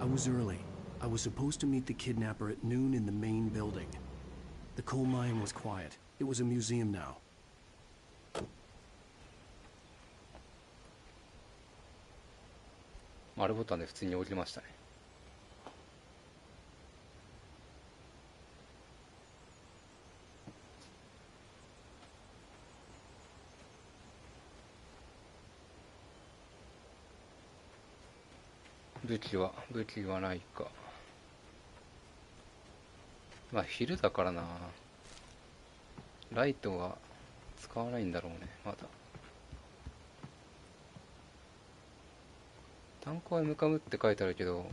Speaker 6: I was early. I was supposed to meet the kidnapper at noon in the main building. The coal mine was quiet. It was a museum now.
Speaker 1: Rボタンで普通に降りましたね。武器はないか。まあ昼だからな。ライトは使わないんだろうねまだ。炭鉱へ向かうって書いてあるけど、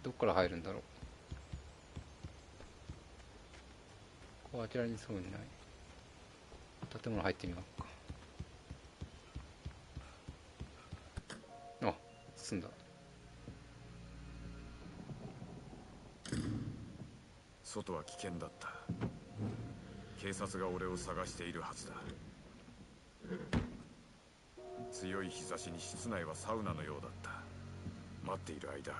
Speaker 1: どっから入るんだろう。ここは開けられそうにない。建物入ってみようか。あ、進んだ。
Speaker 2: 外は危険だった。警察が俺を探しているはずだ。強い日差しに室内はサウナのようだった。待っている間、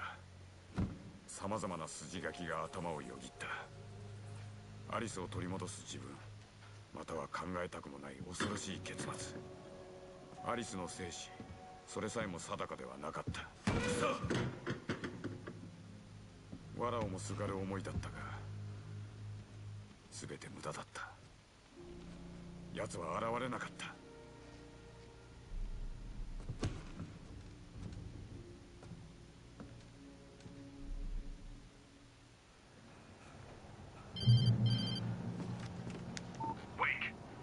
Speaker 2: さまざまな筋書きが頭をよぎった。アリスを取り戻す自分、または考えたくもない恐ろしい結末。アリスの生死、それさえも定かではなかった。藁をもすがる思いだったが、全て無駄だった。奴は現れなかった。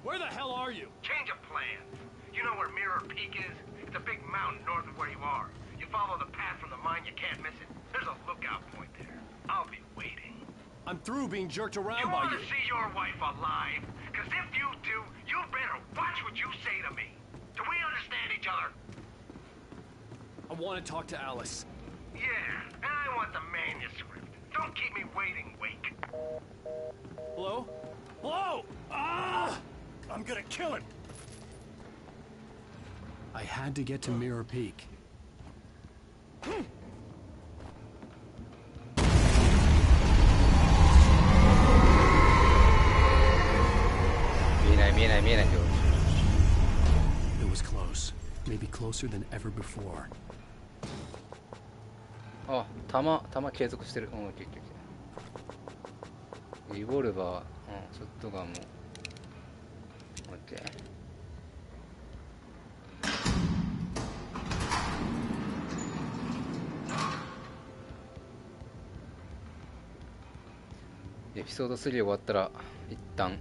Speaker 5: Where the hell are you?
Speaker 17: Change of plans. You know where Mirror Peak is? It's a big mountain north of where you are. You follow the path from the mine, you can't miss it. There's a lookout point there. I'll be waiting.
Speaker 5: I'm through being jerked around
Speaker 17: you
Speaker 5: by
Speaker 17: want
Speaker 5: you.
Speaker 17: to see your wife alive? Because if you do, you better watch what you say to me. Do we understand each other?
Speaker 5: I want to talk to Alice.
Speaker 17: Yeah, and I want the manuscript. Don't keep me waiting, Wake.
Speaker 21: Blow? Blow! Ah! I'm gonna kill him.
Speaker 6: I had to get to Mirror Peak.
Speaker 1: 見えないよ。
Speaker 6: It was close. Maybe closer than ever before.
Speaker 1: あ、弾継続してる。うん、オッケーオッケー。リボルバー、うん、ショットガンも。オッケー。エピソード3終わったら一旦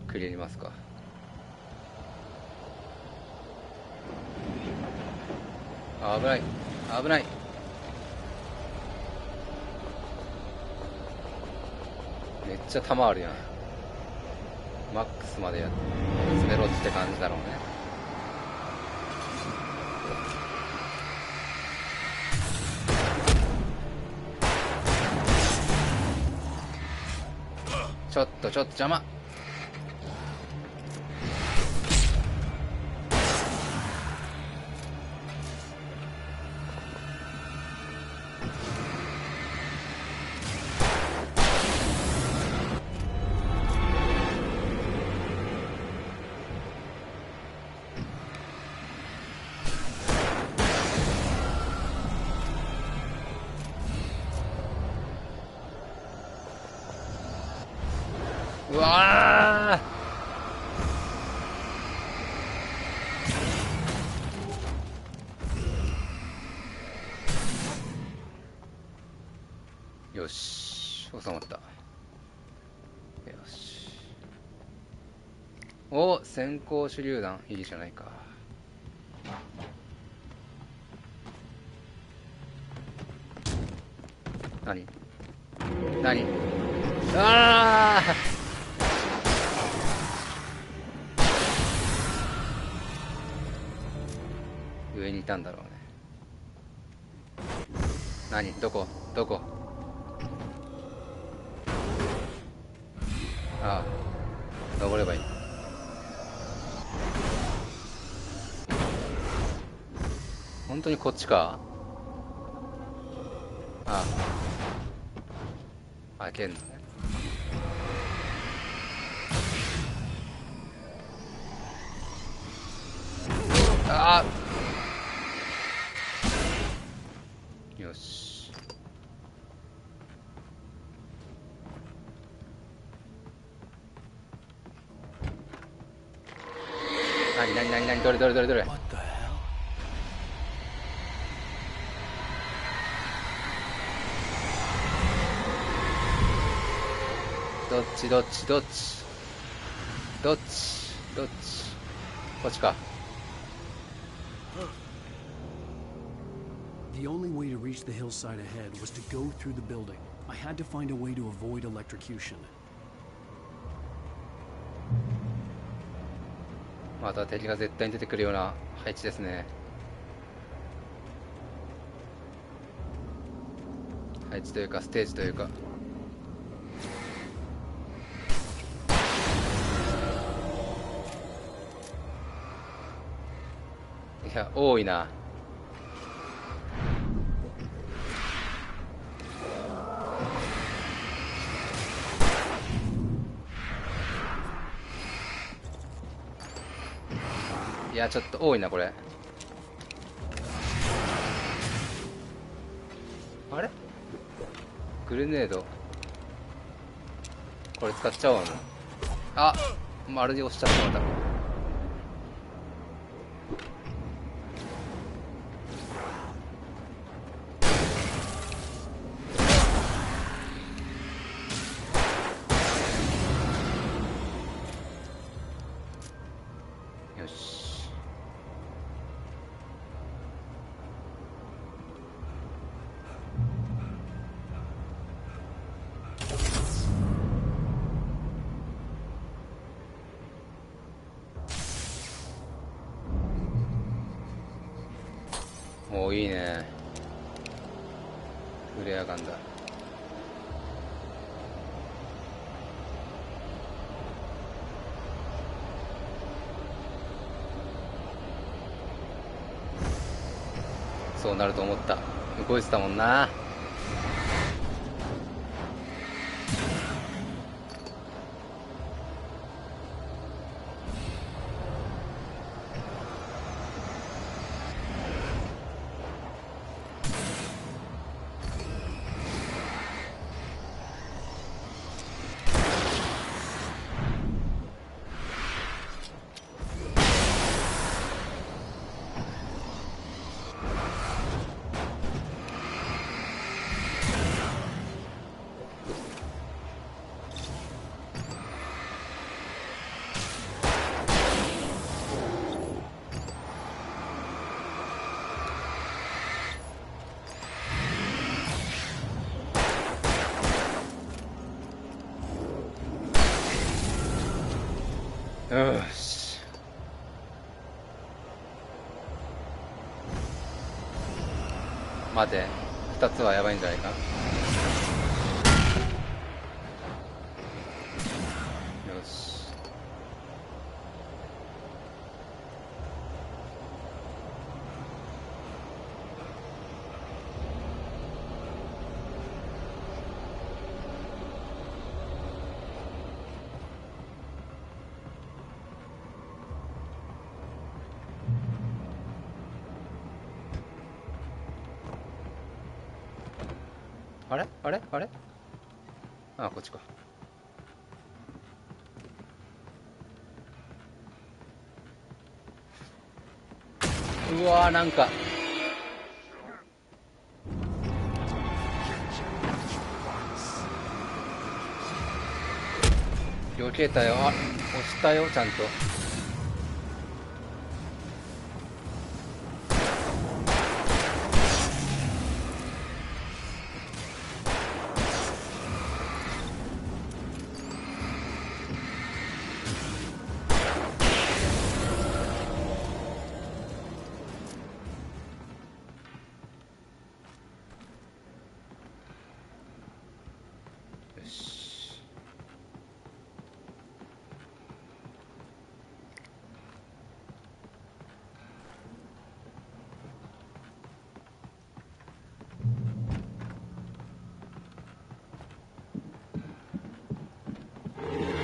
Speaker 1: クリアにますか。あ、危ない危ない。めっちゃ弾あるやん。マックスまで詰めろって感じだろうね。ちょっと邪魔。うわー、よし、収まった。よし。お、先行手榴弾いいじゃないか。何あー、上にいたんだろうね。どこああ、登ればいい。本当にこっちか。ああ、開けんのね。ああ、よし。何どれどっちこっちか。
Speaker 6: The only way to reach the hillside ahead was to go through the building. I had to find a way to avoid electrocution.
Speaker 1: また敵が絶対に出てくるような配置ですね。配置というかステージというか。いや、多いな。いや、ちょっと多いなこれ。あれグレネードこれ使っちゃおうもう。あ、まるで押しちゃったまた。よし。おー、いいね。フレアガンだ。そうなると思った。動いてたもんな。よし。待て、2つはやばいんじゃないか。よし。あれあれあれ、あ、こっちか。うわー、なんか避けたよ。あ、押したよ、ちゃんと。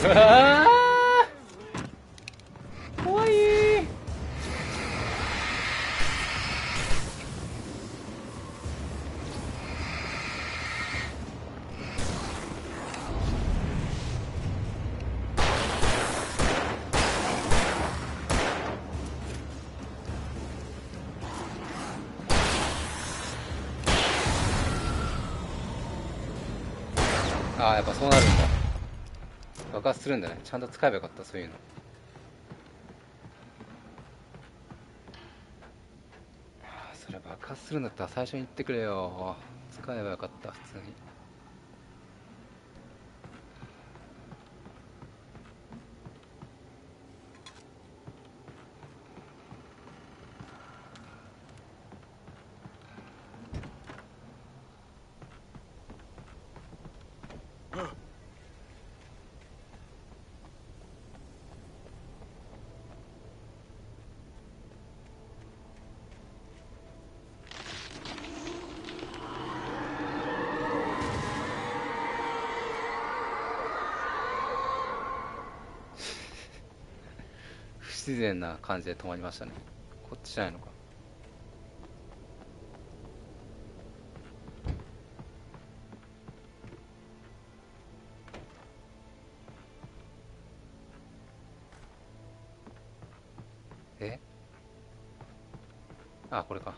Speaker 1: うわー、怖いー。ああ、やっぱそうなるんだ。爆発するんだね。ちゃんと使えばよかった、そういうの。それ爆発するんだったら最初に言ってくれよ。使えばよかった、普通に。不自然な感じで止まりましたね。こっちじゃないのか。え、あ、これか。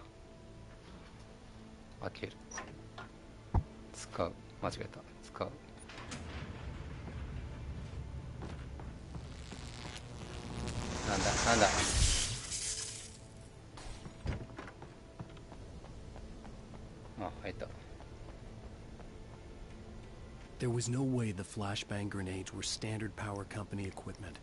Speaker 1: 開ける。使う。間違えた。使う。なんだなんだ。あ、入った。
Speaker 6: There was no way the flashbang grenades were standard power company equipment.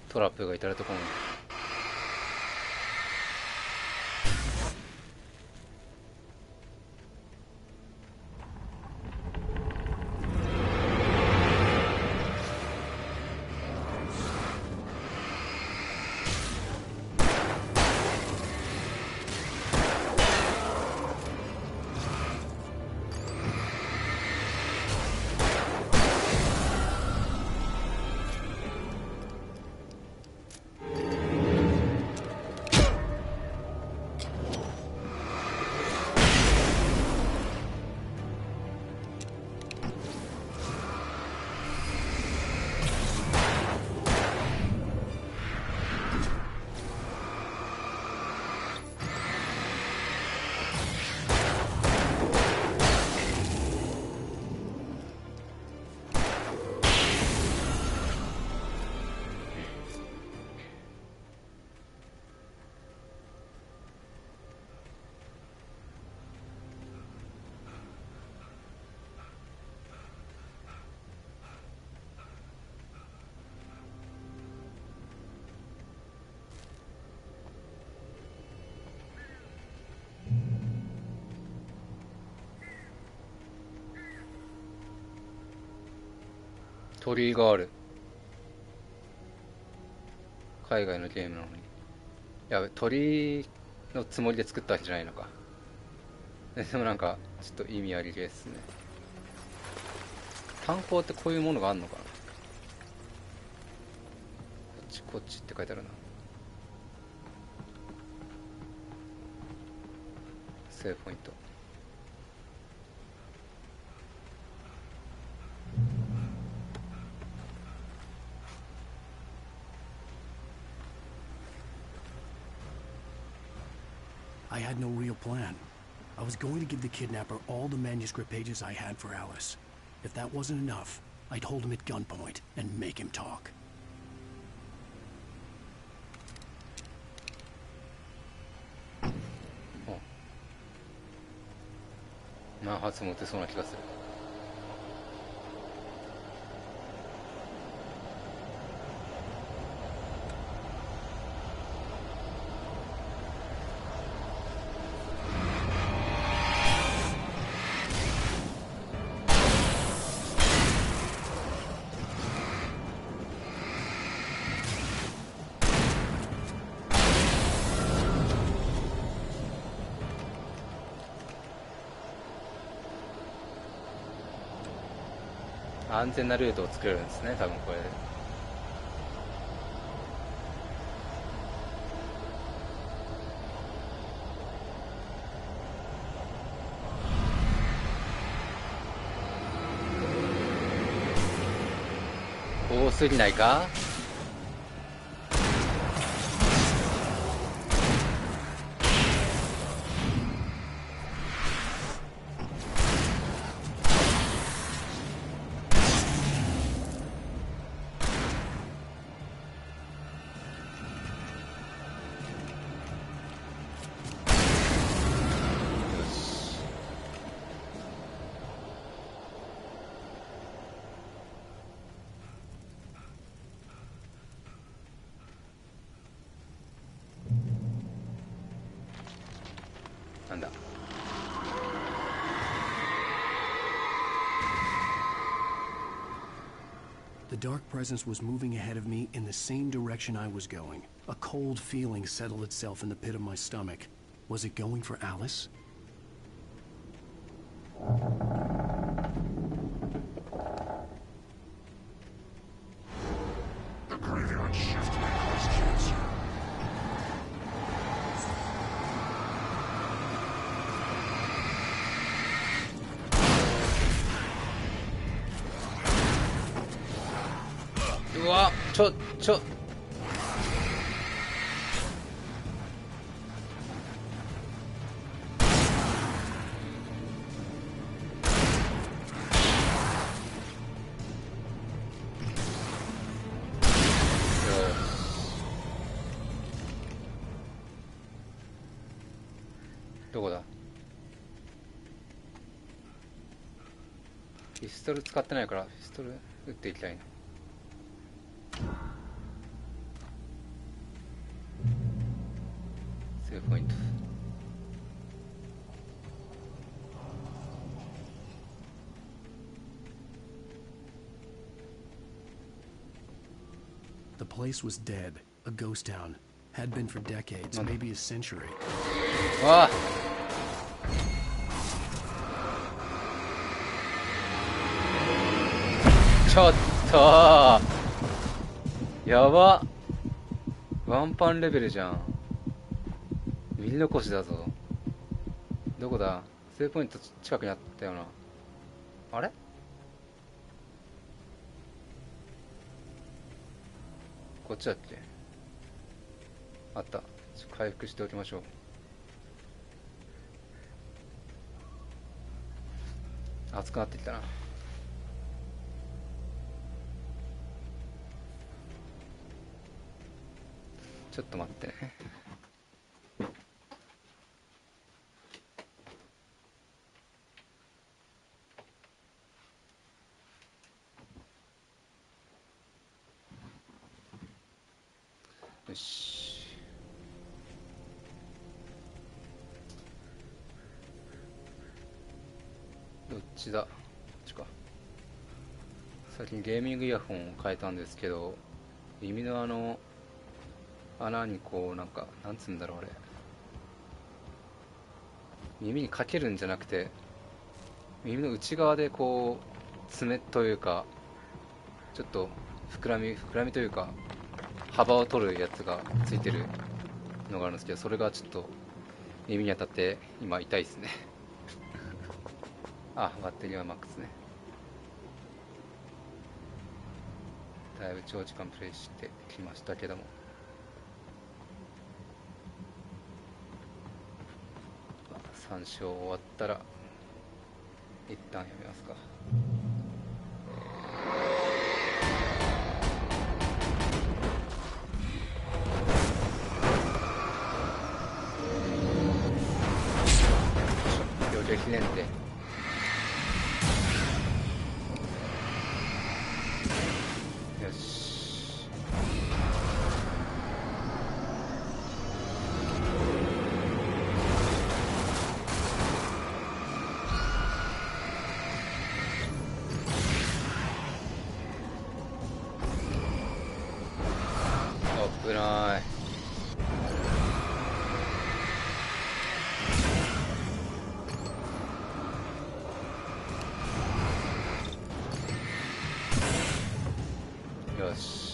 Speaker 1: トラップが至るところに。鳥居がある。海外のゲームなのに。いや、鳥居のつもりで作ったわけじゃないのか。でもなんかちょっと意味ありげですね。炭鉱ってこういうものがあんのかな。こっちって書いてあるな。セーブポイント。
Speaker 6: I had no real plan. I was going to give the kidnapper all the manuscript pages I had for Alice. If that wasn't enough, I'd hold him at gunpoint and make him talk.
Speaker 1: 何発も撃てそうな気がする。安全なルートを作れるんですね、多分これで。多すぎないか。なんだ。
Speaker 6: The dark presence was moving ahead of me in the same direction I was going. A cold feeling settled itself in the pit of my stomach. Was it going for Alice?
Speaker 4: The graveyard shift may cause cancer.
Speaker 1: どこだ。ピストル使ってないからピストル撃っていきたいな。セーブポイント。
Speaker 6: The place was dead, a ghost town. Had been for decades, maybe a century.
Speaker 1: わあ、ちょっとやば、ワンパンレベルじゃん。見残しだぞ。どこだ。セーブポイント近くにあったよな。あれ、こっちだっけ。あった。回復しておきましょう。熱くなってきたな。ちょっと待ってね。よし。どっちだ。こっちか。最近ゲーミングイヤホンを変えたんですけど、耳の穴にこうなんか、なんつうんだろうあれ、耳にかけるんじゃなくて耳の内側でこう爪というかちょっと膨らみというか幅を取るやつがついてるのがあるんですけど、それがちょっと耳に当たって今痛いですねあ、バッテリーはマックスね。だいぶ長時間プレイしてきましたけども、3勝終わったら一旦やめますか。両手ひねってよし。危ない。よし。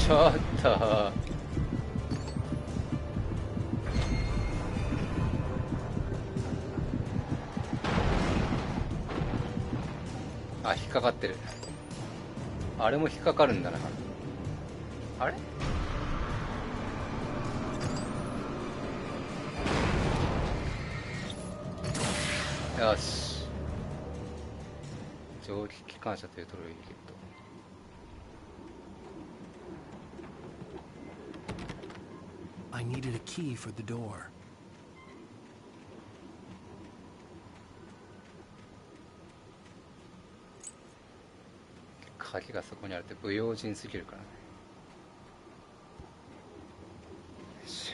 Speaker 1: ちょっとあ、引っかかってる。あれも引っかかるんだな。あれ、よし。蒸気機関車というトロイゲット。
Speaker 6: I needed a key for the door.
Speaker 1: 鍵がそこにあるって不用心すぎるからね。よし。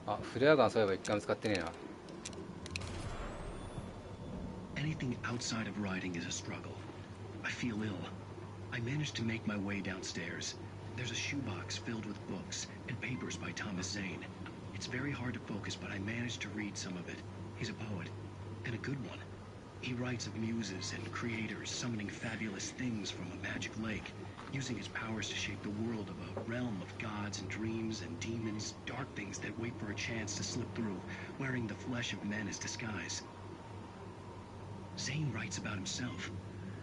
Speaker 1: あ、フレアガンそういえば一回も使ってねえな。
Speaker 11: Anything outside of riding is a struggle. I feel ill. I managed to make my way downstairs. There's a shoebox filled with books and papers by Thomas Zane. It's very hard to focus, but I managed to read some of it. He's a poet, and a good one. He writes of muses and creators summoning fabulous things from a magic lake, using his powers to shape the world of a realm of gods and dreams and demons, dark things that wait for a chance to slip through, wearing the flesh of men as disguise. Zane writes about himself,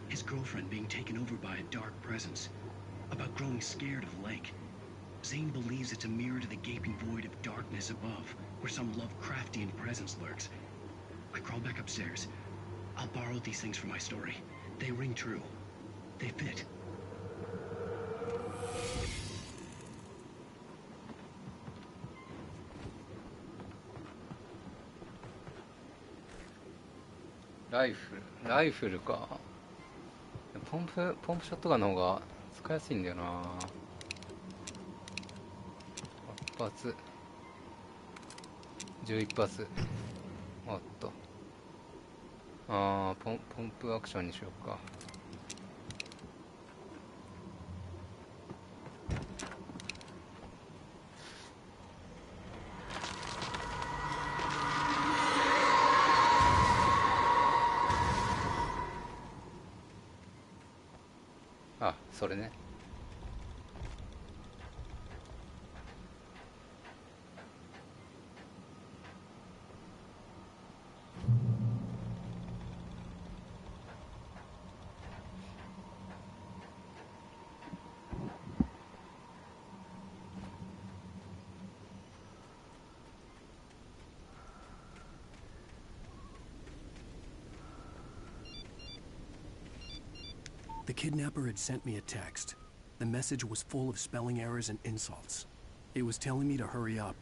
Speaker 11: his girlfriend being taken over by a dark presence, about growing scared of the lake. Zane believes it's a mirror to the gaping void of darkness above, where some Lovecraftian presence lurks. I crawl back upstairs. I'll borrow these things for my story. They ring true. They fit.
Speaker 1: ライフルか。ポンプショットガンの方が使いやすいんだよな。8発11発。おっと、ポンプアクションにしようか。あ、それね。
Speaker 6: The kidnapper had sent me a text. The message was full of spelling errors and insults. It was telling me to hurry up.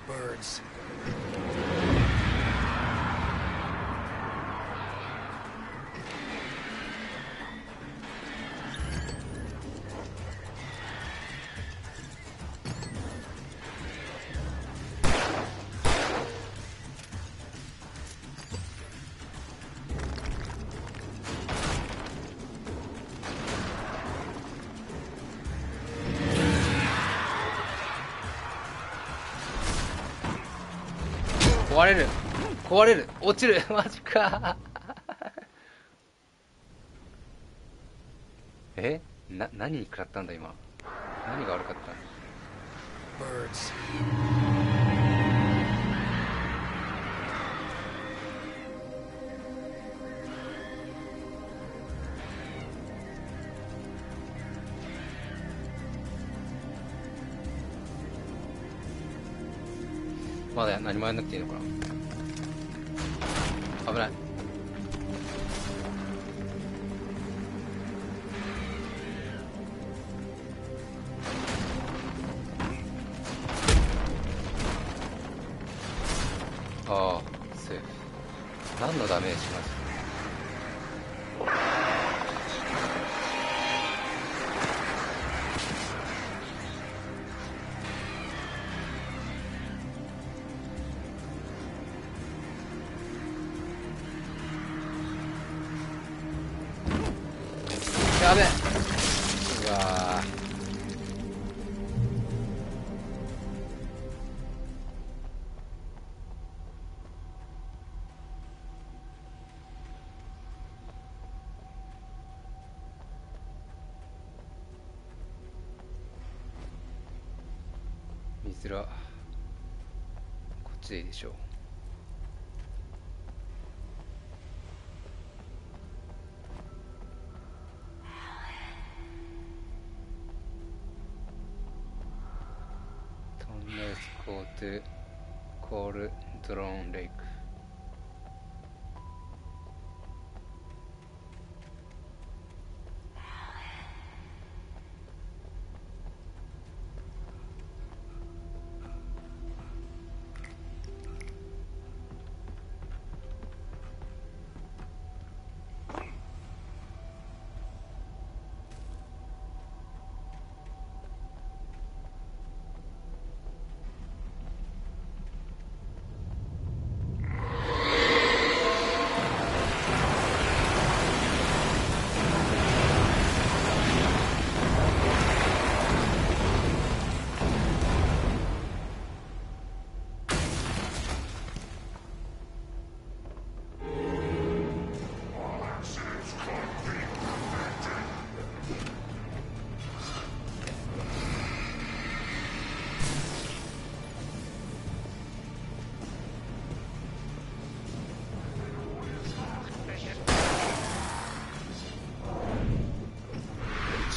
Speaker 5: Birds.
Speaker 1: 壊れる壊れる落ちるマジか何に食らったんだ今。何が悪かったの。
Speaker 5: Birds.
Speaker 1: まだ何もやんなくていいのかな。危ない。ああ、セーフ。何のダメージします。やべえ。うわー。水らこっちでいいでしょう。Let's go to Cauldron Lake.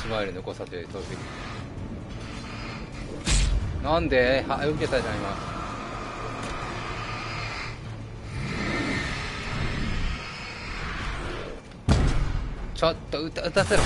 Speaker 1: マイル残さず飛びなんで受けたじゃん今。ちょっと撃たせろ。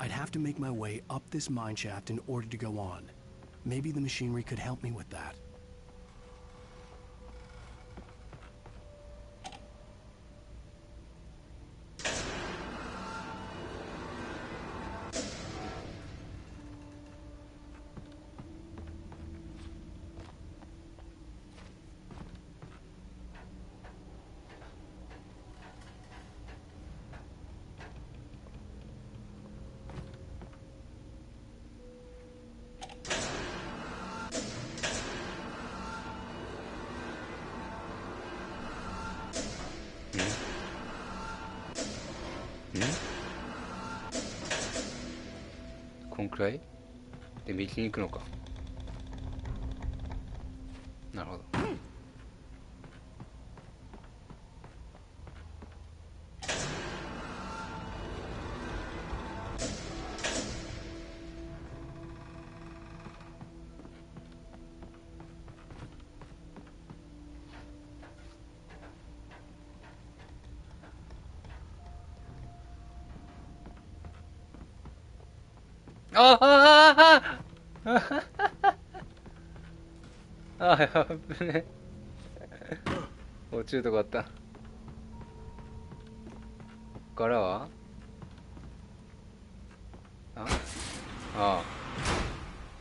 Speaker 6: I'd have to make my way up this mine shaft in order to go on. Maybe the machinery could help me with that.
Speaker 1: こんくらいで右に行くのか。なるほど。ああやべね。落ちるとこあった。こっからは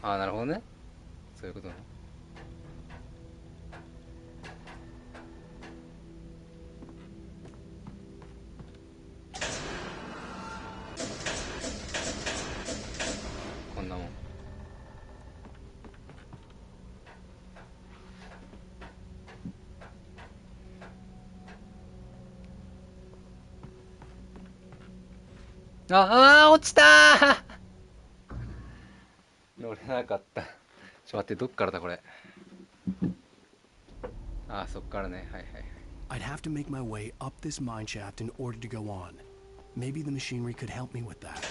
Speaker 1: なるほどね。そういうことね。こんなもん。落ちたー乗れなかった。待って、どっからだこれ。そっからね。はいはいはい。
Speaker 6: I'd have to make my way up this mine shaft in order to go on. Maybe the machinery could help me with that.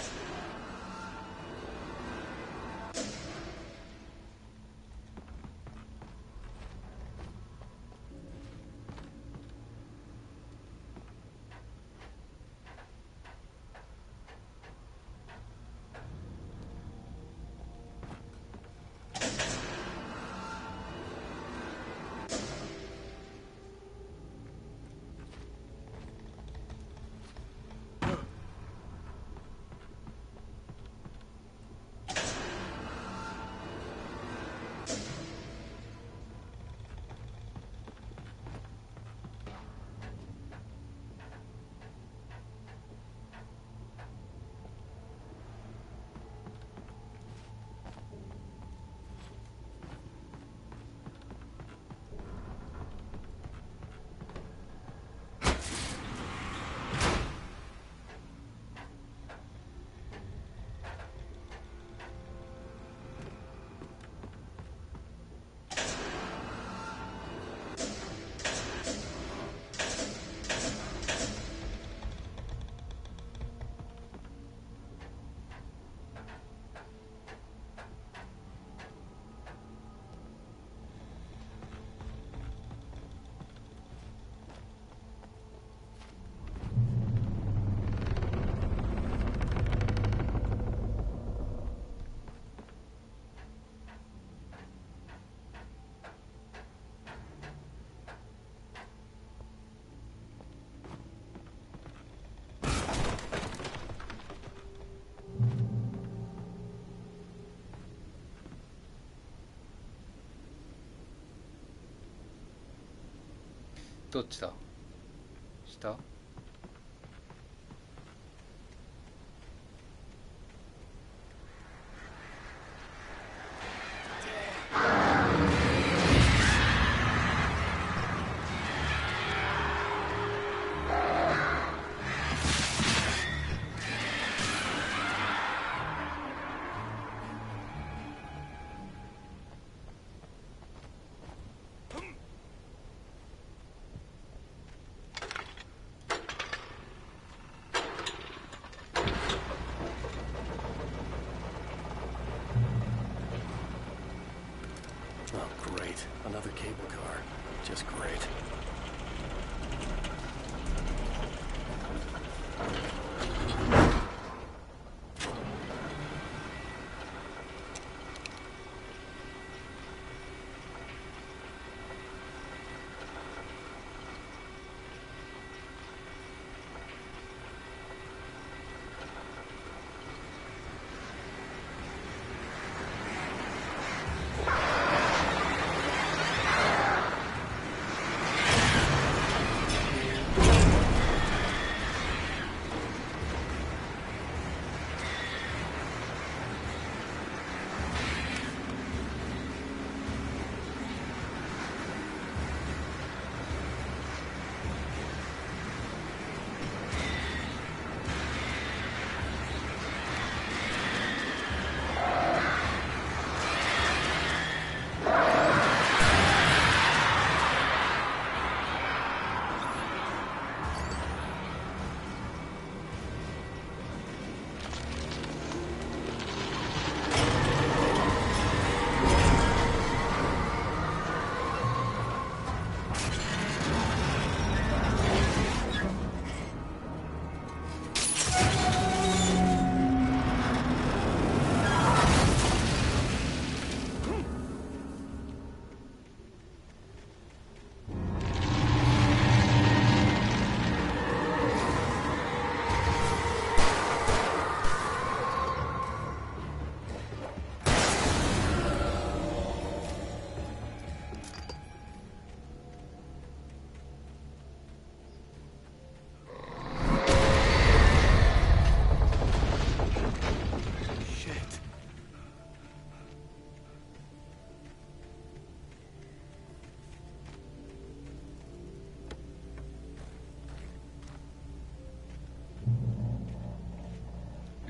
Speaker 1: どっちだ？下？Another
Speaker 6: cable car. Just great.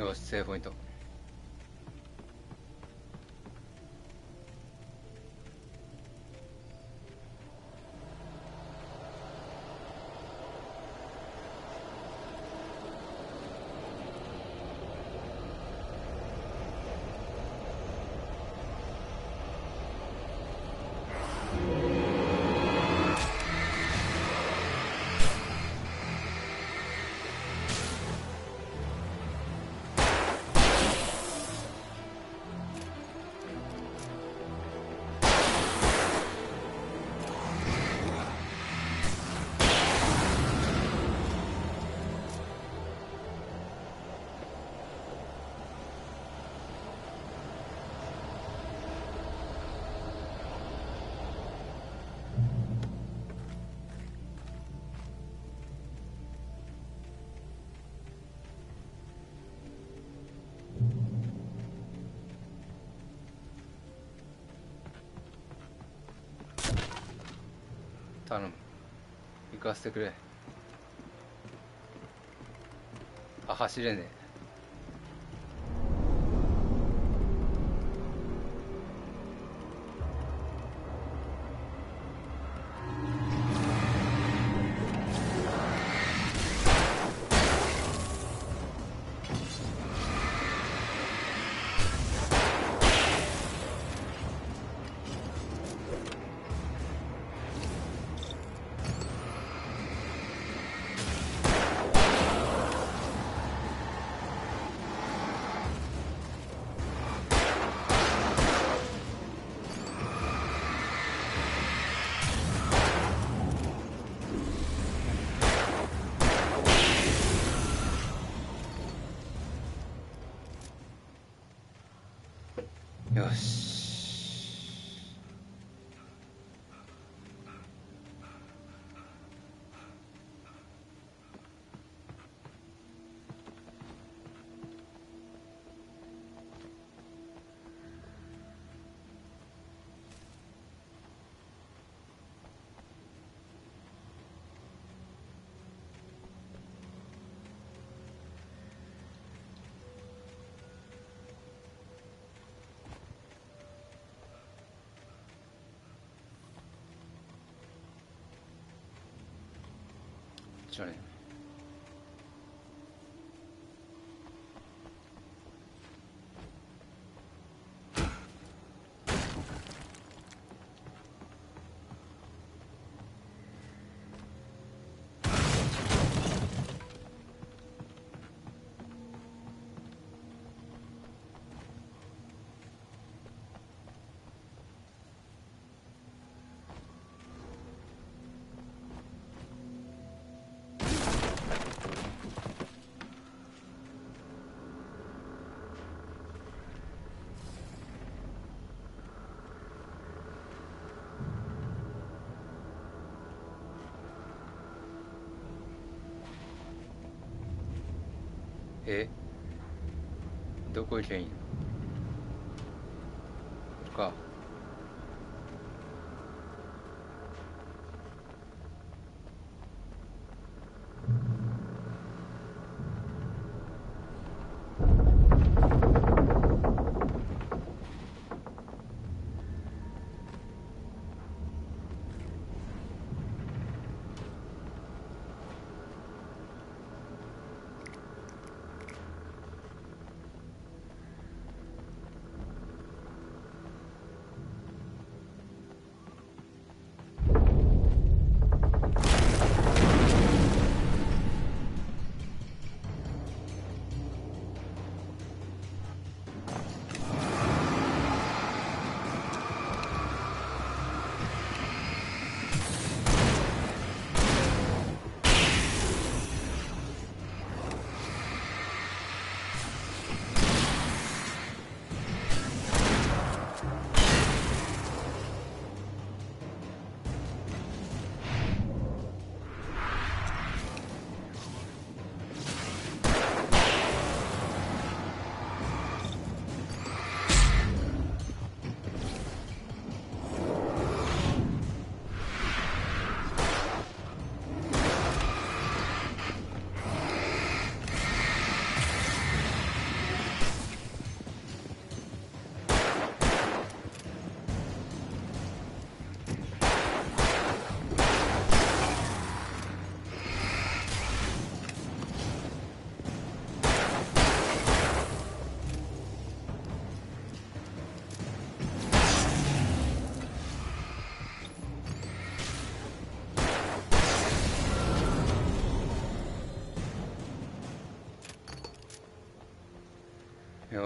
Speaker 1: よし、セーブポイント。頼む、行かせてくれ。あ、走れねえ。よし。じゃあね。どこ行けばいいの？こっちか。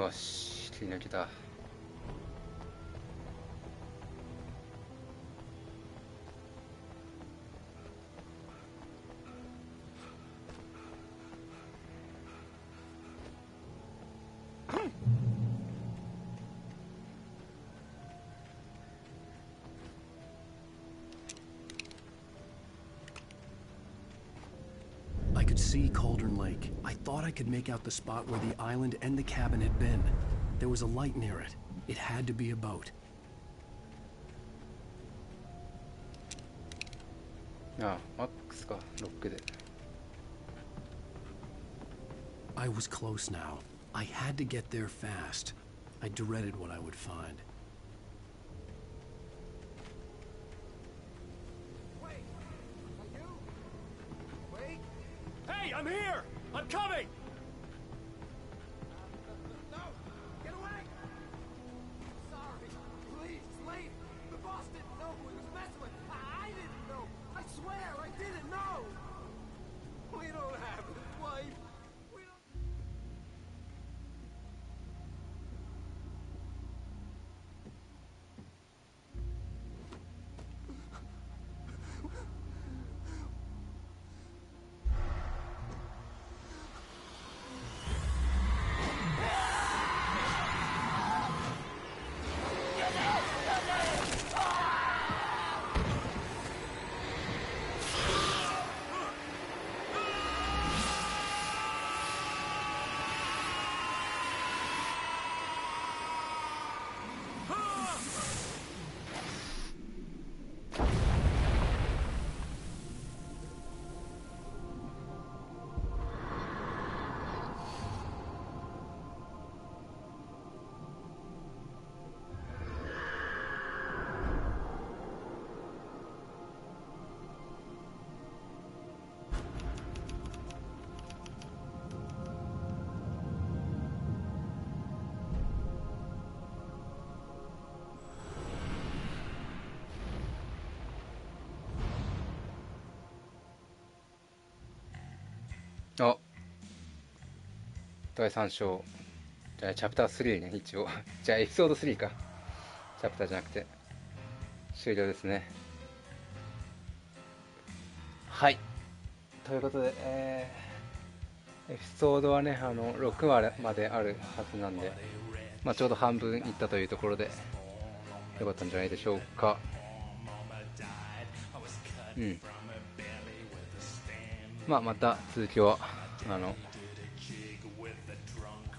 Speaker 1: よし、切り抜けた。
Speaker 6: I could see Cauldron Lake. I thought I could make out the spot where the island and the cabin had been. There was a light near it. It had to be a boat.
Speaker 1: ああ、マックスか、ロックで。
Speaker 6: I was close now. I had to get there fast. I dreaded what I would find.
Speaker 5: Hey, I'm here! I'm coming!
Speaker 20: No! Get away! Sorry. Please, leave! The boss didn't know who he was messing with. I didn't know. I swear I didn't know! We don't have his wife. We don't...
Speaker 1: あ、第3章。じゃあチャプター3ね、一応。じゃあエピソード3か。チャプターじゃなくて。終了ですね。はい。ということで、エピソードはね、6話まであるはずなんで、まあ、ちょうど半分いったというところで、よかったんじゃないでしょうか。うん。まあ、また続きは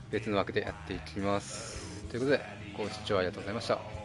Speaker 1: 別の枠でやっていきます。ということでご視聴ありがとうございました。